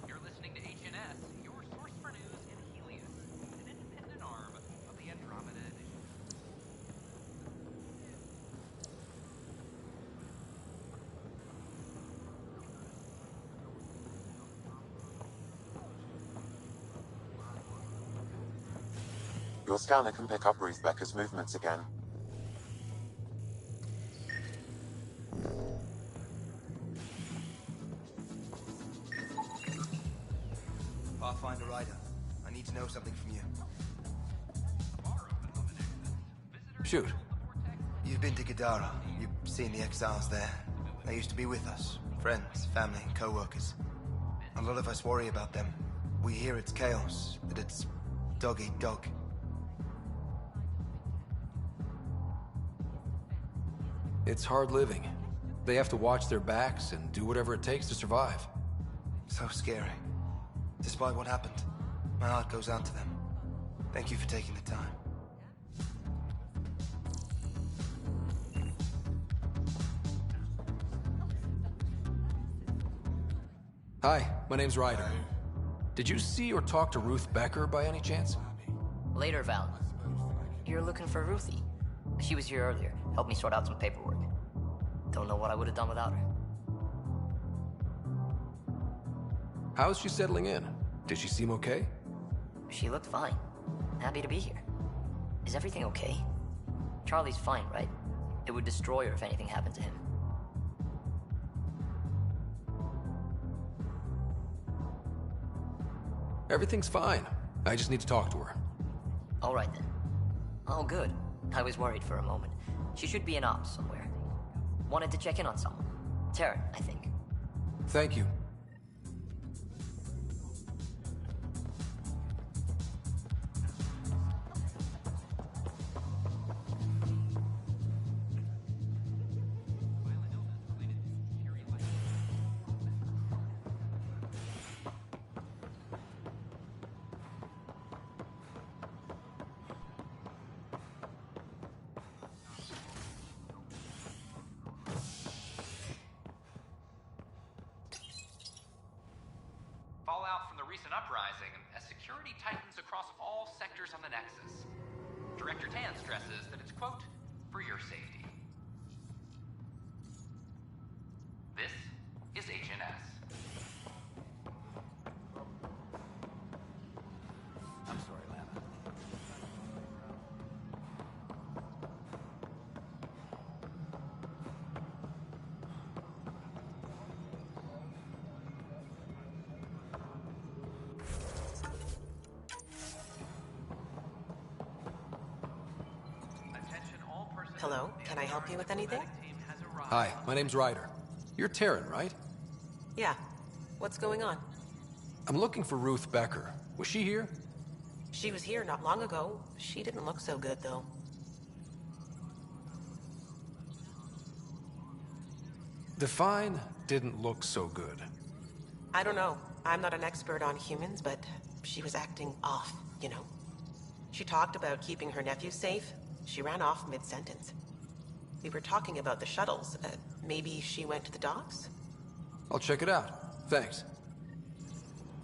You're listening to HNS, your source for news in Helios, an independent arm of the Andromeda Initiative. Your scanner can pick up Ruth Becker's movements again. Pathfinder Ryder, I need to know something from you. Shoot. You've been to Gadara. You've seen the exiles there. They used to be with us. Friends, family, co-workers. A lot of us worry about them. We hear it's chaos, that it's Dog eat dog. It's hard living. They have to watch their backs and do whatever it takes to survive. So scary. Despite what happened, my heart goes out to them. Thank you for taking the time. Hi, my name's Ryder. Did you see or talk to Ruth Becker by any chance? Later, Val. You're looking for Ruthie. She was here earlier. Helped me sort out some paperwork. Don't know what I would have done without her. How's she settling in? Did she seem okay? She looked fine. Happy to be here. Is everything okay? Charlie's fine, right? It would destroy her if anything happened to him. Everything's fine. I just need to talk to her. All right, then. Oh, good. I was worried for a moment. She should be in ops somewhere. Wanted to check in on someone. Taryn, I think. Thank you. Fallout from the recent uprising as security tightens across all sectors on the Nexus. Director Tan stresses that it's, quote, for your safety. This is HNS. I'm sorry, Lana. Hello, can I help you with anything? Hi, my name's Ryder. You're Taryn, right? Yeah. What's going on? I'm looking for Ruth Becker. Was she here? She was here not long ago. She didn't look so good, though. Define didn't look so good. I don't know. I'm not an expert on humans, but she was acting off, you know? She talked about keeping her nephew safe. She ran off mid-sentence. We were talking about the shuttles. Maybe she went to the docks? I'll check it out. Thanks.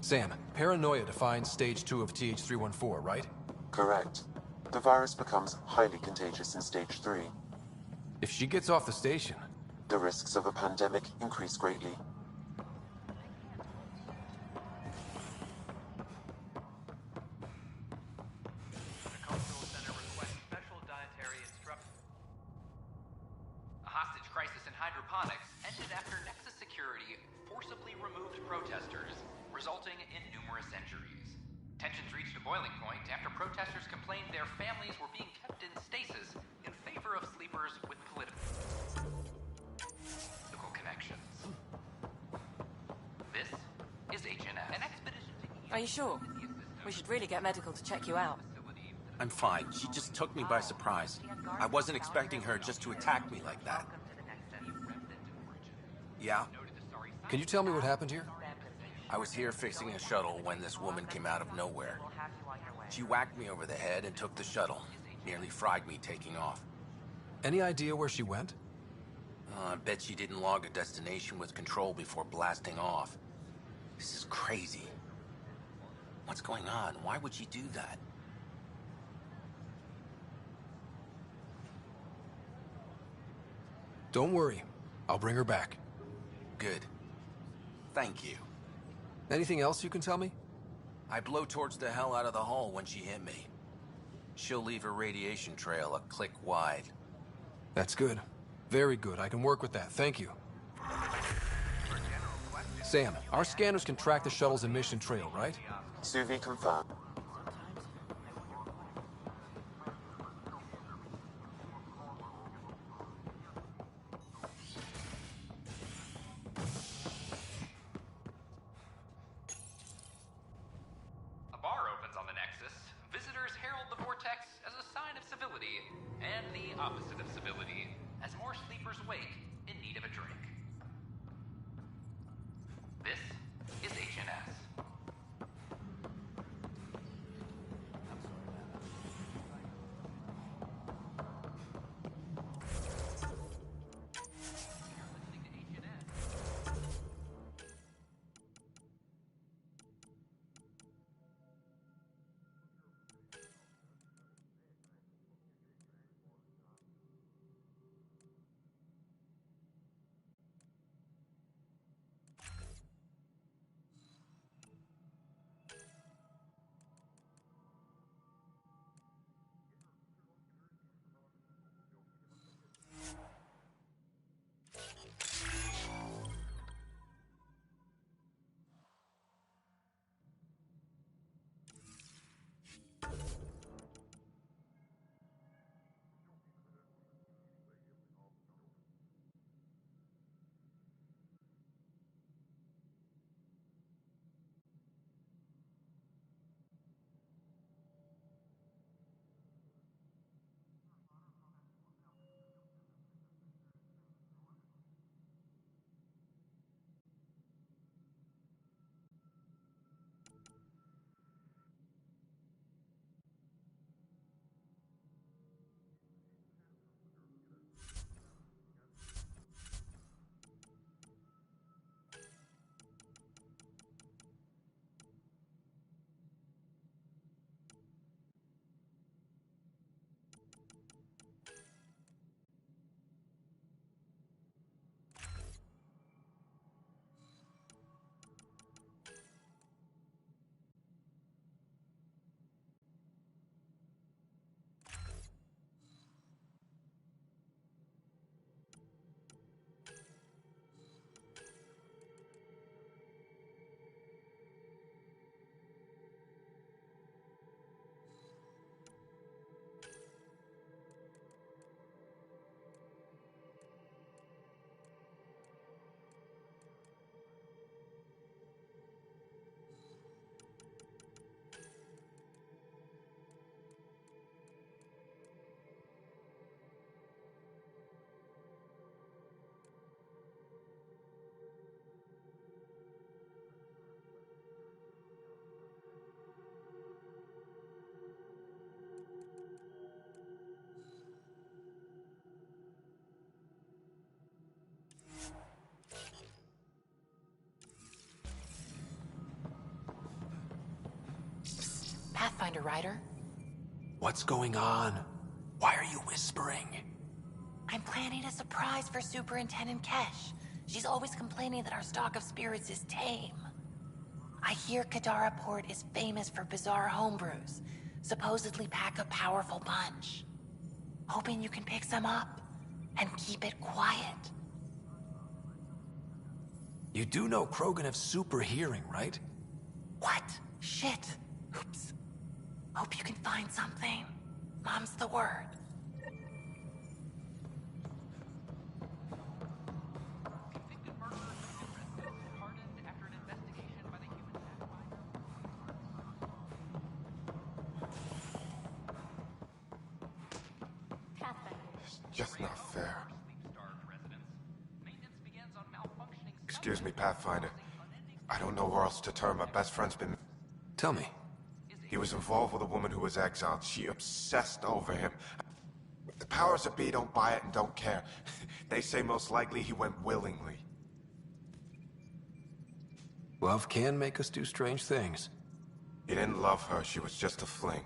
Sam, paranoia defines stage 2 of TH314, right? Correct. The virus becomes highly contagious in stage 3. If she gets off the station... The risks of a pandemic increase greatly. A hostage crisis in hydroponics ended after Nexus security forcibly removed protesters, resulting in numerous injuries. Tensions reached a boiling point after protesters complained their families were being kept in stasis in favor of sleepers with political connections. This is HNS. An expedition to Are you sure? We should really get medical to check you out. I'm fine. She just took me by surprise. I wasn't expecting her just to attack me like that. Yeah? Can you tell me what happened here? I was here fixing a shuttle when this woman came out of nowhere. She whacked me over the head and took the shuttle. Nearly fried me taking off. Any idea where she went? I bet she didn't log a destination with control before blasting off. This is crazy. What's going on? Why would she do that? Don't worry. I'll bring her back. Good. Thank you. Anything else you can tell me? I blow towards the hell out of the hull when she hit me. She'll leave her radiation trail a click wide. That's good. Very good. I can work with that. Thank you. Sam, our scanners can track the shuttle's emission trail, right? Suvi confirmed. A bar opens on the Nexus. keeper's wake in need of a drink. This is HNS. Pathfinder Ryder, What's going on? Why are you whispering? I'm planning a surprise for Superintendent Kesh. She's always complaining that our stock of spirits is tame. I hear Kadara Port is famous for bizarre homebrews, supposedly pack a powerful punch. Hoping you can pick some up and keep it quiet. You do know Krogan have super hearing, right? What? Shit. Oops. Hope you can find something. Mom's the word. It's just not fair. Excuse me, Pathfinder. I don't know where else to turn. My best friend's been... Tell me. He was involved with a woman who was exiled. She obsessed over him. The powers that be don't buy it and don't care. They say most likely he went willingly. Love can make us do strange things. He didn't love her. She was just a fling.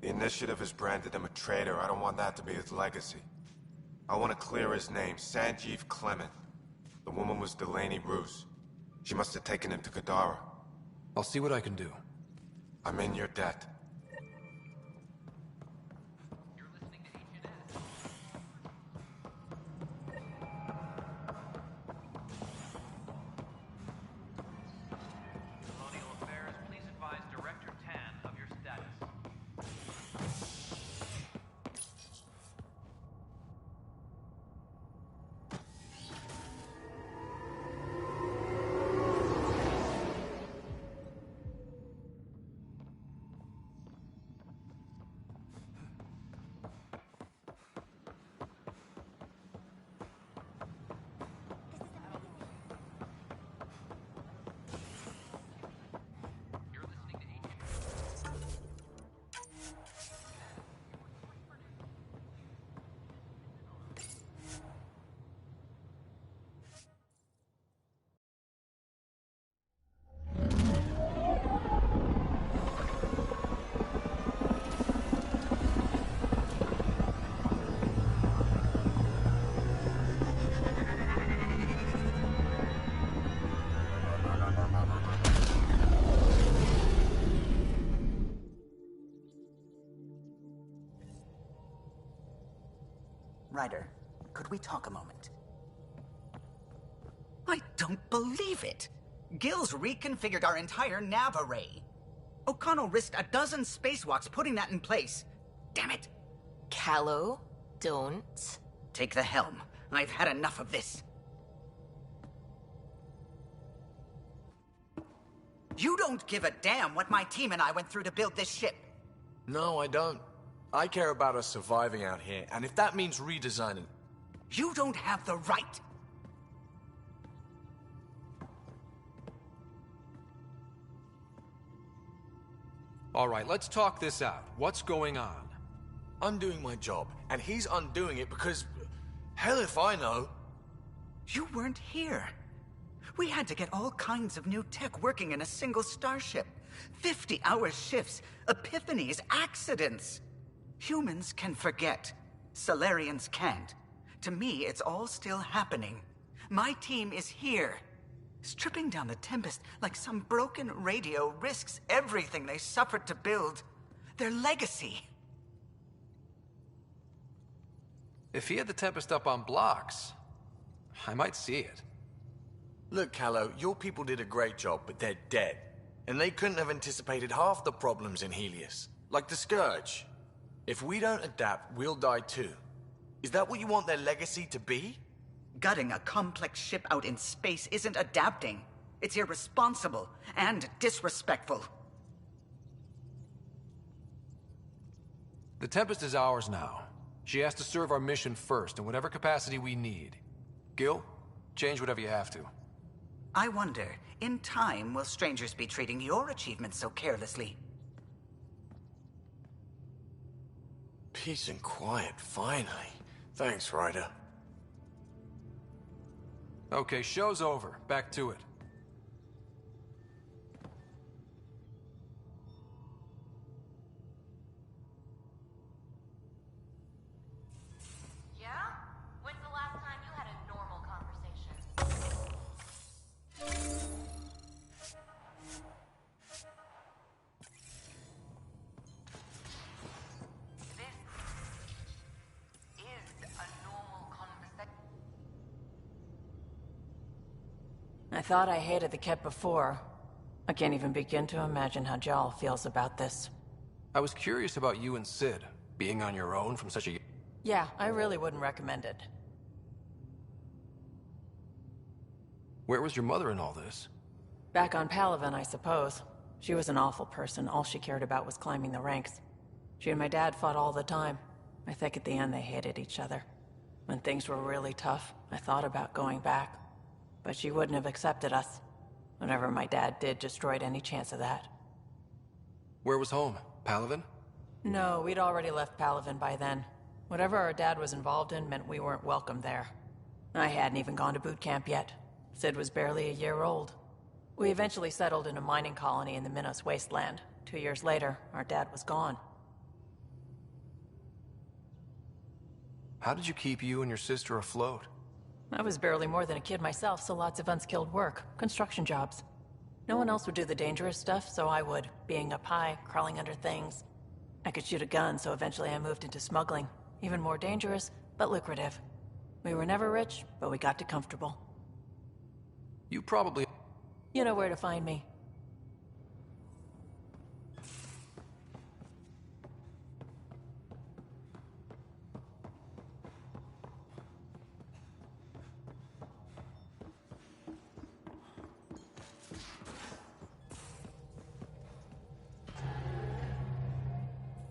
The Initiative has branded him a traitor. I don't want that to be his legacy. I want to clear his name. Sanjeev Clement. The woman was Delaney Roos. She must have taken him to Kadara. I'll see what I can do. I'm in your debt. Colonial Affairs, please advise Director Tan of your status. Ryder, could we talk a moment? I don't believe it! Gil's reconfigured our entire nav array. O'Connell risked a dozen spacewalks putting that in place. Damn it! Callow, don't. Take the helm. I've had enough of this. You don't give a damn what my team and I went through to build this ship. No, I don't. I care about us surviving out here, and if that means redesigning... You don't have the right! All right, let's talk this out. What's going on? I'm doing my job, and he's undoing it because... Hell if I know. You weren't here. We had to get all kinds of new tech working in a single starship. 50-hour shifts, epiphanies, accidents. Humans can forget. Solarians can't. To me, it's all still happening. My team is here. Stripping down the Tempest like some broken radio risks everything they suffered to build. Their legacy. If he had the Tempest up on blocks, I might see it. Look, Callow, your people did a great job, but they're dead. And they couldn't have anticipated half the problems in Helios. Like the Scourge. If we don't adapt, we'll die too. Is that what you want their legacy to be? Gutting a complex ship out in space isn't adapting. It's irresponsible and disrespectful. The Tempest is ours now. She has to serve our mission first, in whatever capacity we need. Gil, change whatever you have to. I wonder, in time, will strangers be treating your achievements so carelessly? Peace and quiet, finally. Thanks, Ryder. Okay, show's over. Back to it. Yeah? When's the last time you had a normal conversation? This is a normal conversation. I thought I hated the Ket before. I can't even begin to imagine how Jal feels about this. I was curious about you and Sid, being on your own from such a... Yeah, I really wouldn't recommend it. Where was your mother in all this? Back on Palaven, I suppose. She was an awful person. All she cared about was climbing the ranks. She and my dad fought all the time. I think at the end they hated each other. When things were really tough, I thought about going back. But she wouldn't have accepted us. Whatever my dad did destroyed any chance of that. Where was home? Palaven? No, we'd already left Palaven by then. Whatever our dad was involved in meant we weren't welcome there. I hadn't even gone to boot camp yet. Sid was barely a year old. We eventually settled in a mining colony in the Minos wasteland. 2 years later, our dad was gone. How did you keep you and your sister afloat? I was barely more than a kid myself, so lots of unskilled work. Construction jobs. No one else would do the dangerous stuff, so I would. Being up high, crawling under things. I could shoot a gun, so eventually I moved into smuggling. Even more dangerous, but lucrative. We were never rich, but we got to comfortable. You probably... You know where to find me.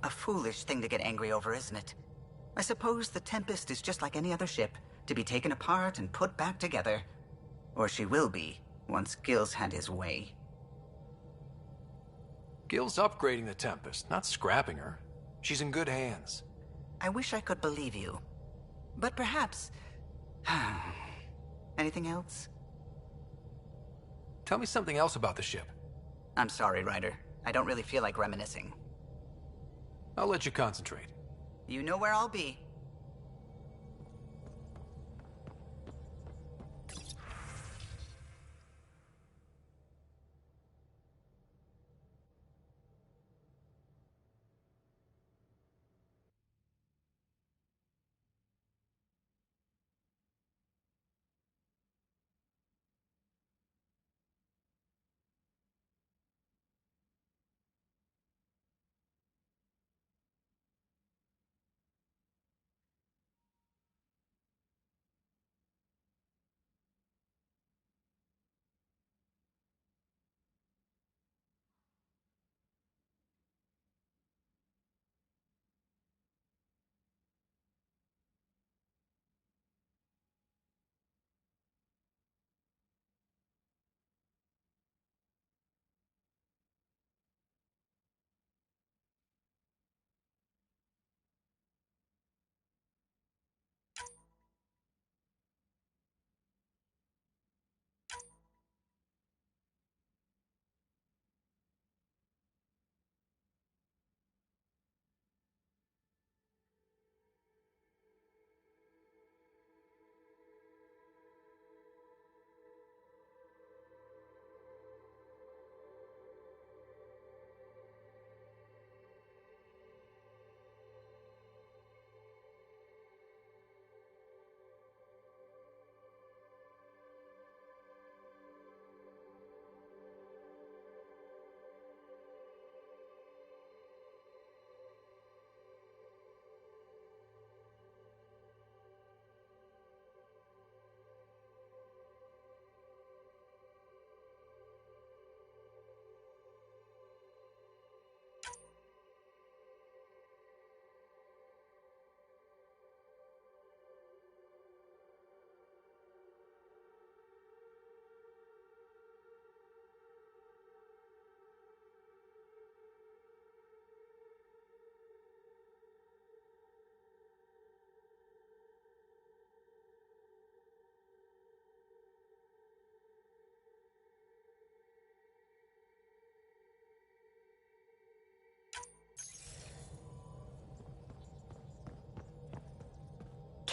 A foolish thing to get angry over, isn't it? I suppose the Tempest is just like any other ship, to be taken apart and put back together. Or she will be, once Gil's had his way. Gil's upgrading the Tempest, not scrapping her. She's in good hands. I wish I could believe you. But perhaps... Anything else? Tell me something else about the ship. I'm sorry, Ryder. I don't really feel like reminiscing. I'll let you concentrate. You know where I'll be.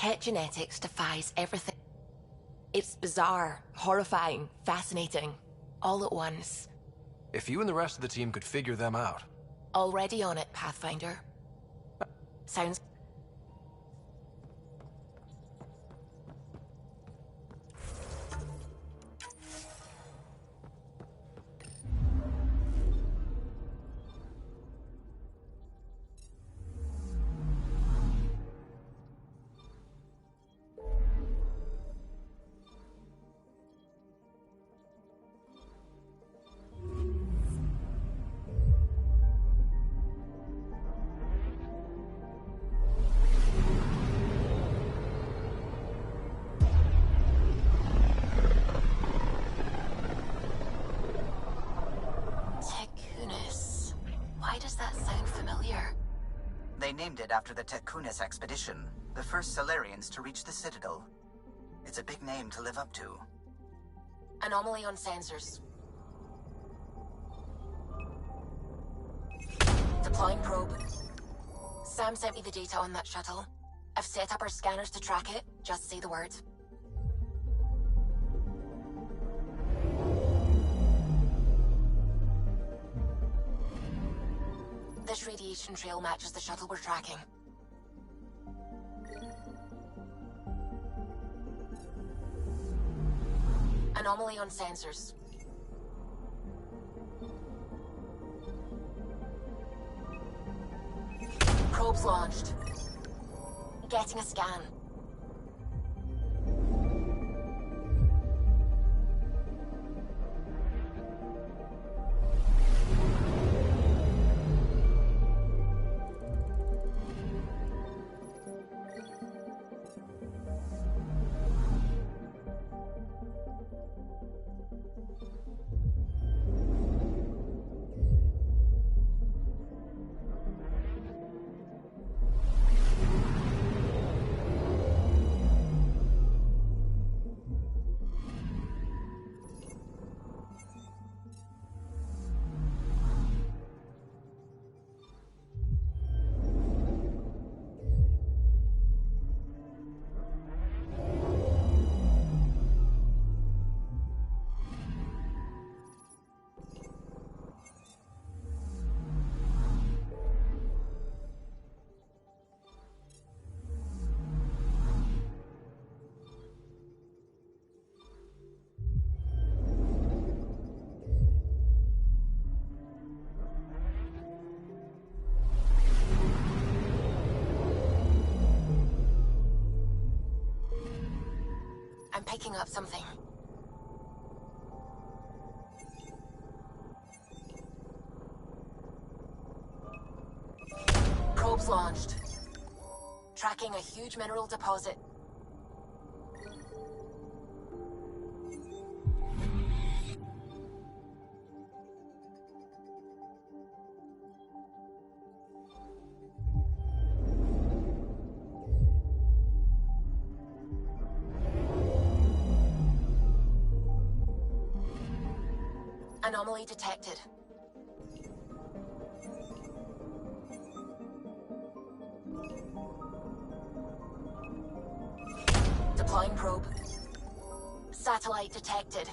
Ket genetics defies everything. It's bizarre, horrifying, fascinating, all at once. If you and the rest of the team could figure them out. Already on it, Pathfinder. Sounds... Why does that sound familiar? They named it after the Tekunis expedition, the first Solarians to reach the Citadel. It's a big name to live up to. Anomaly on sensors. Deploying probe. Sam sent me the data on that shuttle. I've set up our scanners to track it. Just say the word. This radiation trail matches the shuttle we're tracking. Anomaly on sensors. Probes launched. Getting a scan. I'm picking up something. Probes launched. Tracking a huge mineral deposit. Anomaly detected. Deploying probe. Satellite detected.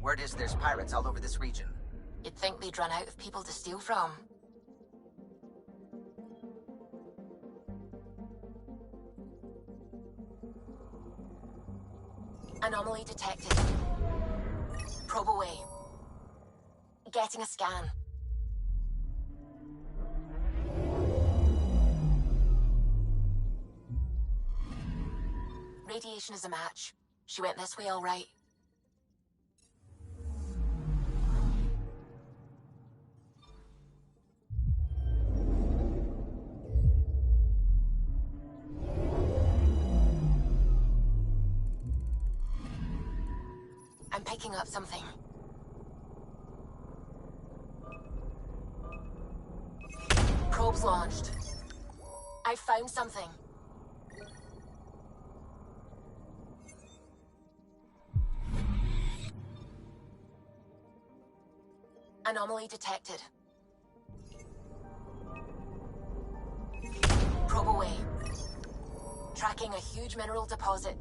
Word is there's pirates all over this region. You'd think they'd run out of people to steal from. Anomaly detected. Probe away. Getting a scan. Radiation is a match. She went this way all right. I'm picking up something. Probes launched. I found something. Anomaly detected. Probe away. Tracking a huge mineral deposit.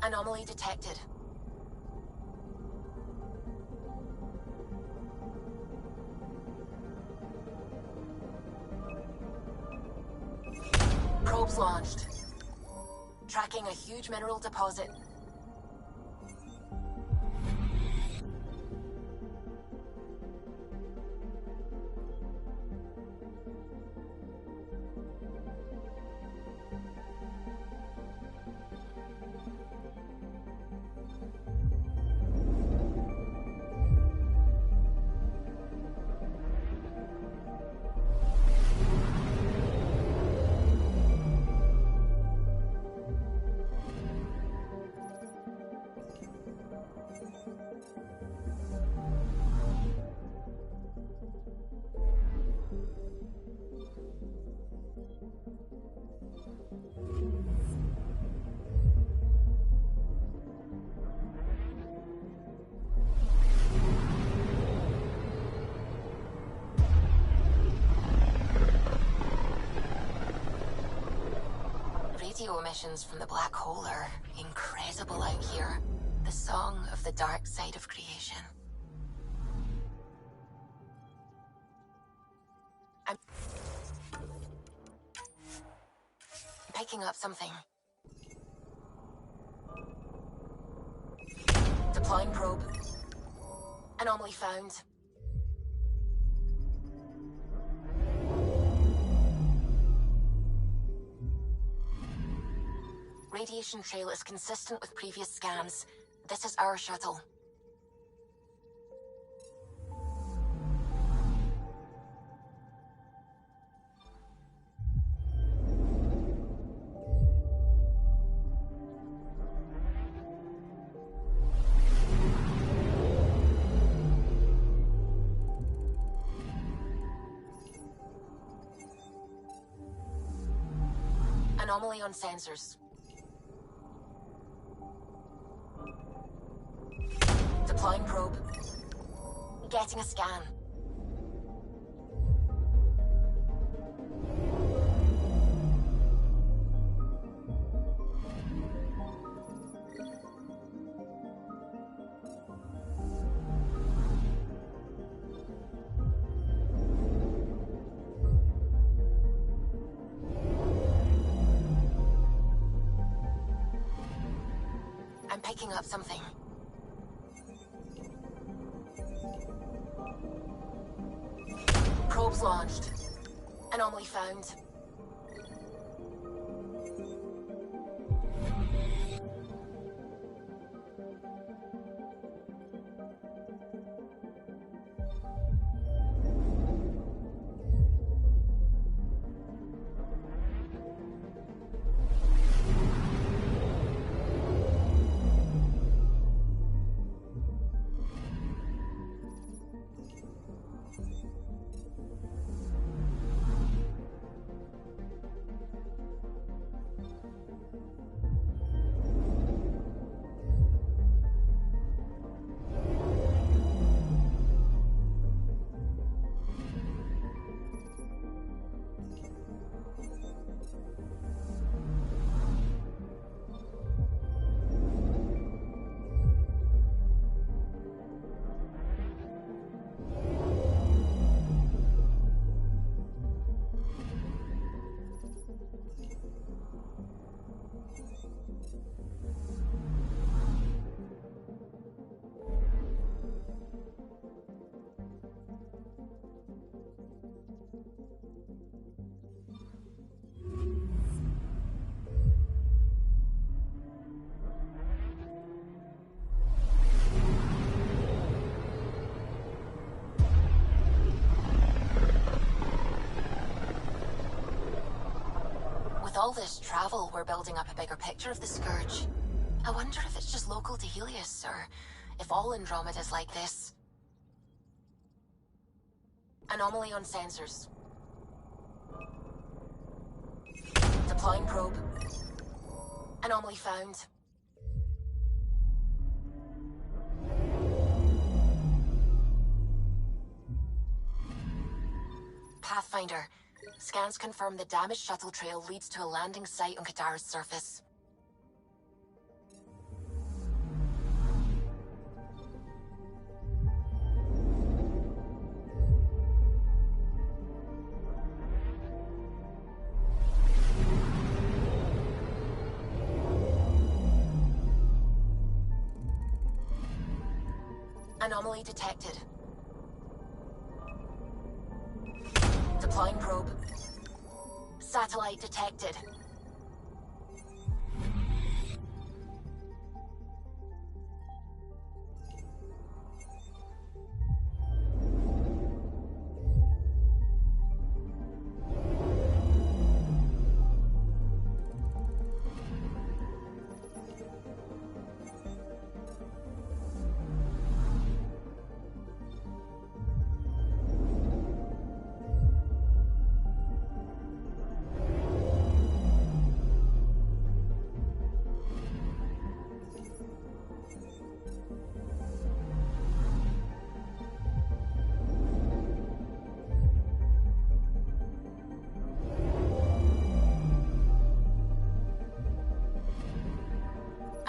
Anomaly detected. Probes launched. Tracking a huge mineral deposit. Radio emissions from the black hole are incredible out here. The song of the dark side of creation. I'm picking up something. Deploying probe. Anomaly found. Radiation trail is consistent with previous scans. This is our shuttle. Anomaly on sensors. Deploying probe. Getting a scan. I'm picking up something. Probes launched. Anomaly found. all this travel, we're building up a bigger picture of the Scourge. I wonder if it's just local to Helios, or if all Andromeda's like this. Anomaly on sensors. Deploying probe. Anomaly found. Pathfinder. Scans confirm the damaged shuttle trail leads to a landing site on Kadara's surface. Anomaly detected. Deploying probe. Satellite detected.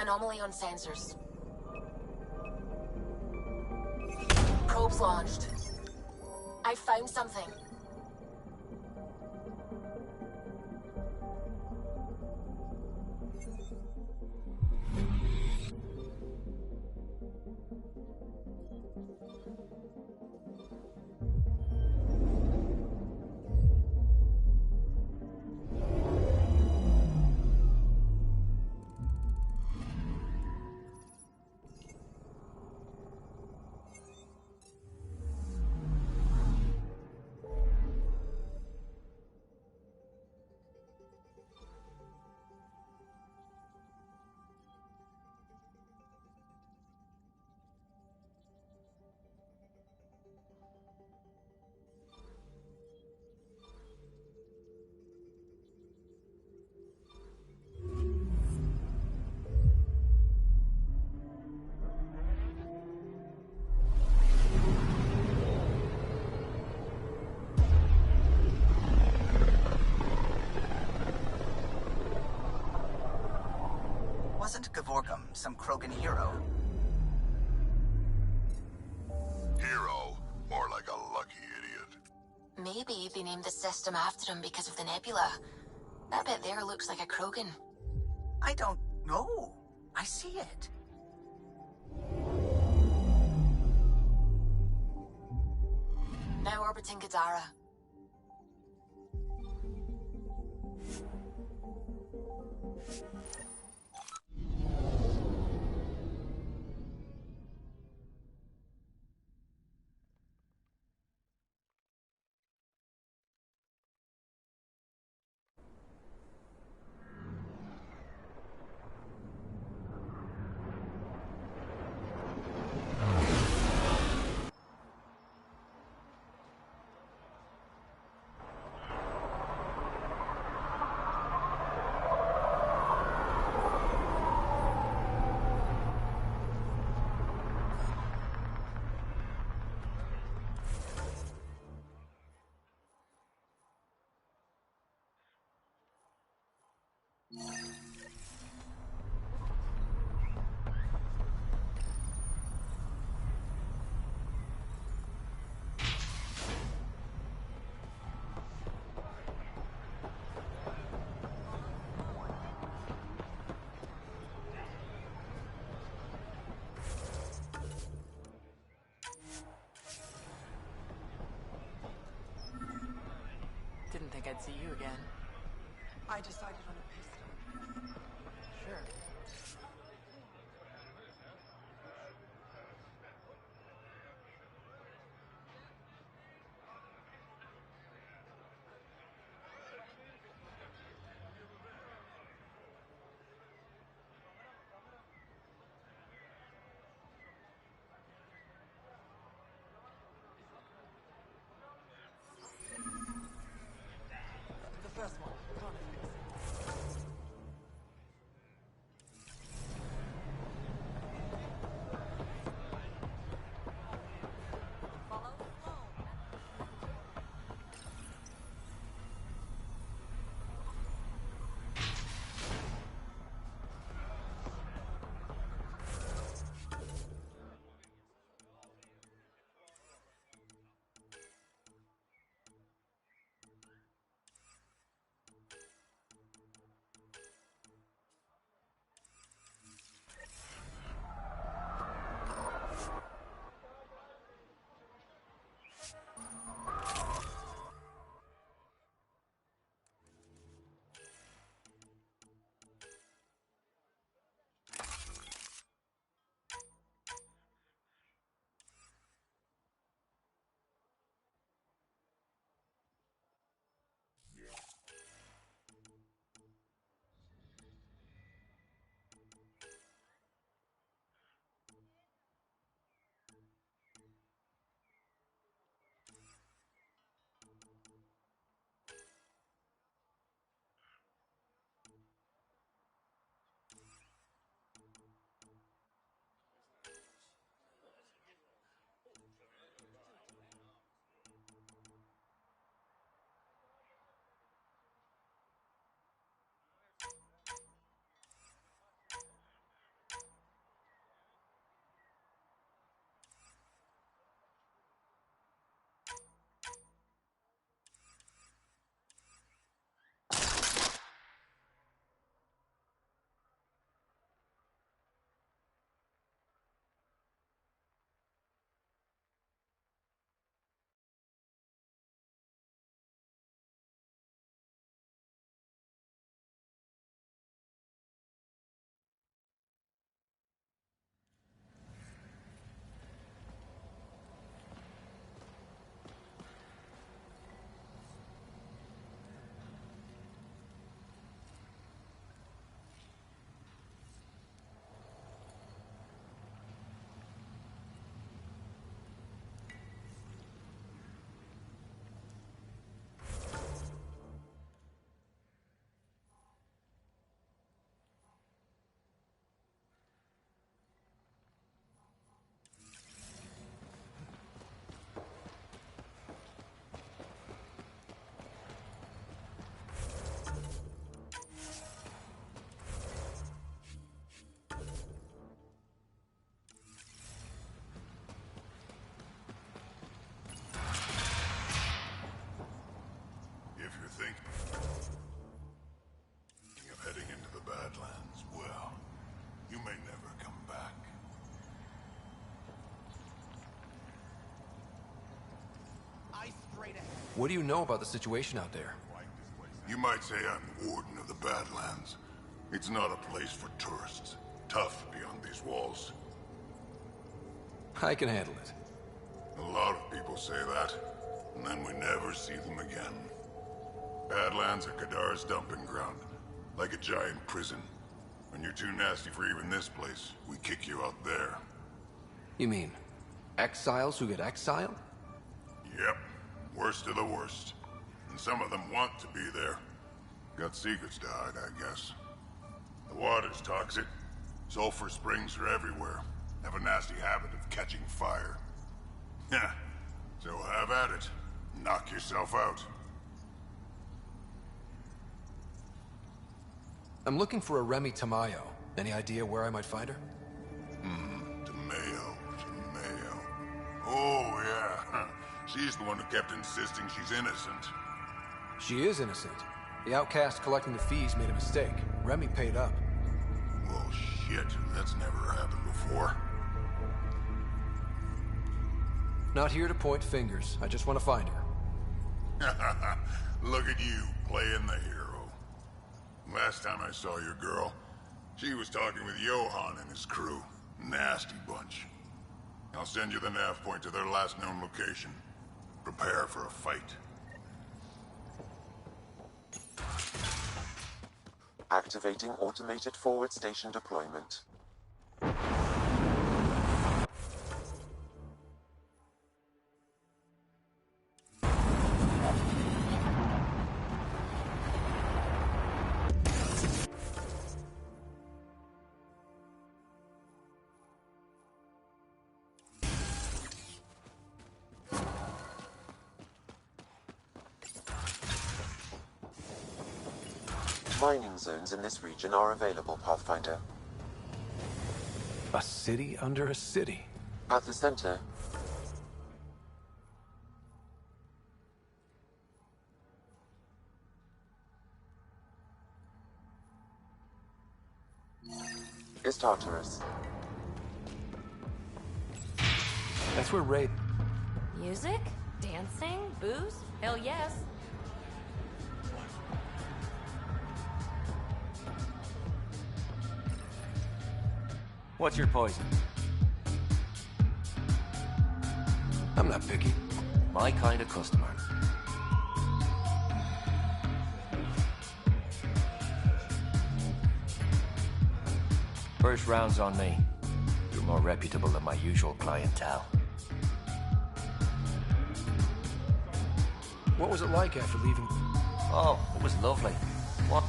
Anomaly on sensors. Probes launched. I found something. Wasn't Gavorgum some Krogan hero? Hero? More like a lucky idiot. Maybe they named the system after him because of the nebula. That bit there looks like a Krogan. I don't know. I see it. Now orbiting Kadara. Didn't think I'd see you again. I decided on a pistol. Sure. What do you know about the situation out there? You might say I'm warden of the Badlands. It's not a place for tourists. Tough beyond these walls. I can handle it. A lot of people say that, and then we never see them again. Badlands are Kadar's dumping ground, like a giant prison. When you're too nasty for even this place, we kick you out there. You mean exiles who get exiled? Yep, worst of the worst. And some of them want to be there. Got secrets to hide, I guess. The water's toxic. Sulfur springs are everywhere. Have a nasty habit of catching fire. Yeah, so have at it. Knock yourself out. I'm looking for a Remy Tamayo. Any idea where I might find her? Tamayo. Oh, yeah. She's the one who kept insisting she's innocent. She is innocent. The outcast collecting the fees made a mistake. Remy paid up. Well, shit. That's never happened before. Not here to point fingers. I just want to find her. Look at you, playing the hero. Last time I saw your girl, she was talking with Johan and his crew. Nasty bunch. I'll send you the nav point to their last known location. Prepare for a fight. Activating automated forward station deployment. Mining zones in this region are available, Pathfinder. A city under a city? At the center. Is Tartarus. That's where Ray... Music? Dancing? Booze? Hell yes. What's your poison? I'm not picky. My kind of customer. First round's on me. You're more reputable than my usual clientele. What was it like after leaving? Oh, it was lovely. What?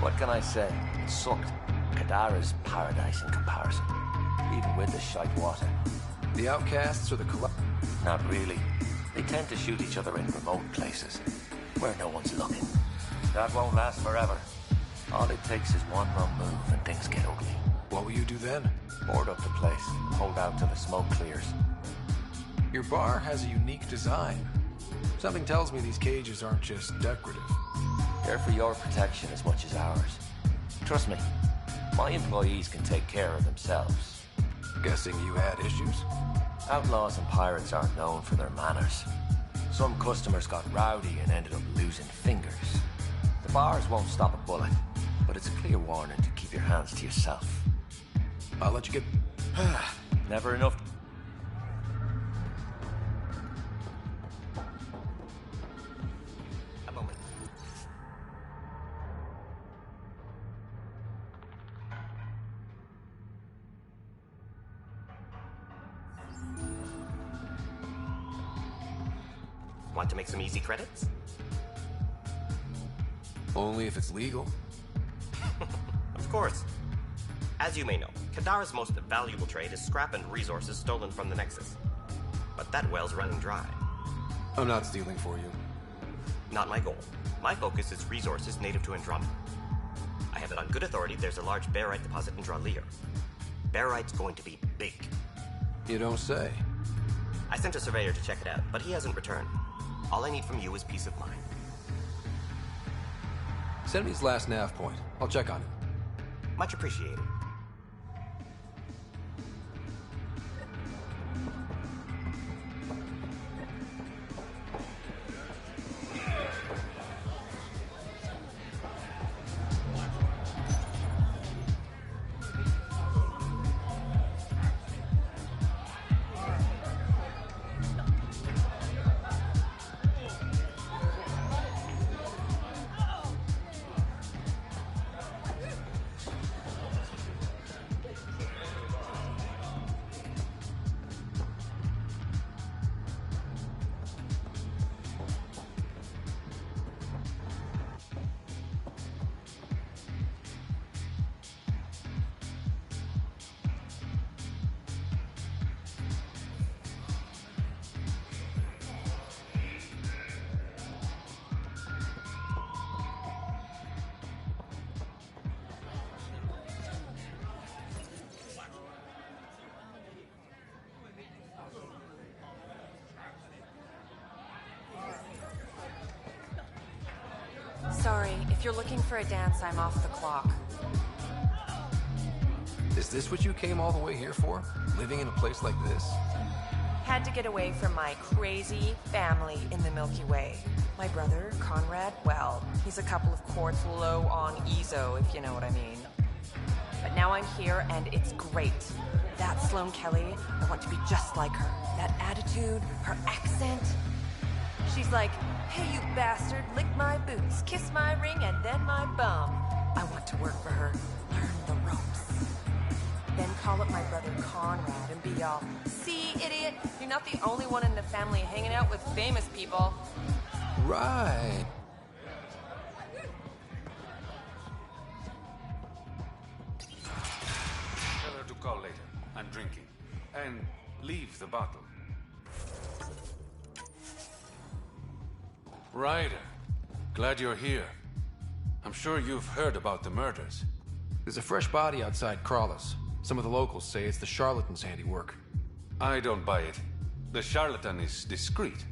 What can I say? It sucked. Kadara's paradise in comparison, even with the shite water. The outcasts or the Not really. They tend to shoot each other in remote places, where no one's looking. That won't last forever. All it takes is one wrong move and things get ugly. What will you do then? Board up the place, hold out till the smoke clears. Your bar has a unique design. Something tells me these cages aren't just decorative. They're for your protection as much as ours. Trust me. My employees can take care of themselves. Guessing you had issues? Outlaws and pirates aren't known for their manners. Some customers got rowdy and ended up losing fingers. The bars won't stop a bullet, but it's a clear warning to keep your hands to yourself. I'll let you get... Never enough. A moment. Want to make some easy credits? Only if it's legal. Of course. As you may know, Kadara's most valuable trade is scrap and resources stolen from the Nexus. But that well's running dry. I'm not stealing for you. Not my goal. My focus is resources native to Andromeda. I have it on good authority there's a large barite deposit in Dralier. Barite's going to be big. You don't say. I sent a surveyor to check it out, but he hasn't returned. All I need from you is peace of mind. Send me his last nav point. I'll check on him. Much appreciated. If you're looking for a dance, I'm off the clock. Is this what you came all the way here for? Living in a place like this? Had to get away from my crazy family in the Milky Way. My brother, Conrad, well, he's a couple of quarts low on EZO, if you know what I mean. But now I'm here, and it's great. That Sloane Kelly, I want to be just like her. That attitude, her accent. She's like, hey, you bastard, lick my boots, kiss my ring, and then my bum. I want to work for her, learn the ropes. Then call up my brother Conrad and be all, see, idiot, you're not the only one in the family hanging out with famous people. Right. Tell her to call later. I'm drinking. And leave the bottle. Ryder, glad you're here. I'm sure you've heard about the murders. There's a fresh body outside Crawlus. Some of the locals say it's the charlatan's handiwork. I don't buy it. The charlatan is discreet.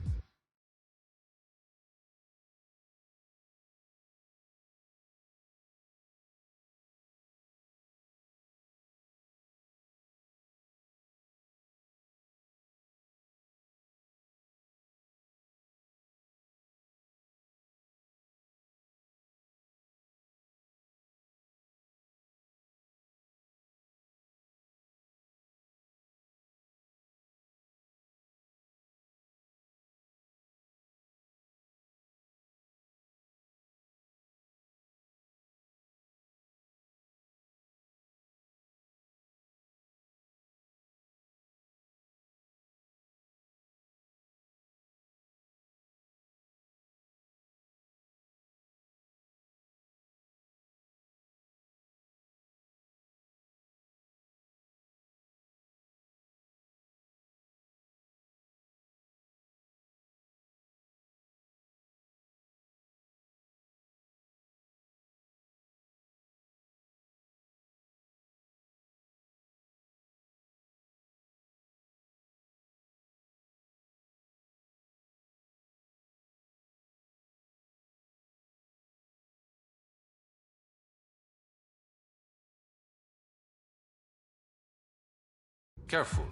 Careful.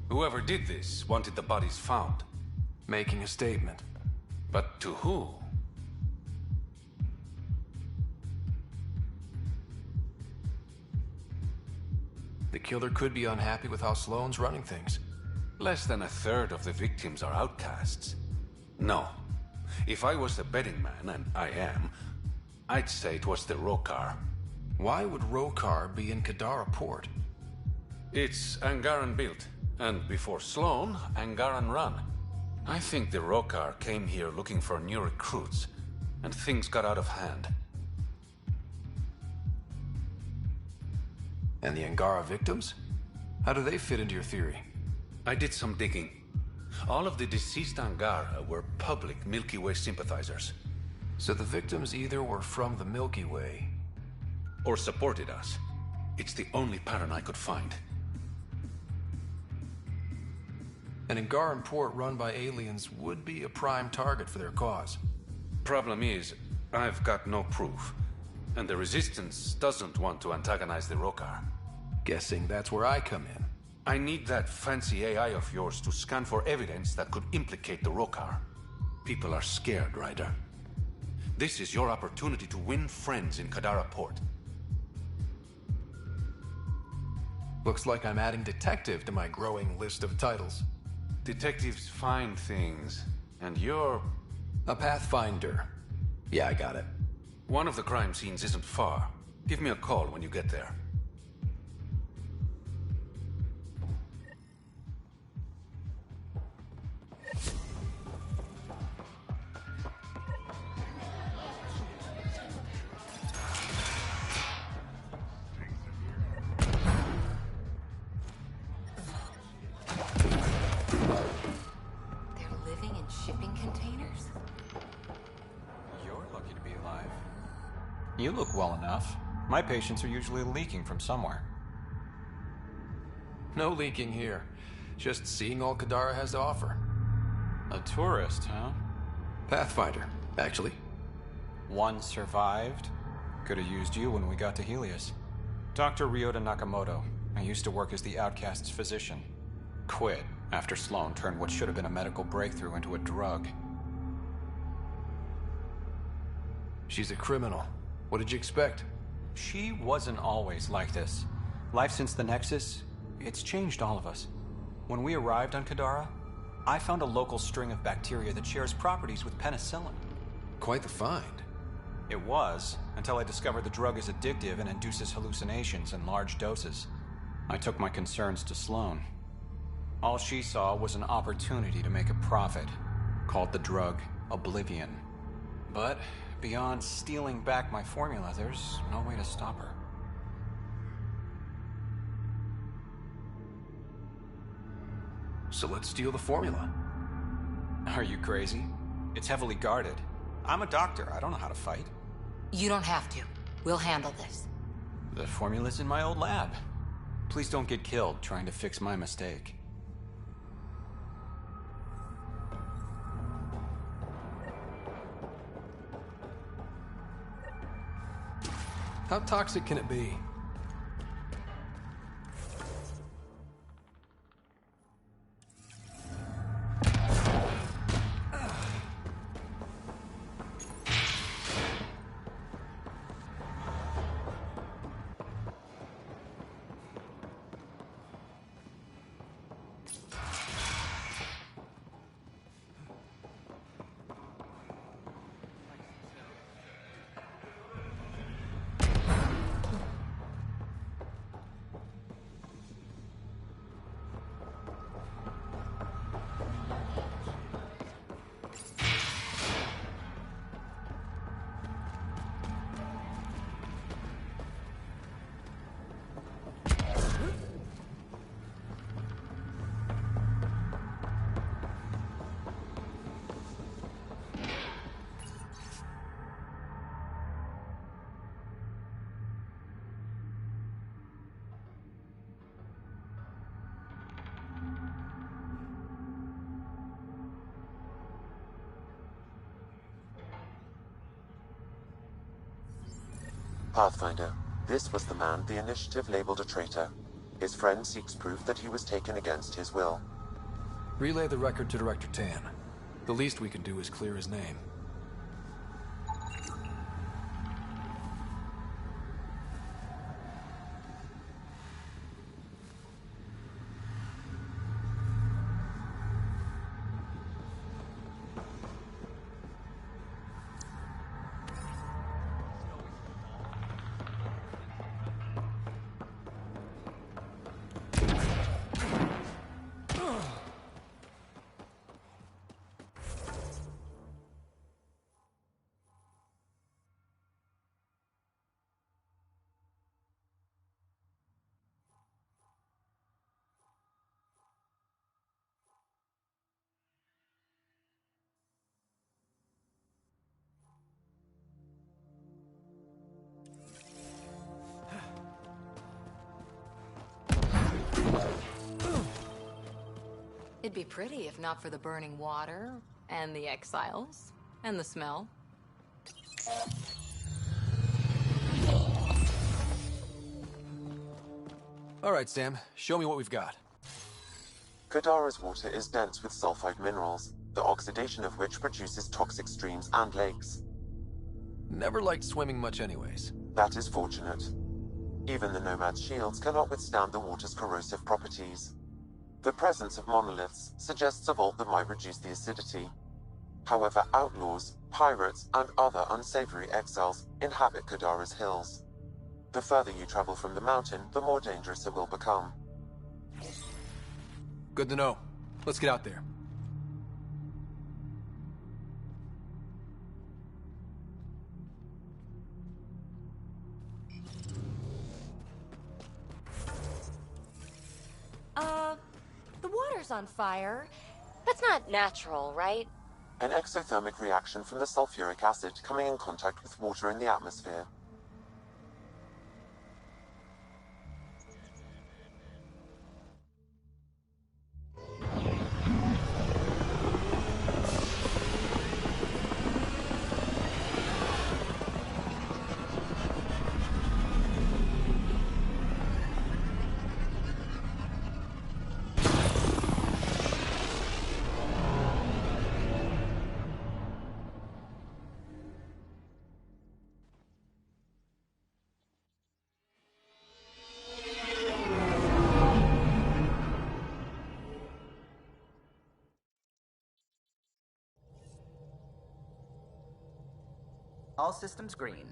Whoever did this wanted the bodies found. Making a statement. But to who? The killer could be unhappy with how Sloane's running things. Less than a third of the victims are outcasts. No. If I was a betting man, and I am, I'd say it was the Rokar. Why would Rokar be in Kadara port? It's Angaran built, and before Sloane, Angaran run. I think the Rokar came here looking for new recruits, and things got out of hand. And the Angara victims? How do they fit into your theory? I did some digging. All of the deceased Angara were public Milky Way sympathizers. So the victims either were from the Milky Way... or supported us. It's the only pattern I could find. An Angaran port run by aliens would be a prime target for their cause. Problem is, I've got no proof. And the Resistance doesn't want to antagonize the Rokar. Guessing that's where I come in. I need that fancy AI of yours to scan for evidence that could implicate the Rokar. People are scared, Ryder. This is your opportunity to win friends in Kadara Port. Looks like I'm adding detective to my growing list of titles. Detectives find things, and you're... a pathfinder. Yeah, I got it. One of the crime scenes isn't far. Give me a call when you get there. You look well enough. My patients are usually leaking from somewhere. No leaking here. Just seeing all Kadara has to offer. A tourist, huh? Pathfinder, actually. One survived. Could have used you when we got to Helios. Dr. Ryota Nakamoto. I used to work as the Outcast's physician. Quit after Sloan turned what should have been a medical breakthrough into a drug. She's a criminal. What did you expect? She wasn't always like this. Life since the Nexus, it's changed all of us. When we arrived on Kadara, I found a local string of bacteria that shares properties with penicillin. Quite the find. It was, until I discovered the drug is addictive and induces hallucinations in large doses. I took my concerns to Sloan. All she saw was an opportunity to make a profit, called the drug Oblivion. But beyond stealing back my formula, there's no way to stop her. So let's steal the formula. Are you crazy? It's heavily guarded. I'm a doctor. I don't know how to fight. You don't have to. We'll handle this. The formula's in my old lab. Please don't get killed trying to fix my mistake. How toxic can it be? Pathfinder, this was the man the Initiative labeled a traitor. His friend seeks proof that he was taken against his will. Relay the record to Director Tan. The least we can do is clear his name. It'd be pretty if not for the burning water, and the exiles, and the smell. All right, Sam. Show me what we've got. Kadara's water is dense with sulfide minerals, the oxidation of which produces toxic streams and lakes. Never liked swimming much anyways. That is fortunate. Even the Nomad's shields cannot withstand the water's corrosive properties. The presence of monoliths suggests a vault that might reduce the acidity. However, outlaws, pirates, and other unsavory exiles inhabit Kadara's hills. The further you travel from the mountain, the more dangerous it will become. Good to know. Let's get out there. The water's on fire. That's not natural, right? An exothermic reaction from the sulfuric acid coming in contact with water in the atmosphere. All systems green.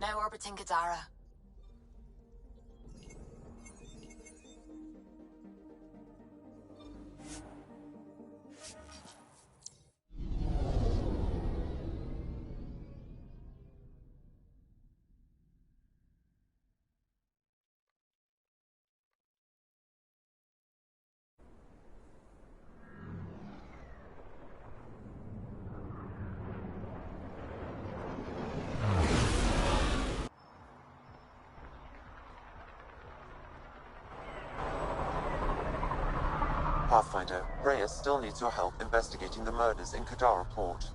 Now orbiting Kadara. Pathfinder, Reyes still needs your help investigating the murders in Kadara Port.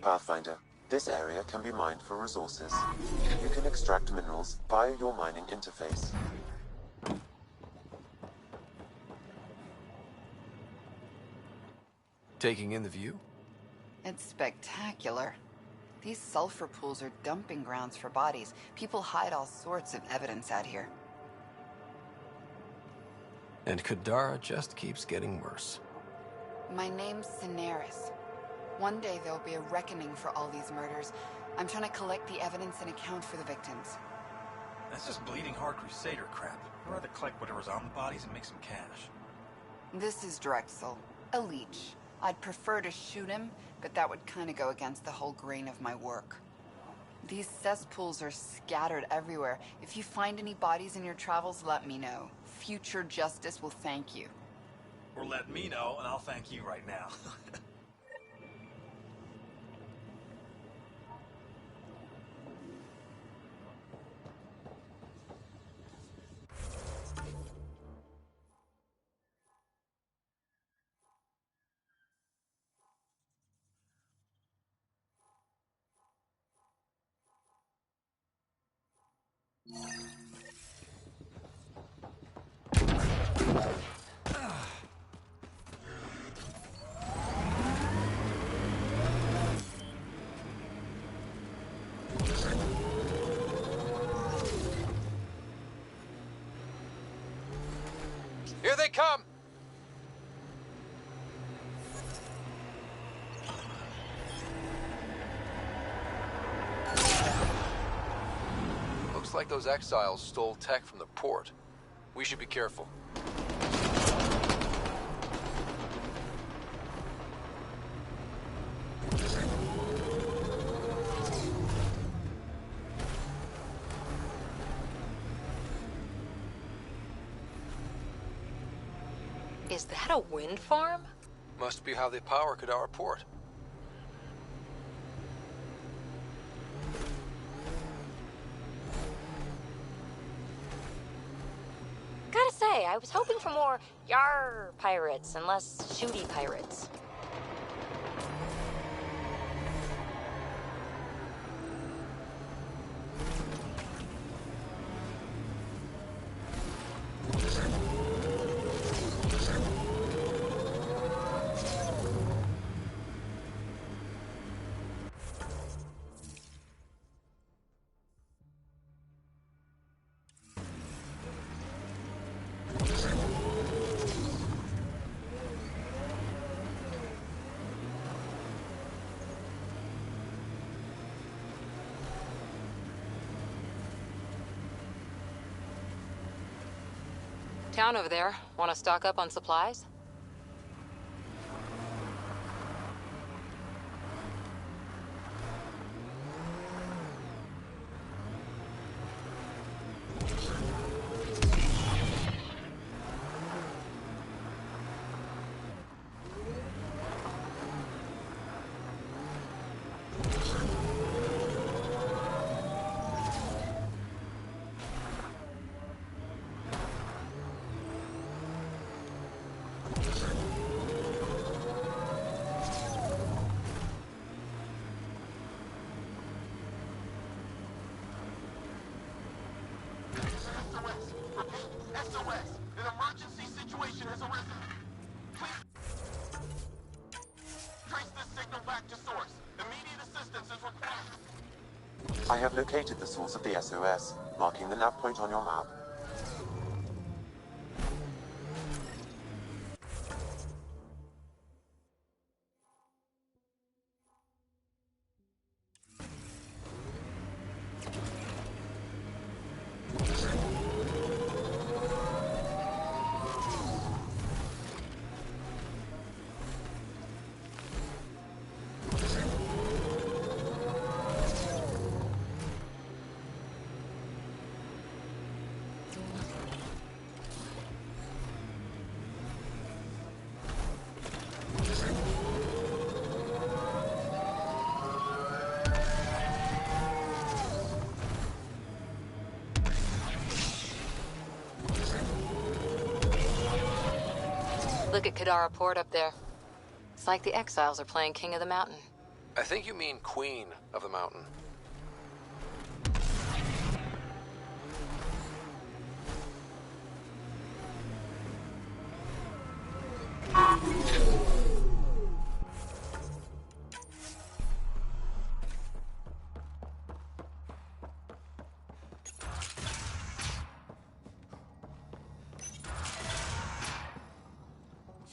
Pathfinder, this area can be mined for resources. You can extract minerals via your mining interface. Taking in the view? It's spectacular. These sulfur pools are dumping grounds for bodies. People hide all sorts of evidence out here. And Kadara just keeps getting worse. My name's Cineris. One day there'll be a reckoning for all these murders. I'm trying to collect the evidence and account for the victims. That's just bleeding heart crusader crap. I'd rather collect whatever's on the bodies and make some cash. This is Drexel, a leech. I'd prefer to shoot him, but that would kind of go against the whole grain of my work. These cesspools are scattered everywhere. If you find any bodies in your travels, let me know. Future justice will thank you. Or let me know, and I'll thank you right now. Here they come! Looks like those exiles stole tech from the port. We should be careful. Is that a wind farm? Must be how they power Kadara Port. Gotta say, I was hoping for more yar pirates and less shooty pirates. Town over there. Want to stock up on supplies? I have located the source of the SOS, marking the nav point on your map. Look at Kadara Port up there. It's like the exiles are playing King of the Mountain. I think you mean Queen of the Mountain.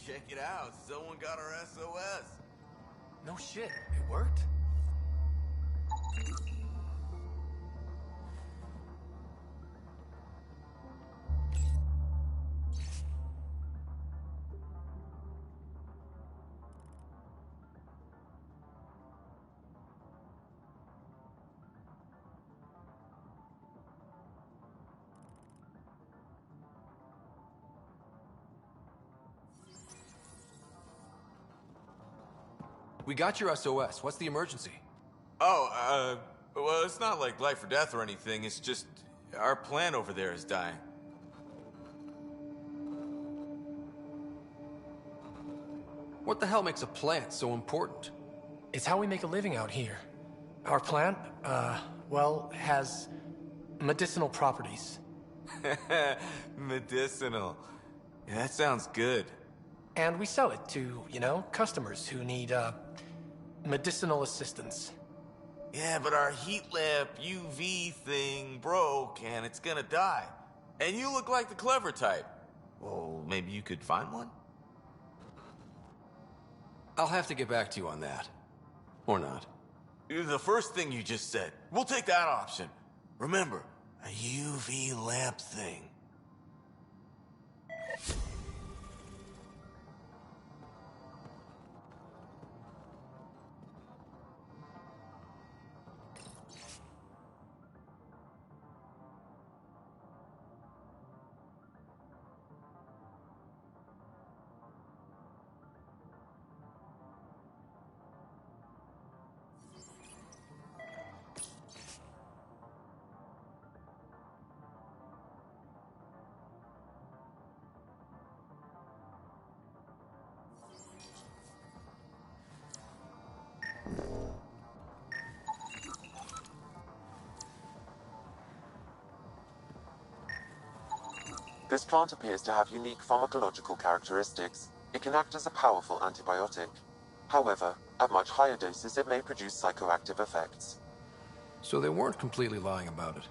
Check it out, someone got our SOS. No shit, it worked? We got your SOS. What's the emergency? Oh, well, it's not like life or death or anything. It's just our plant over there is dying. What the hell makes a plant so important? It's how we make a living out here. Our plant, well, has medicinal properties. Medicinal. Yeah, that sounds good. And we sell it to, you know, customers who need, medicinal assistance. Yeah, but our heat lamp UV thing broke and it's gonna die. And you look like the clever type. Well, maybe you could find one? I'll have to get back to you on that. Or not. The first thing you just said. We'll take that option. Remember, A UV lamp thing. This plant appears to have unique pharmacological characteristics. It can act as a powerful antibiotic. However, at much higher doses it may produce psychoactive effects. So they weren't completely lying about it.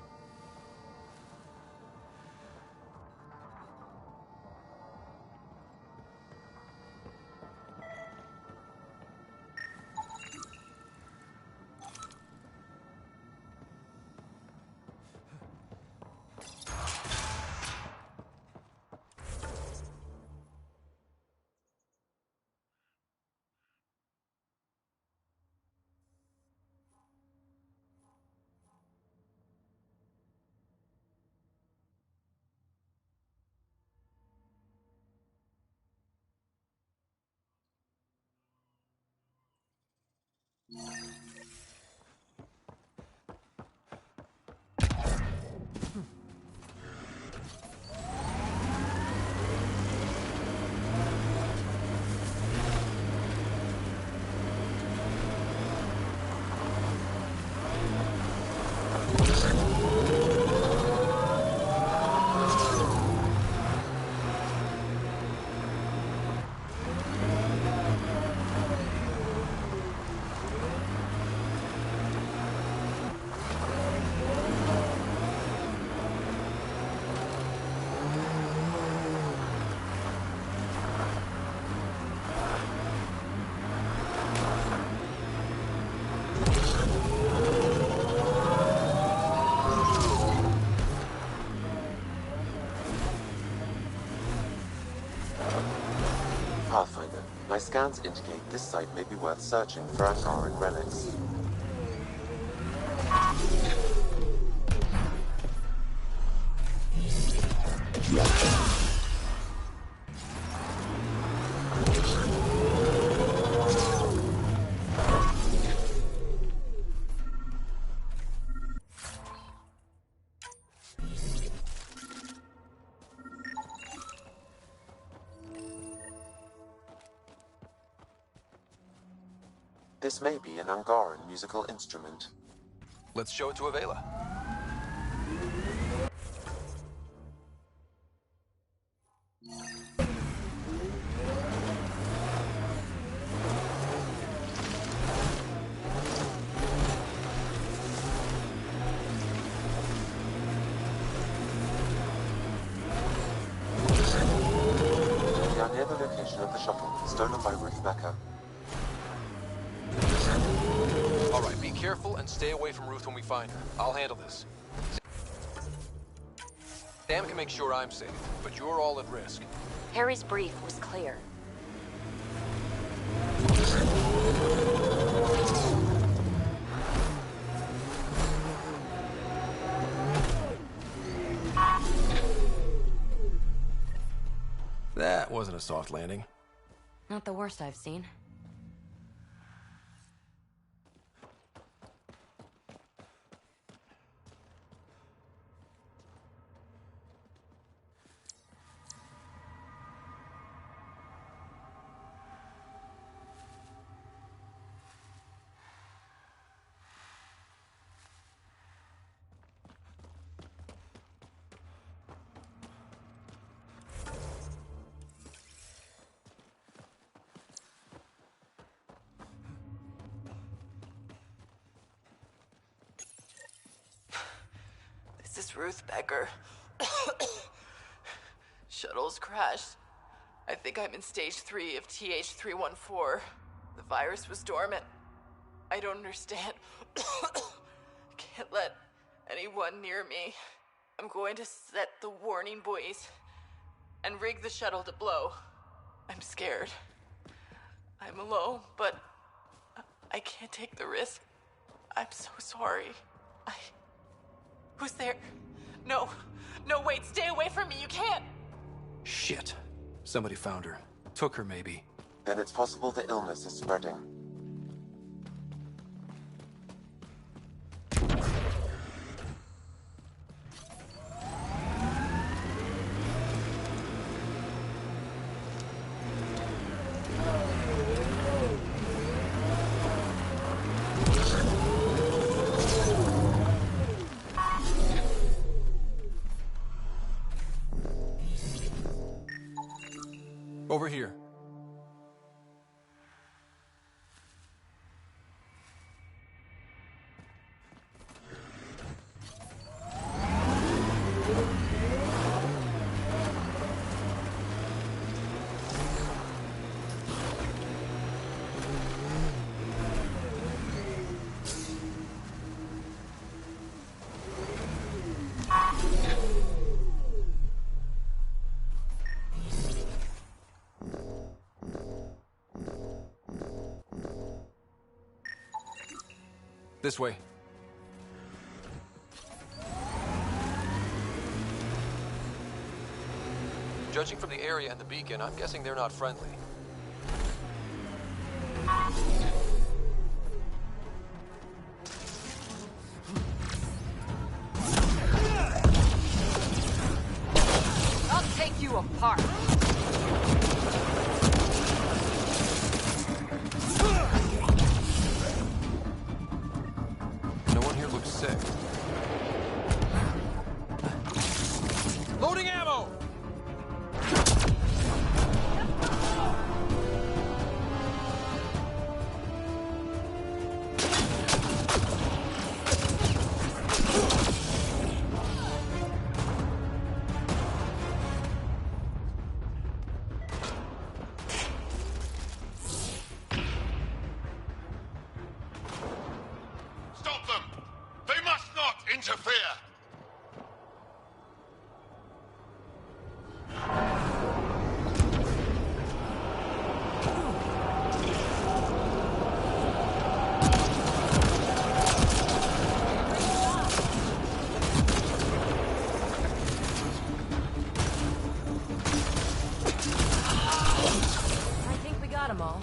Pathfinder, my scans indicate this site may be worth searching for Angaran relics. This may be an Angaran musical instrument. Let's show it to Avela. We are near the location of the shuttle, stolen by Ruth Becker. All right, be careful and stay away from Ruth when we find her. I'll handle this. Sam can make sure I'm safe, but you're all at risk. Harry's brief was clear. That wasn't a soft landing. Not the worst I've seen. This is Ruth Becker. Shuttle's crashed. I think I'm in stage 3 of TH314. The virus was dormant. I don't understand. Can't let anyone near me. I'm going to set the warning buoys and rig the shuttle to blow. I'm scared. I'm alone, but I can't take the risk. I'm so sorry. Who's there? No, wait, stay away from me, you can't! Shit. Somebody found her. Took her, maybe. Then it's possible the illness is spreading. Over here. This way. Judging from the area and the beacon, I'm guessing they're not friendly. I'll take you apart. No one here looks sick. Loading ammo! Stop them! They must not interfere! I think we got them all.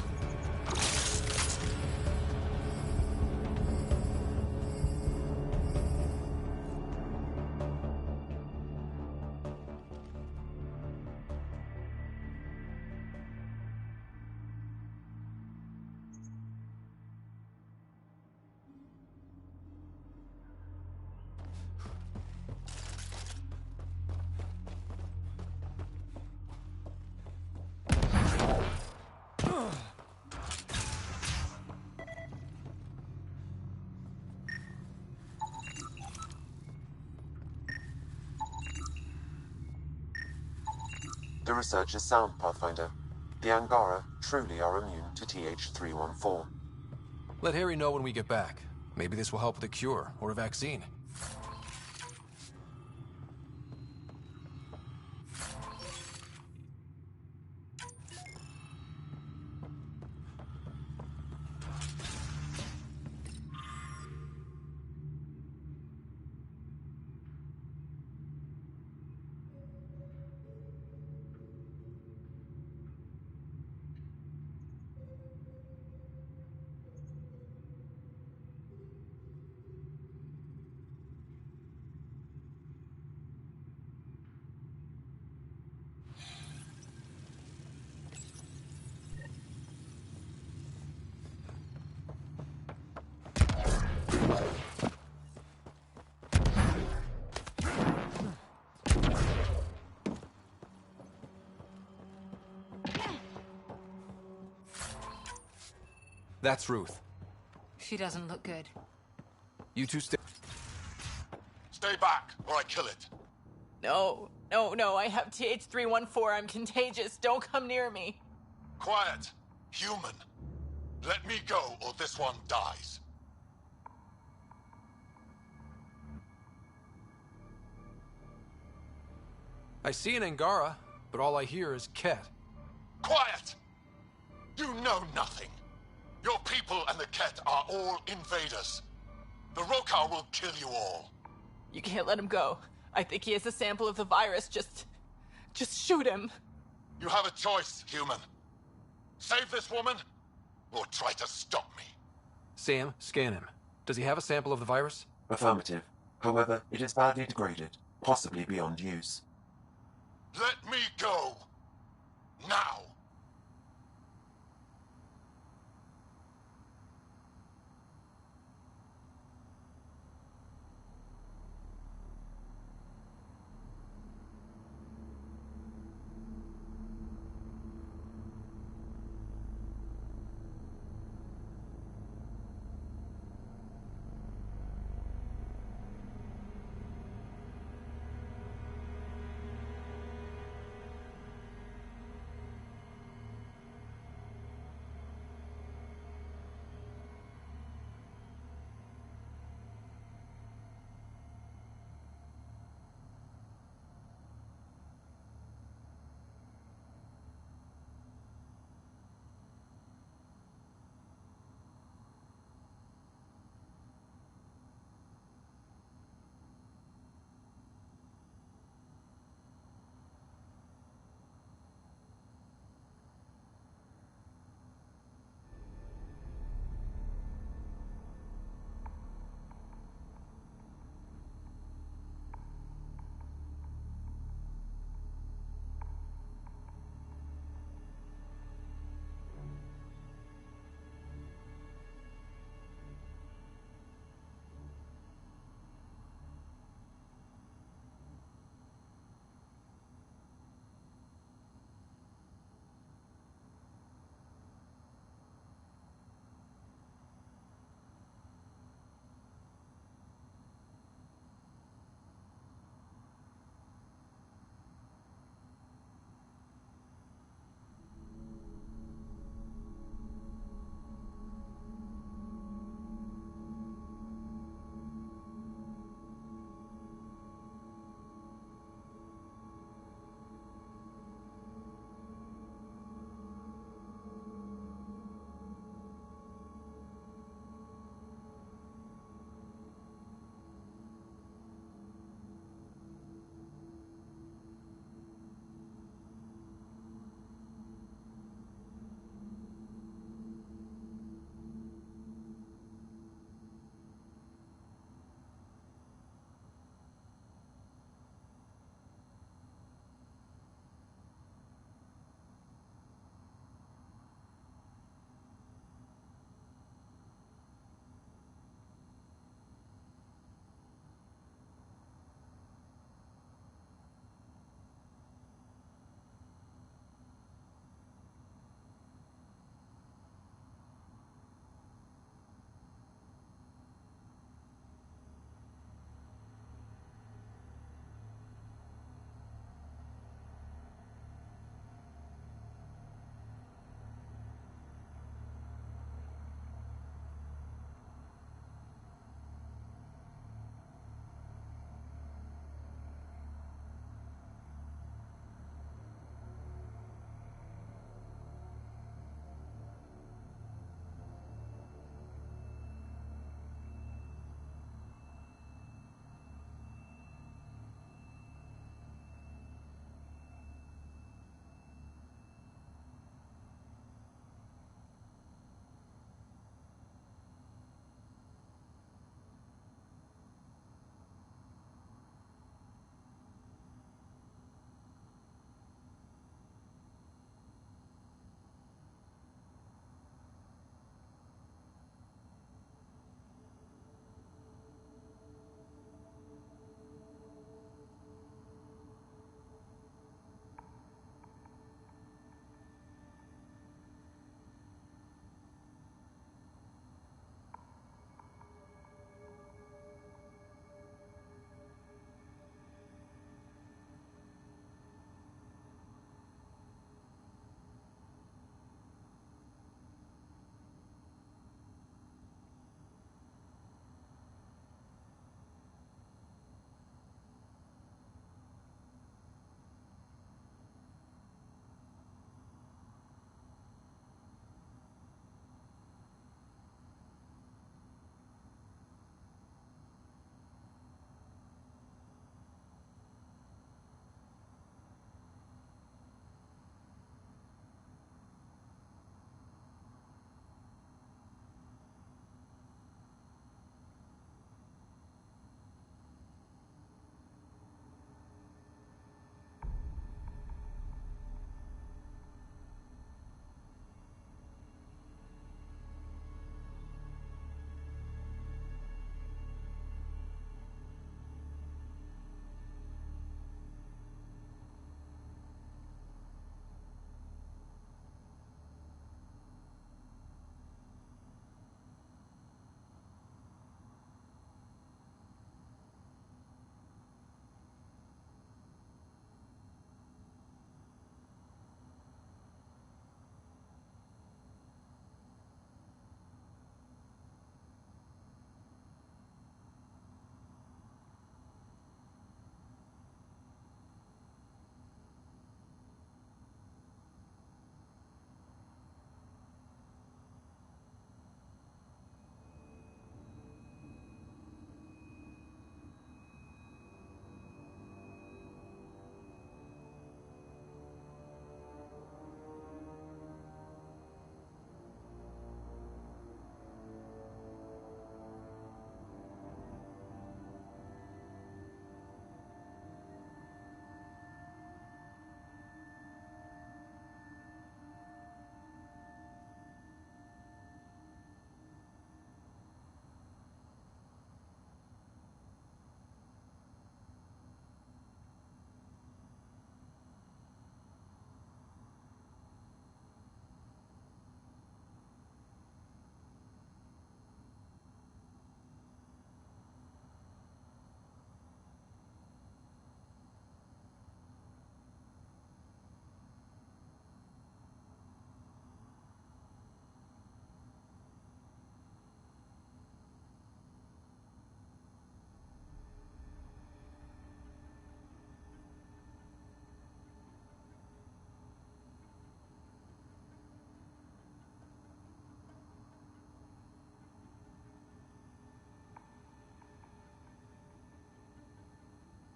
The research is sound, Pathfinder. The Angara truly are immune to TH314. Let Harry know when we get back. Maybe this will help with a cure or a vaccine. That's Ruth. She doesn't look good. You two stay. Stay back, or I kill it. No, I have TH314. I'm contagious. Don't come near me. Quiet. Human. Let me go, or this one dies. I see an Angara, but all I hear is Ket. Quiet! You know nothing. Your people and the Ket are all invaders. The Rokar will kill you all. You can't let him go. I think he has a sample of the virus. Just shoot him. You have a choice, human. Save this woman, or try to stop me. Sam, scan him. Does he have a sample of the virus? Affirmative. However, it is badly degraded, possibly beyond use. Let me go. Now.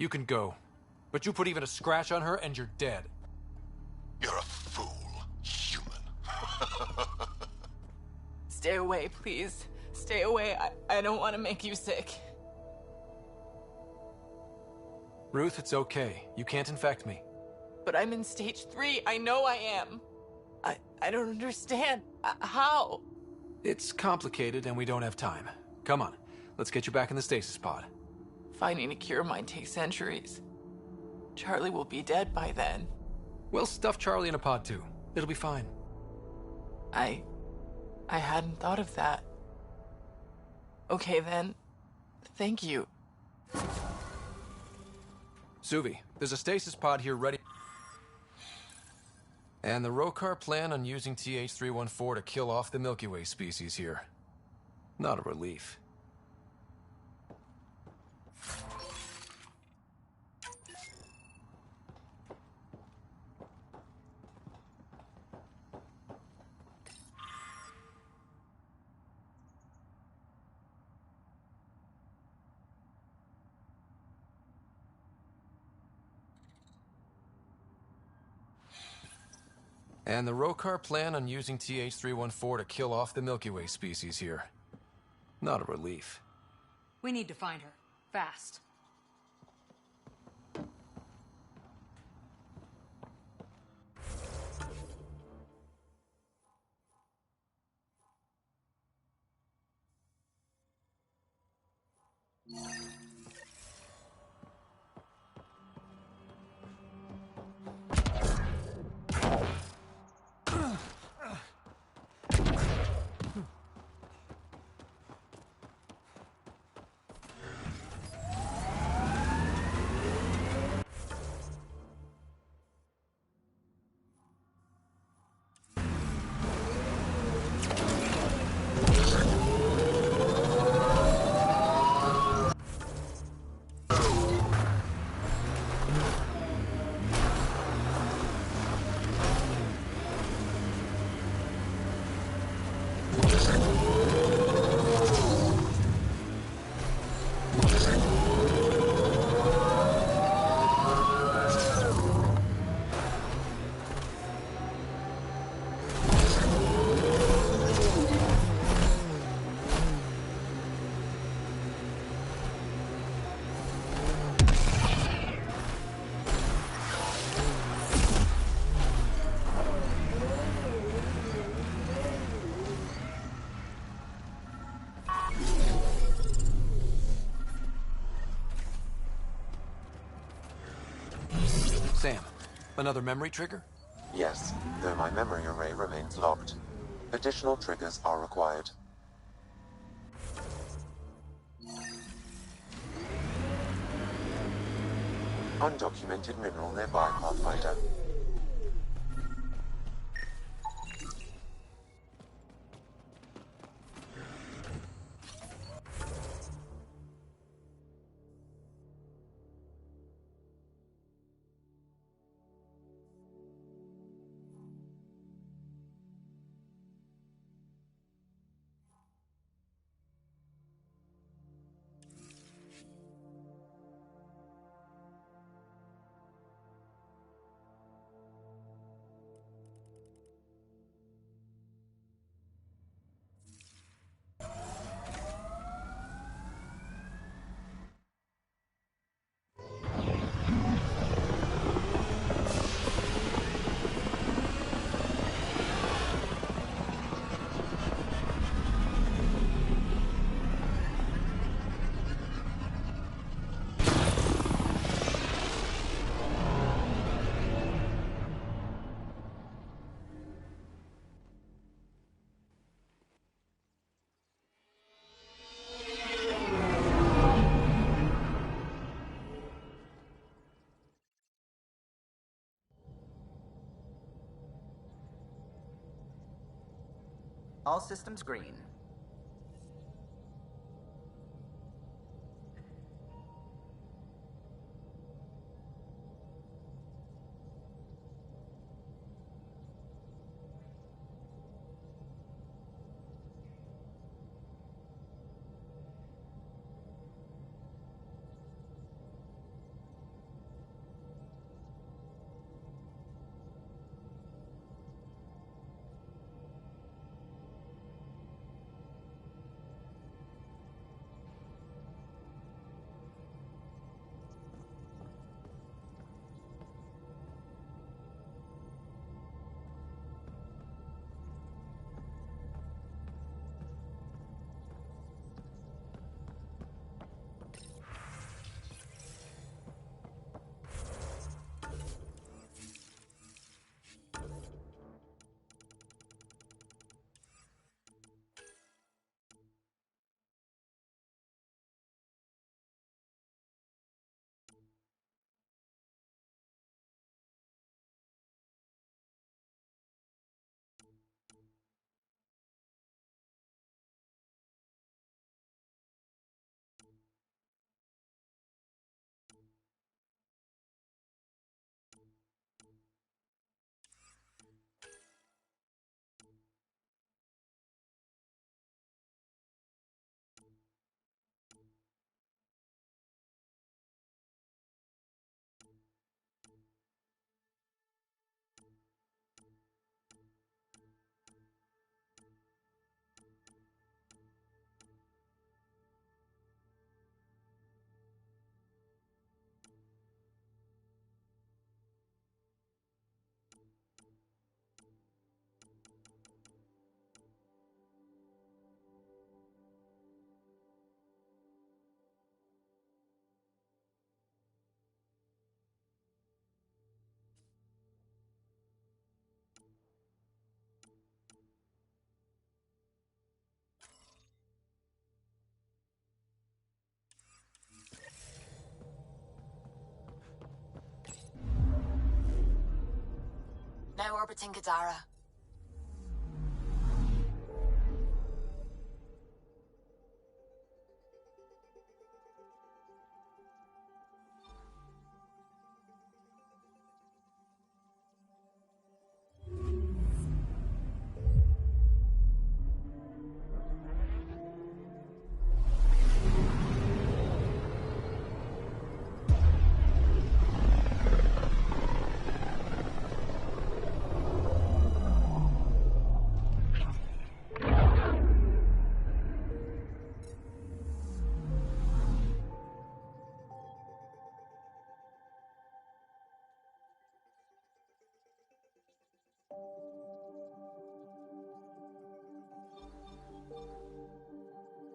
You can go. But you put even a scratch on her and you're dead. You're a fool, human. Stay away, please. Stay away. I don't want to make you sick. Ruth, it's okay. You can't infect me. But I'm in stage 3. I know I am. I don't understand. How? It's complicated and we don't have time. Come on, let's get you back in the stasis pod. Finding a cure might take centuries. Charlie will be dead by then. We'll stuff Charlie in a pod too. It'll be fine. I hadn't thought of that. Okay then. Thank you. Suvi, there's a stasis pod here ready. And the Rokar plan on using TH-314 to kill off the Milky Way species here. Not a relief. And the Rokar plan on using TH-314 to kill off the Milky Way species here. Not a relief. We need to find her. Fast. Sam, another memory trigger? Yes, though my memory array remains locked. Additional triggers are required. Undocumented mineral nearby, Pathfinder. All systems green. Now orbiting Kadara.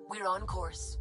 We're on course.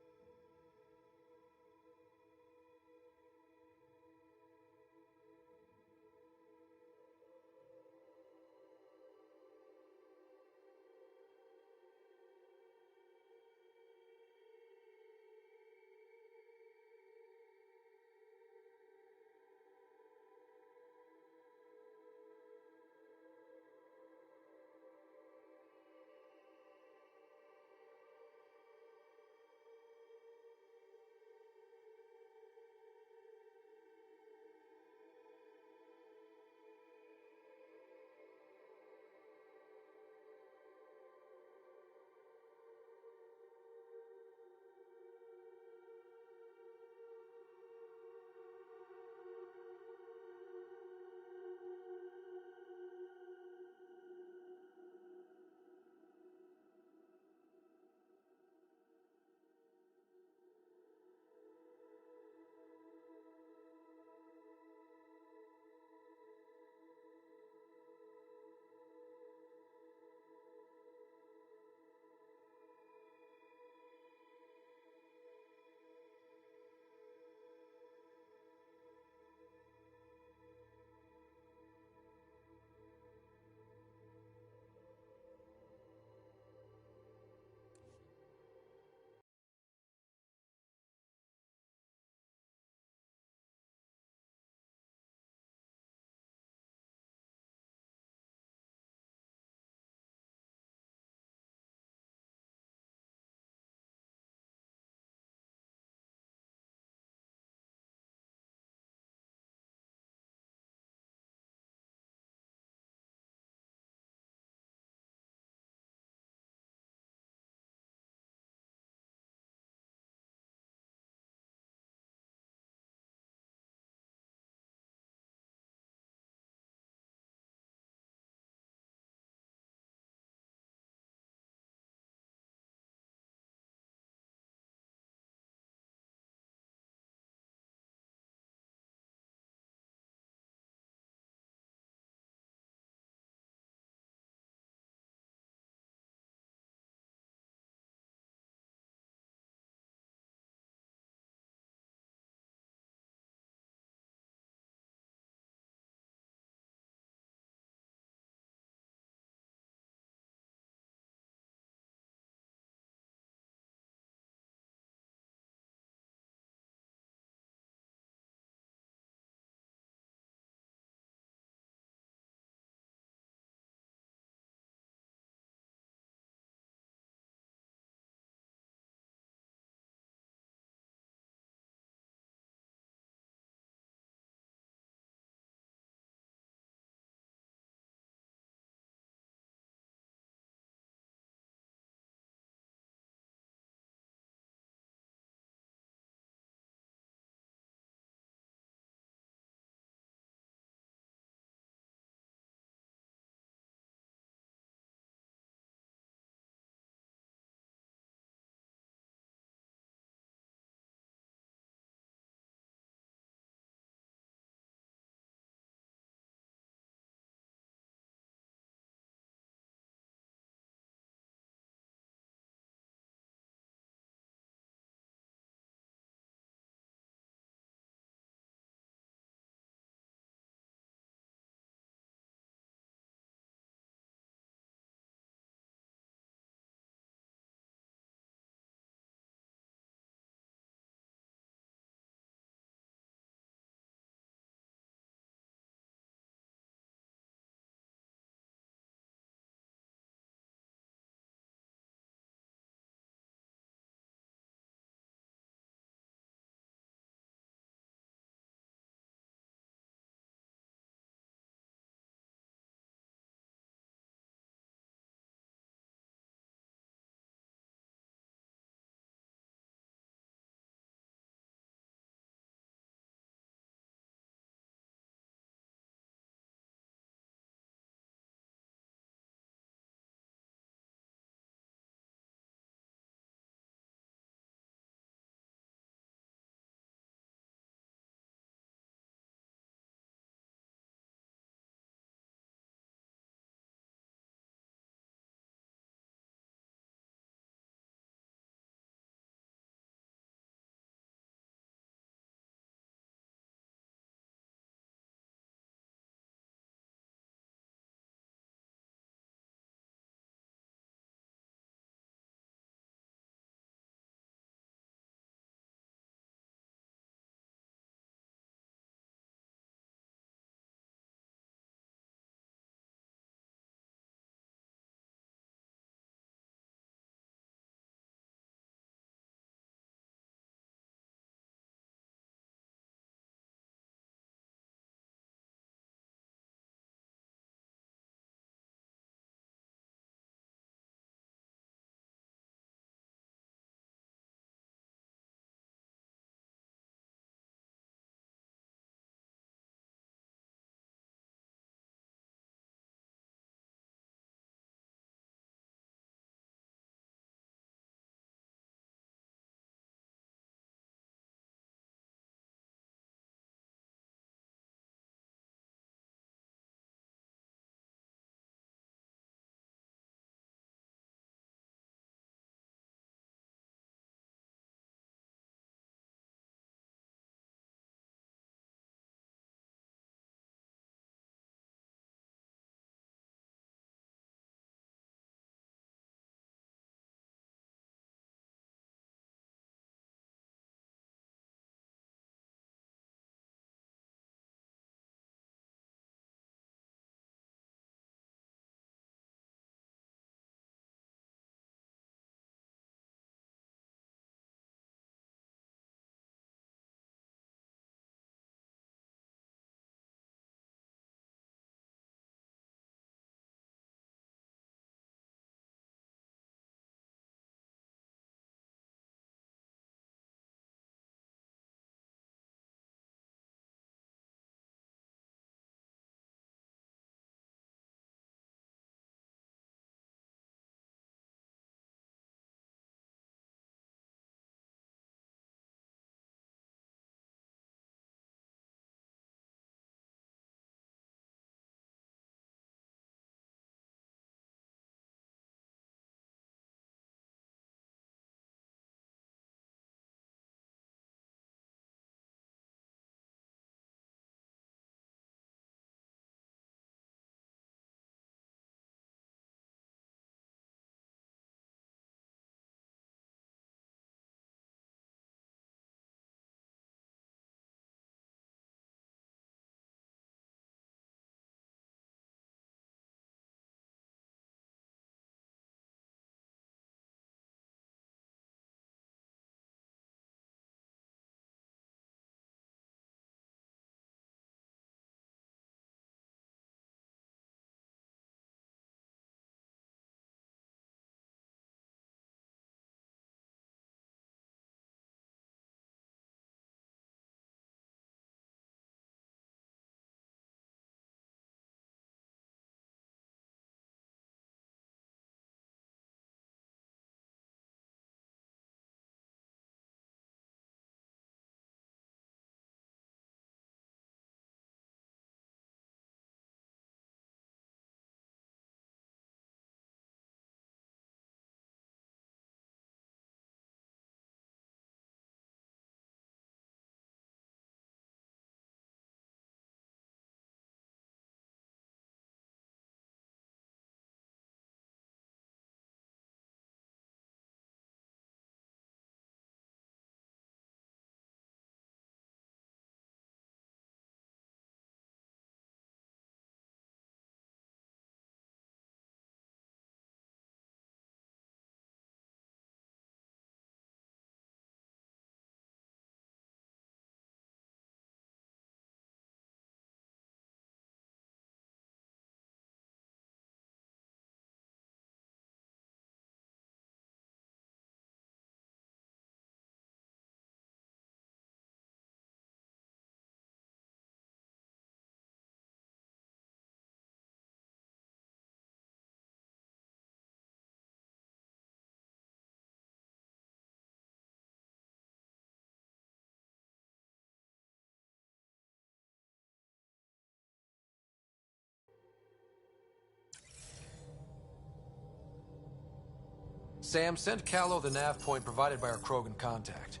Sam, send Callow the nav point provided by our Krogan contact.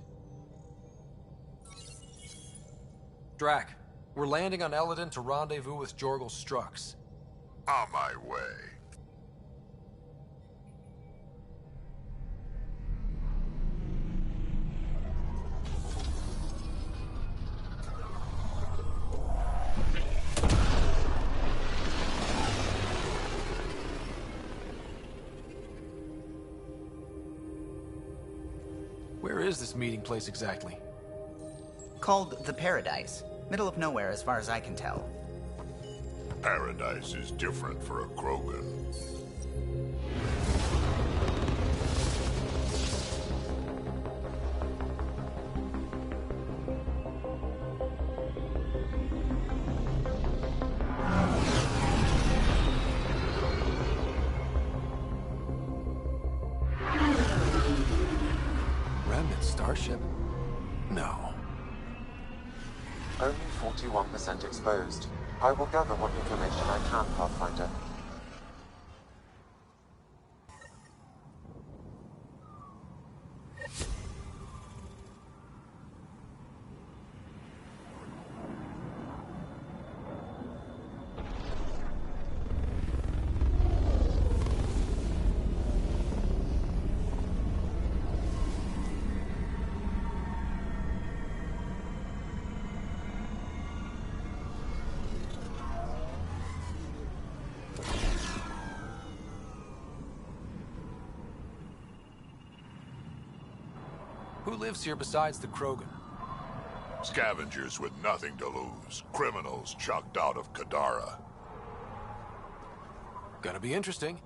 Drac, we're landing on Eladon to rendezvous with Jorgel Strux. On my way. Where is this meeting place exactly? Called the Paradise. Middle of nowhere as far as I can tell. Paradise is different for a Krogan. Remnant starship? No. Only 41% exposed. I will gather what information I can, Pathfinder. Who lives here besides the Krogan? Scavengers with nothing to lose. Criminals chucked out of Kadara. Gonna be interesting.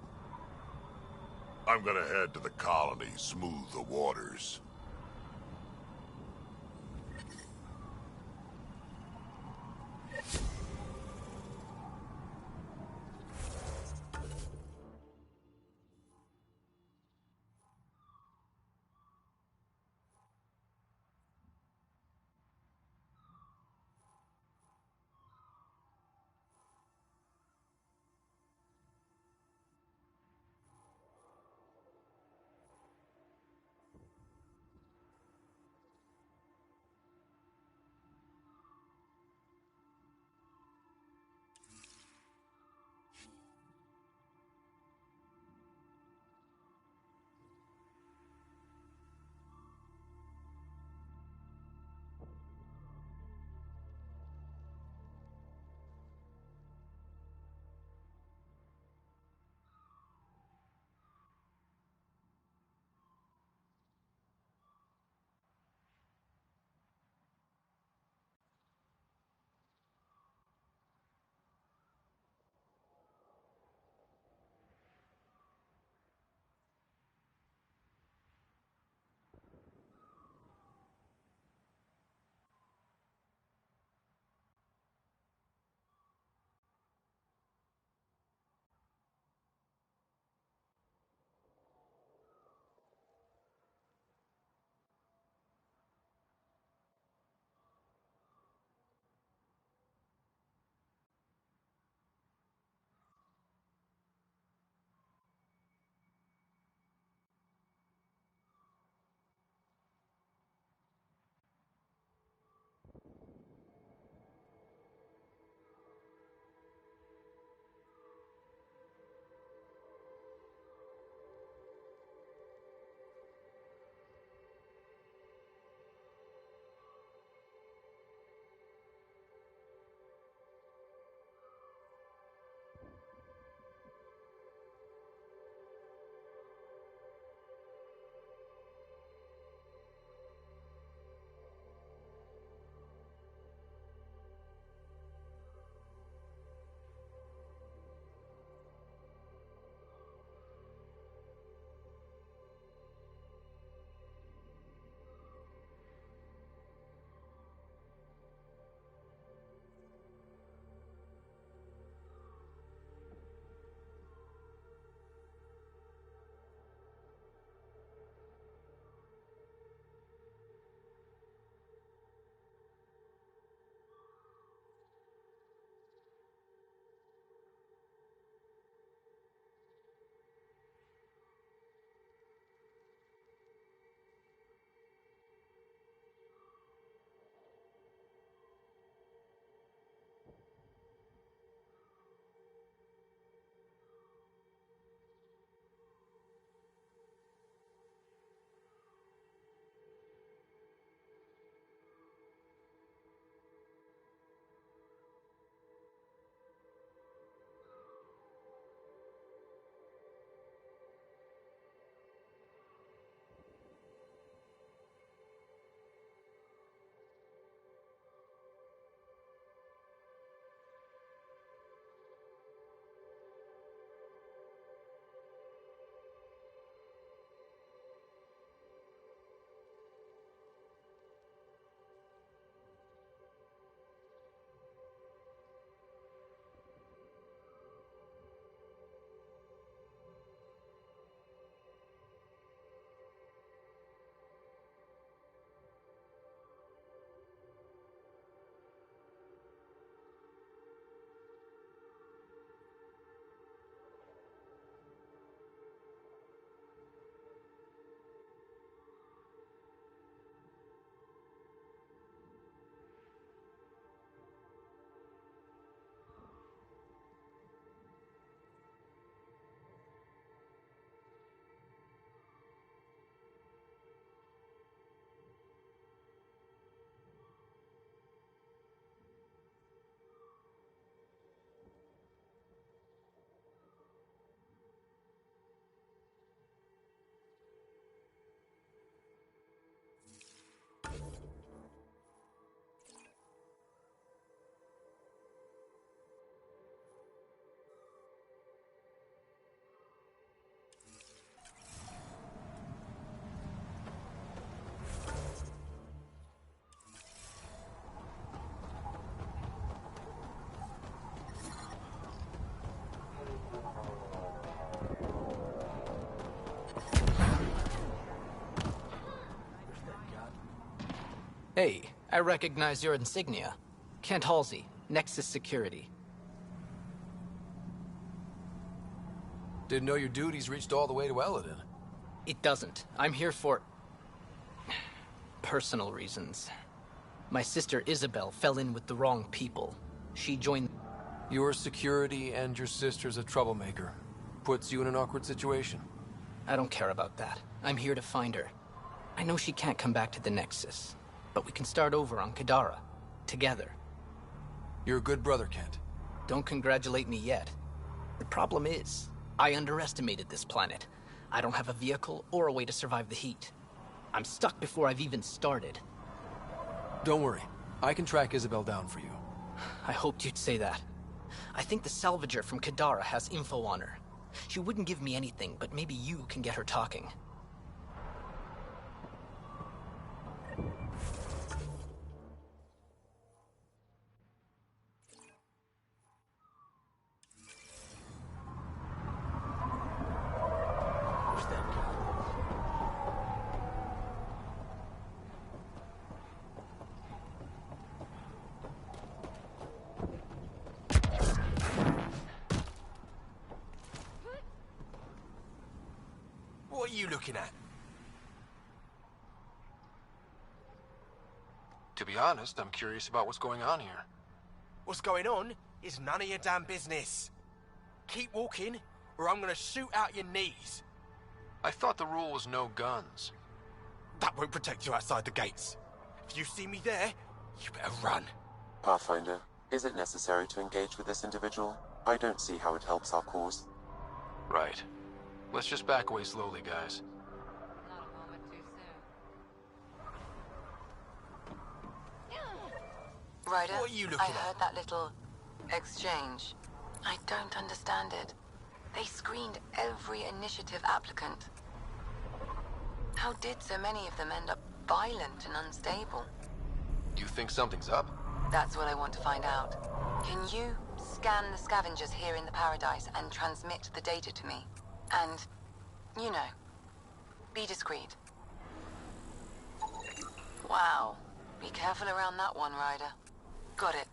I'm gonna head to the colony, smooth the waters. Hey, I recognize your insignia. Kent Halsey, Nexus Security. Didn't know your duties reached all the way to Eladin. It doesn't. I'm here for... personal reasons. My sister Isabel fell in with the wrong people. She joined... Your security and your sister's a troublemaker. Puts you in an awkward situation. I don't care about that. I'm here to find her. I know she can't come back to the Nexus, but we can start over on Kadara. Together. You're a good brother, Kent. Don't congratulate me yet. The problem is, I underestimated this planet. I don't have a vehicle or a way to survive the heat. I'm stuck before I've even started. Don't worry. I can track Isabel down for you. I hoped you'd say that. I think the salvager from Kadara has info on her. She wouldn't give me anything, but maybe you can get her talking. What are you looking at? To be honest, I'm curious about what's going on here. What's going on is none of your damn business. Keep walking, or I'm gonna shoot out your knees. I thought the rule was no guns. That won't protect you outside the gates. If you see me there, you better run. Pathfinder, is it necessary to engage with this individual? I don't see how it helps our cause. Right. Let's just back away slowly, guys. Not a moment too soon. Ryder, What are you looking I at? heard that little exchange. I don't understand it. They screened every initiative applicant. How did so many of them end up violent and unstable? You think something's up? That's what I want to find out. Can you scan the scavengers here in the Paradise and transmit the data to me? And, you know, be discreet. Wow. Be careful around that one, Ryder. Got it.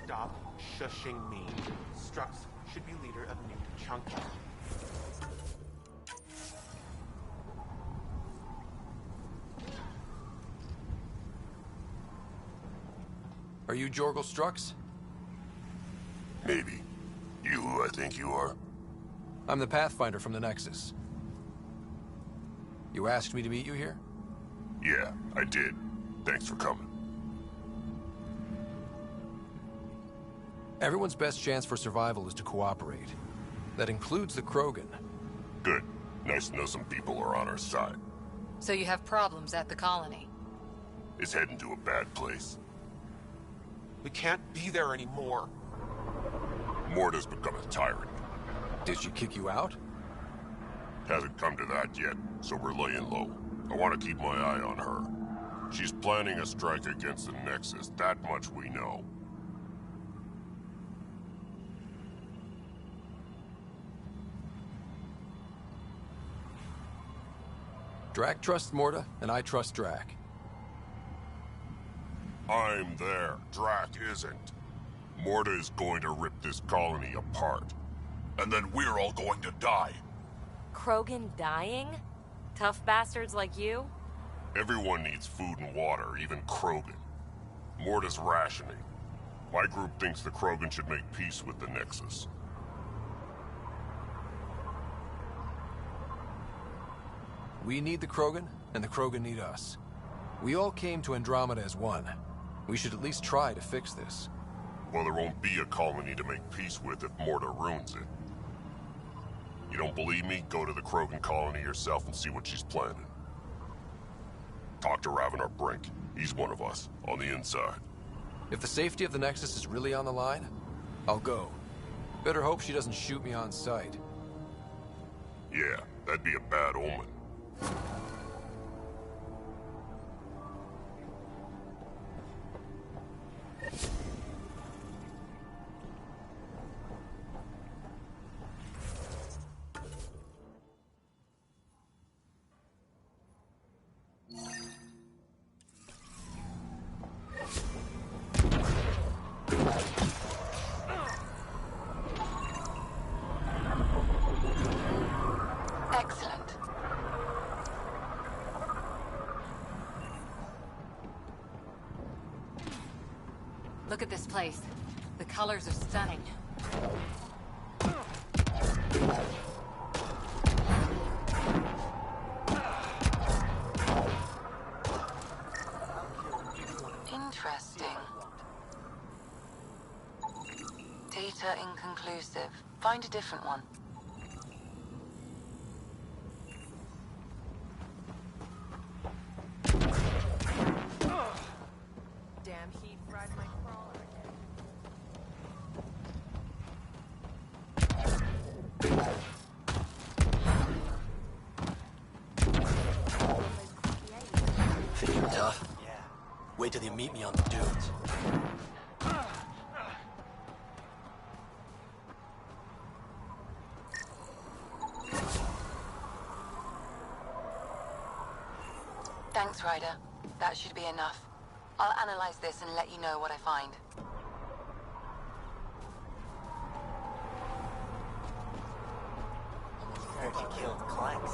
Stop shushing me. Strux should be leader of New Chunky. Are you Jorgel Strux? Maybe. You who I think you are? I'm the Pathfinder from the Nexus. You asked me to meet you here? Yeah, I did. Thanks for coming. Everyone's best chance for survival is to cooperate. That includes the Krogan. Good. Nice to know some people are on our side. So you have problems at the colony? It's heading to a bad place. We can't be there anymore. Morta's become a tyrant. Did she kick you out? Hasn't come to that yet, so we're laying low. I want to keep my eye on her. She's planning a strike against the Nexus, that much we know. Drac trusts Morta, and I trust Drac. I'm there. Drac isn't. Morta is going to rip this colony apart. And then we're all going to die. Krogan dying? Tough bastards like you? Everyone needs food and water, even Krogan. Morta's rationing. My group thinks the Krogan should make peace with the Nexus. We need the Krogan, and the Krogan need us. We all came to Andromeda as one. We should at least try to fix this. Well, there won't be a colony to make peace with if Morta ruins it. You don't believe me? Go to the Krogan colony yourself and see what she's planning. Talk to Ravenar Brink. He's one of us, on the inside. If the safety of the Nexus is really on the line, I'll go. Better hope she doesn't shoot me on sight. Yeah, that'd be a bad omen. Look at this place. The colors are stunning. Interesting. Data inconclusive. Find a different one. Damn heat fried my crawler. Think you're tough? Yeah. Wait till you meet me on the dunes. Thanks, Ryder. That should be enough. I'll analyze this and let you know what I find. 30 killed Clanks.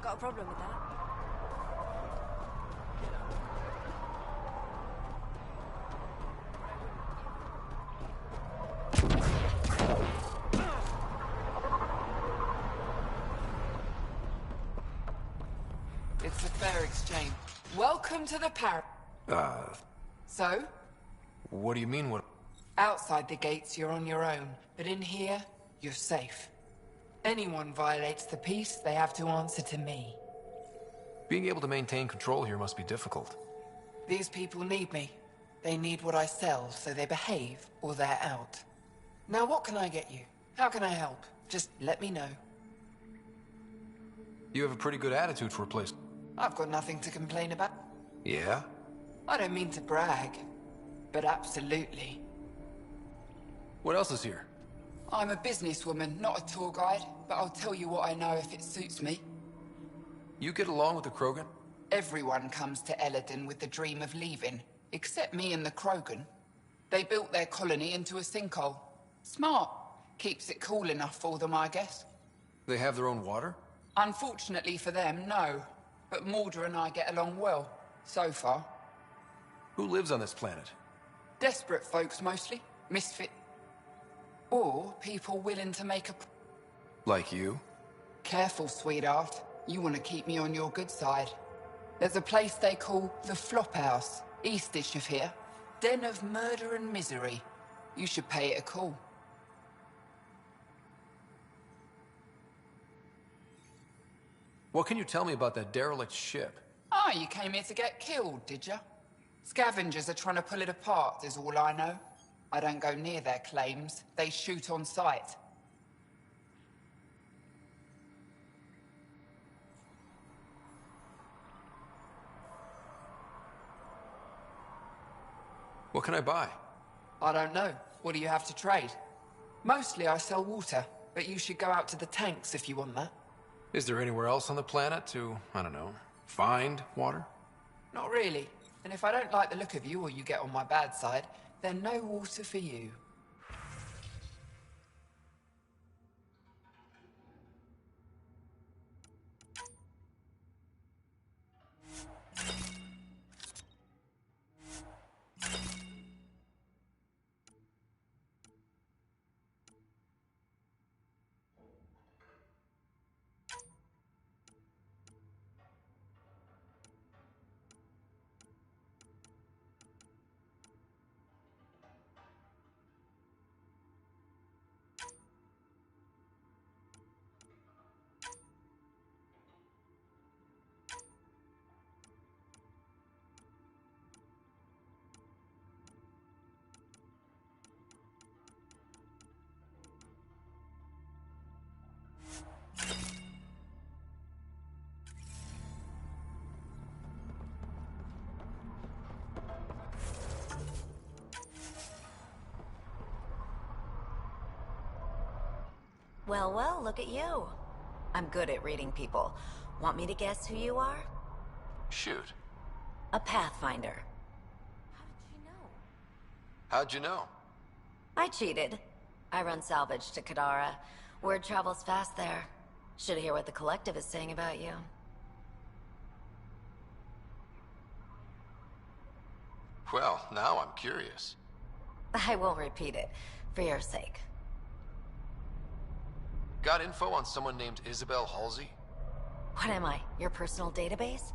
Got a problem with that? It's a fair exchange. Welcome to the par... So? What do you mean, what? Outside the gates, you're on your own. But in here, you're safe. Anyone violates the peace, they have to answer to me. Being able to maintain control here must be difficult. These people need me. They need what I sell, so they behave, or they're out. Now what can I get you? How can I help? Just let me know. You have a pretty good attitude for a place. I've got nothing to complain about. Yeah? I don't mean to brag, but absolutely. What else is here? I'm a businesswoman, not a tour guide, but I'll tell you what I know if it suits me. You get along with the Krogan? Everyone comes to Eladin with the dream of leaving, except me and the Krogan. They built their colony into a sinkhole. Smart. Keeps it cool enough for them, I guess. They have their own water? Unfortunately for them, no. But Mordor and I get along well, so far. Who lives on this planet? Desperate folks, mostly. Misfit. Or people willing to make a... Like you? Careful, sweetheart. You want to keep me on your good side. There's a place they call the Flophouse, eastish of here. Den of murder and misery. You should pay it a call. What can you tell me about that derelict ship? Ah, you came here to get killed, did ya? Scavengers are trying to pull it apart, is all I know. I don't go near their claims. They shoot on sight. What can I buy? I don't know. What do you have to trade? Mostly I sell water, but you should go out to the tanks if you want that. Is there anywhere else on the planet to, I don't know, find water? Not really. And if I don't like the look of you or you get on my bad side, then no water for you. Well, well, look at you. I'm good at reading people. Want me to guess who you are? Shoot. A Pathfinder. How'd you know? I cheated. I run salvage to Kadara. Word travels fast there. Should hear what the Collective is saying about you. Well, now I'm curious. I won't repeat it, for your sake. Got info on someone named Isabel Halsey? What am I, your personal database?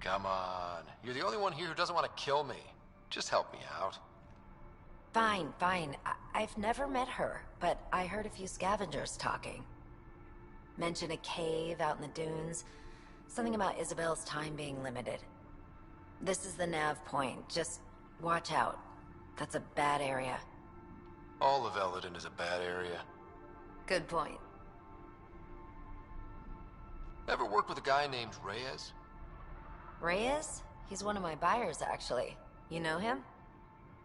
Come on. You're the only one here who doesn't want to kill me. Just help me out. Fine, fine. I've never met her, but I heard a few scavengers talking. Mention a cave out in the dunes. Something about Isabel's time being limited. This is the nav point. Just watch out. That's a bad area. All of Eldon is a bad area. Good point. Ever worked with a guy named Reyes? Reyes? He's one of my buyers, actually. You know him?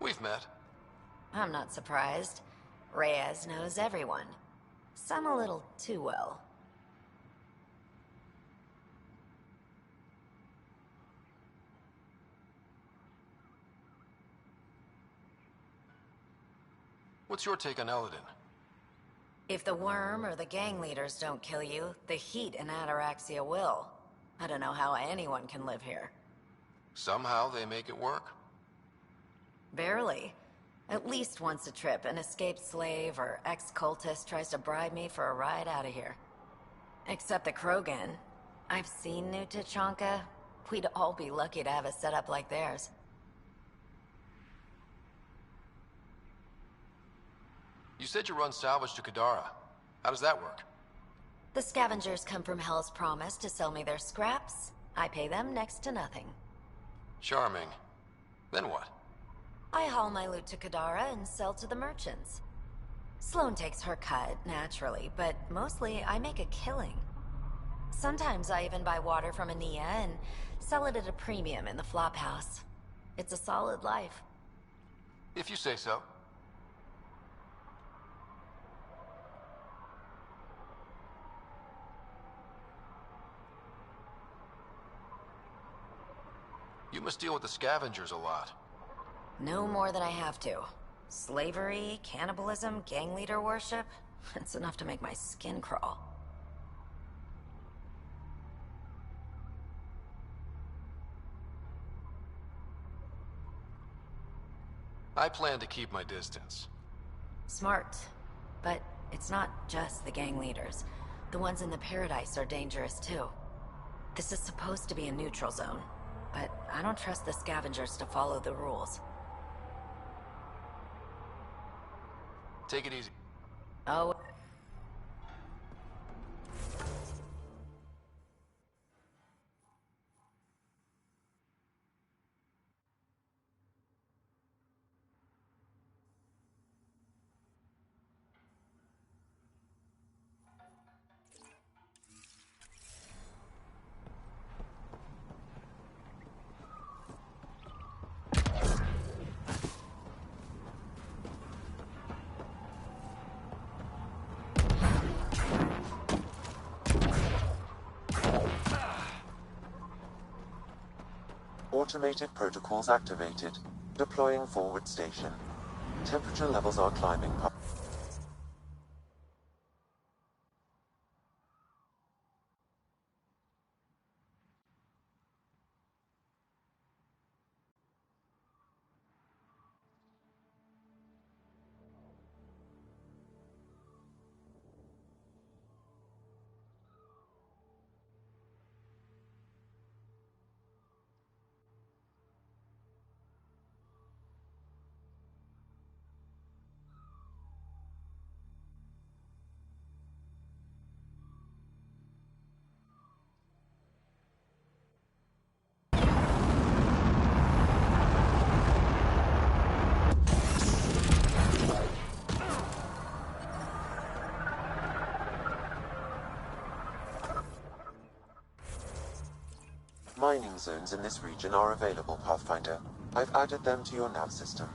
We've met. I'm not surprised. Reyes knows everyone. Some a little too well. What's your take on Eldon? If the worm or the gang leaders don't kill you, the heat in Ataraxia will. I don't know how anyone can live here. Somehow they make it work. Barely. At least once a trip, an escaped slave or ex-cultist tries to bribe me for a ride out of here. Except the Krogan. I've seen New Tachanka. We'd all be lucky to have a setup like theirs. You said you run salvage to Kadara. How does that work? The scavengers come from Hell's Promise to sell me their scraps. I pay them next to nothing. Charming. Then what? I haul my loot to Kadara and sell to the merchants. Sloane takes her cut, naturally, but mostly I make a killing. Sometimes I even buy water from Ania and sell it at a premium in the flop house. It's a solid life. If you say so. You must deal with the scavengers a lot. No more than I have to. Slavery, cannibalism, gang leader worship. It's enough to make my skin crawl. I plan to keep my distance. Smart. But it's not just the gang leaders. The ones in the Paradise are dangerous too. This is supposed to be a neutral zone, but I don't trust the scavengers to follow the rules. Take it easy. Oh. Automated protocols activated. Deploying forward station. Temperature levels are climbing. Mining zones in this region are available, Pathfinder. I've added them to your nav system.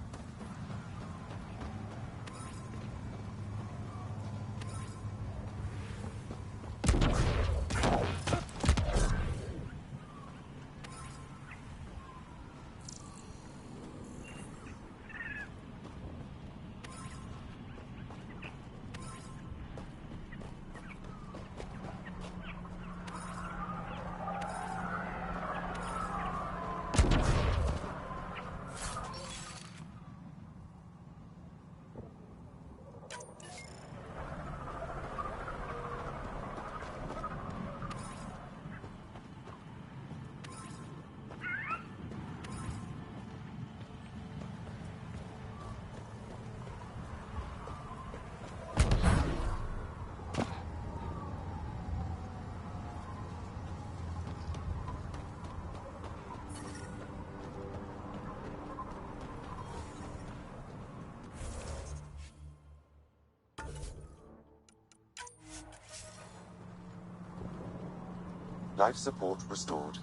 Life support restored.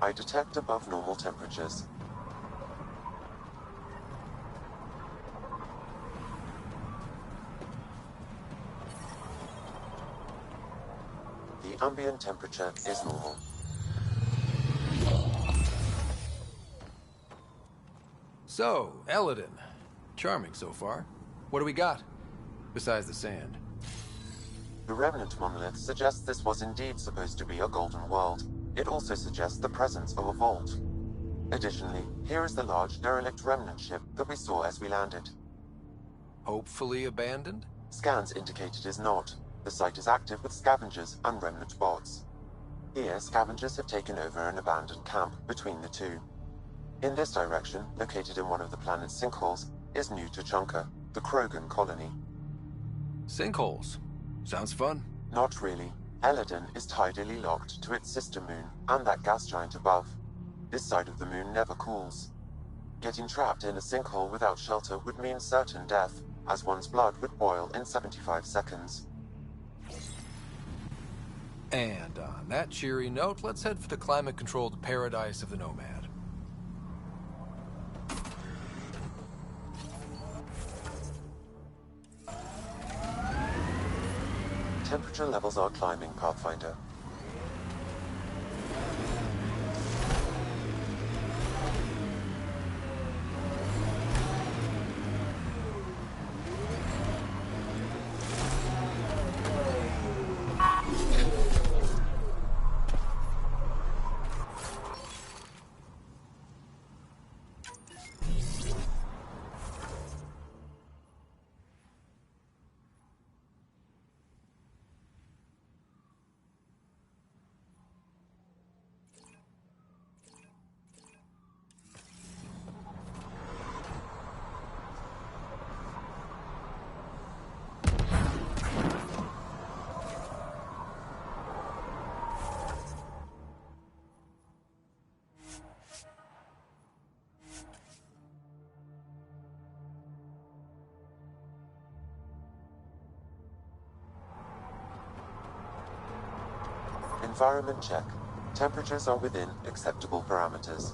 I detect above normal temperatures. The ambient temperature is normal. So, Eladin. Charming so far. What do we got? Besides the sand. The remnant monolith suggests this was indeed supposed to be a golden world. It also suggests the presence of a vault. Additionally, here is the large derelict remnant ship that we saw as we landed. Hopefully abandoned? Scans indicate it is not. The site is active with scavengers and remnant bots. Here, scavengers have taken over an abandoned camp between the two. In this direction, located in one of the planet's sinkholes, is New Tuchanka, the Krogan colony. Sinkholes? Sounds fun. Not really. Eladin is tidally locked to its sister moon and that gas giant above. This side of the moon never cools. Getting trapped in a sinkhole without shelter would mean certain death, as one's blood would boil in 75 seconds. And on that cheery note, let's head for the climate-controlled paradise of the Nomad. Temperature levels are climbing, Pathfinder. Environment check. Temperatures are within acceptable parameters.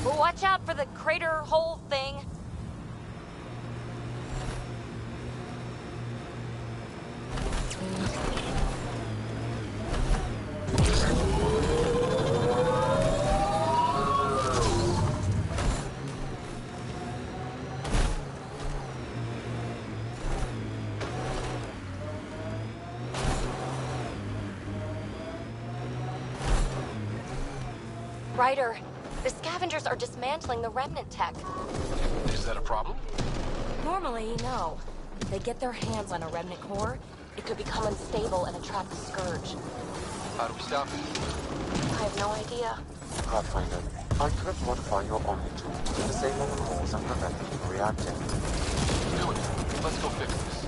Well, watch out for the crater hole thing. Ryder, the scavengers are dismantling the remnant tech. Is that a problem? Normally, no. If they get their hands on a remnant core, it could become unstable and attract the scourge. How do we stop it? I have no idea. Pathfinder, I could modify your Omni tool to disable the cores and prevent them from reacting. Do it. Let's go fix this.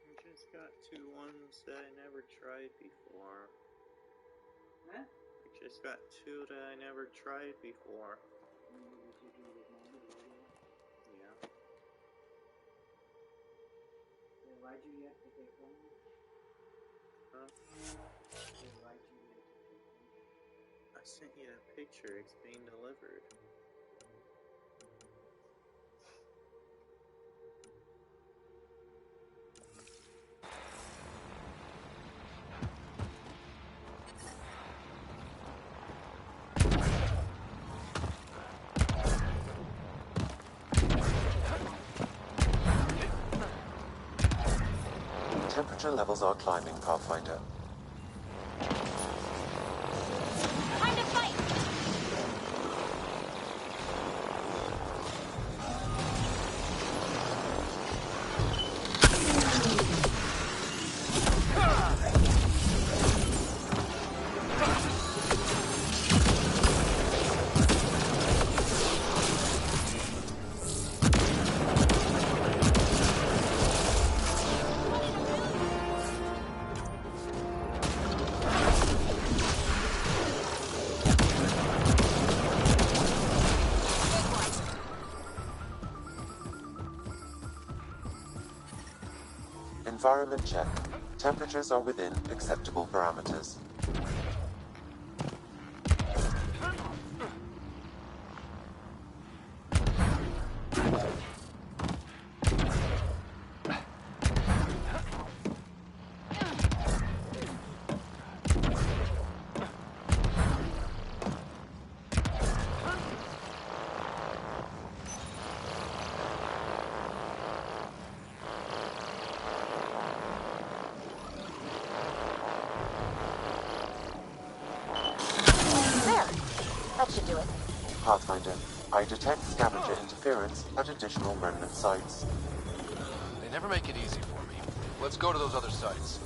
I just got two ones that I never tried before. Huh? I just got two that I never tried before. Yeah. Why'd you have to take one? Huh? Why'd you have to take one? I sent you a picture. It's being delivered. Temperature levels are climbing, Pathfinder. Time to fight! Environment check. Temperatures are within acceptable parameters. That should do it. Pathfinder, I detect scavenger interference at additional remnant sites. They never make it easy for me. Let's go to those other sites.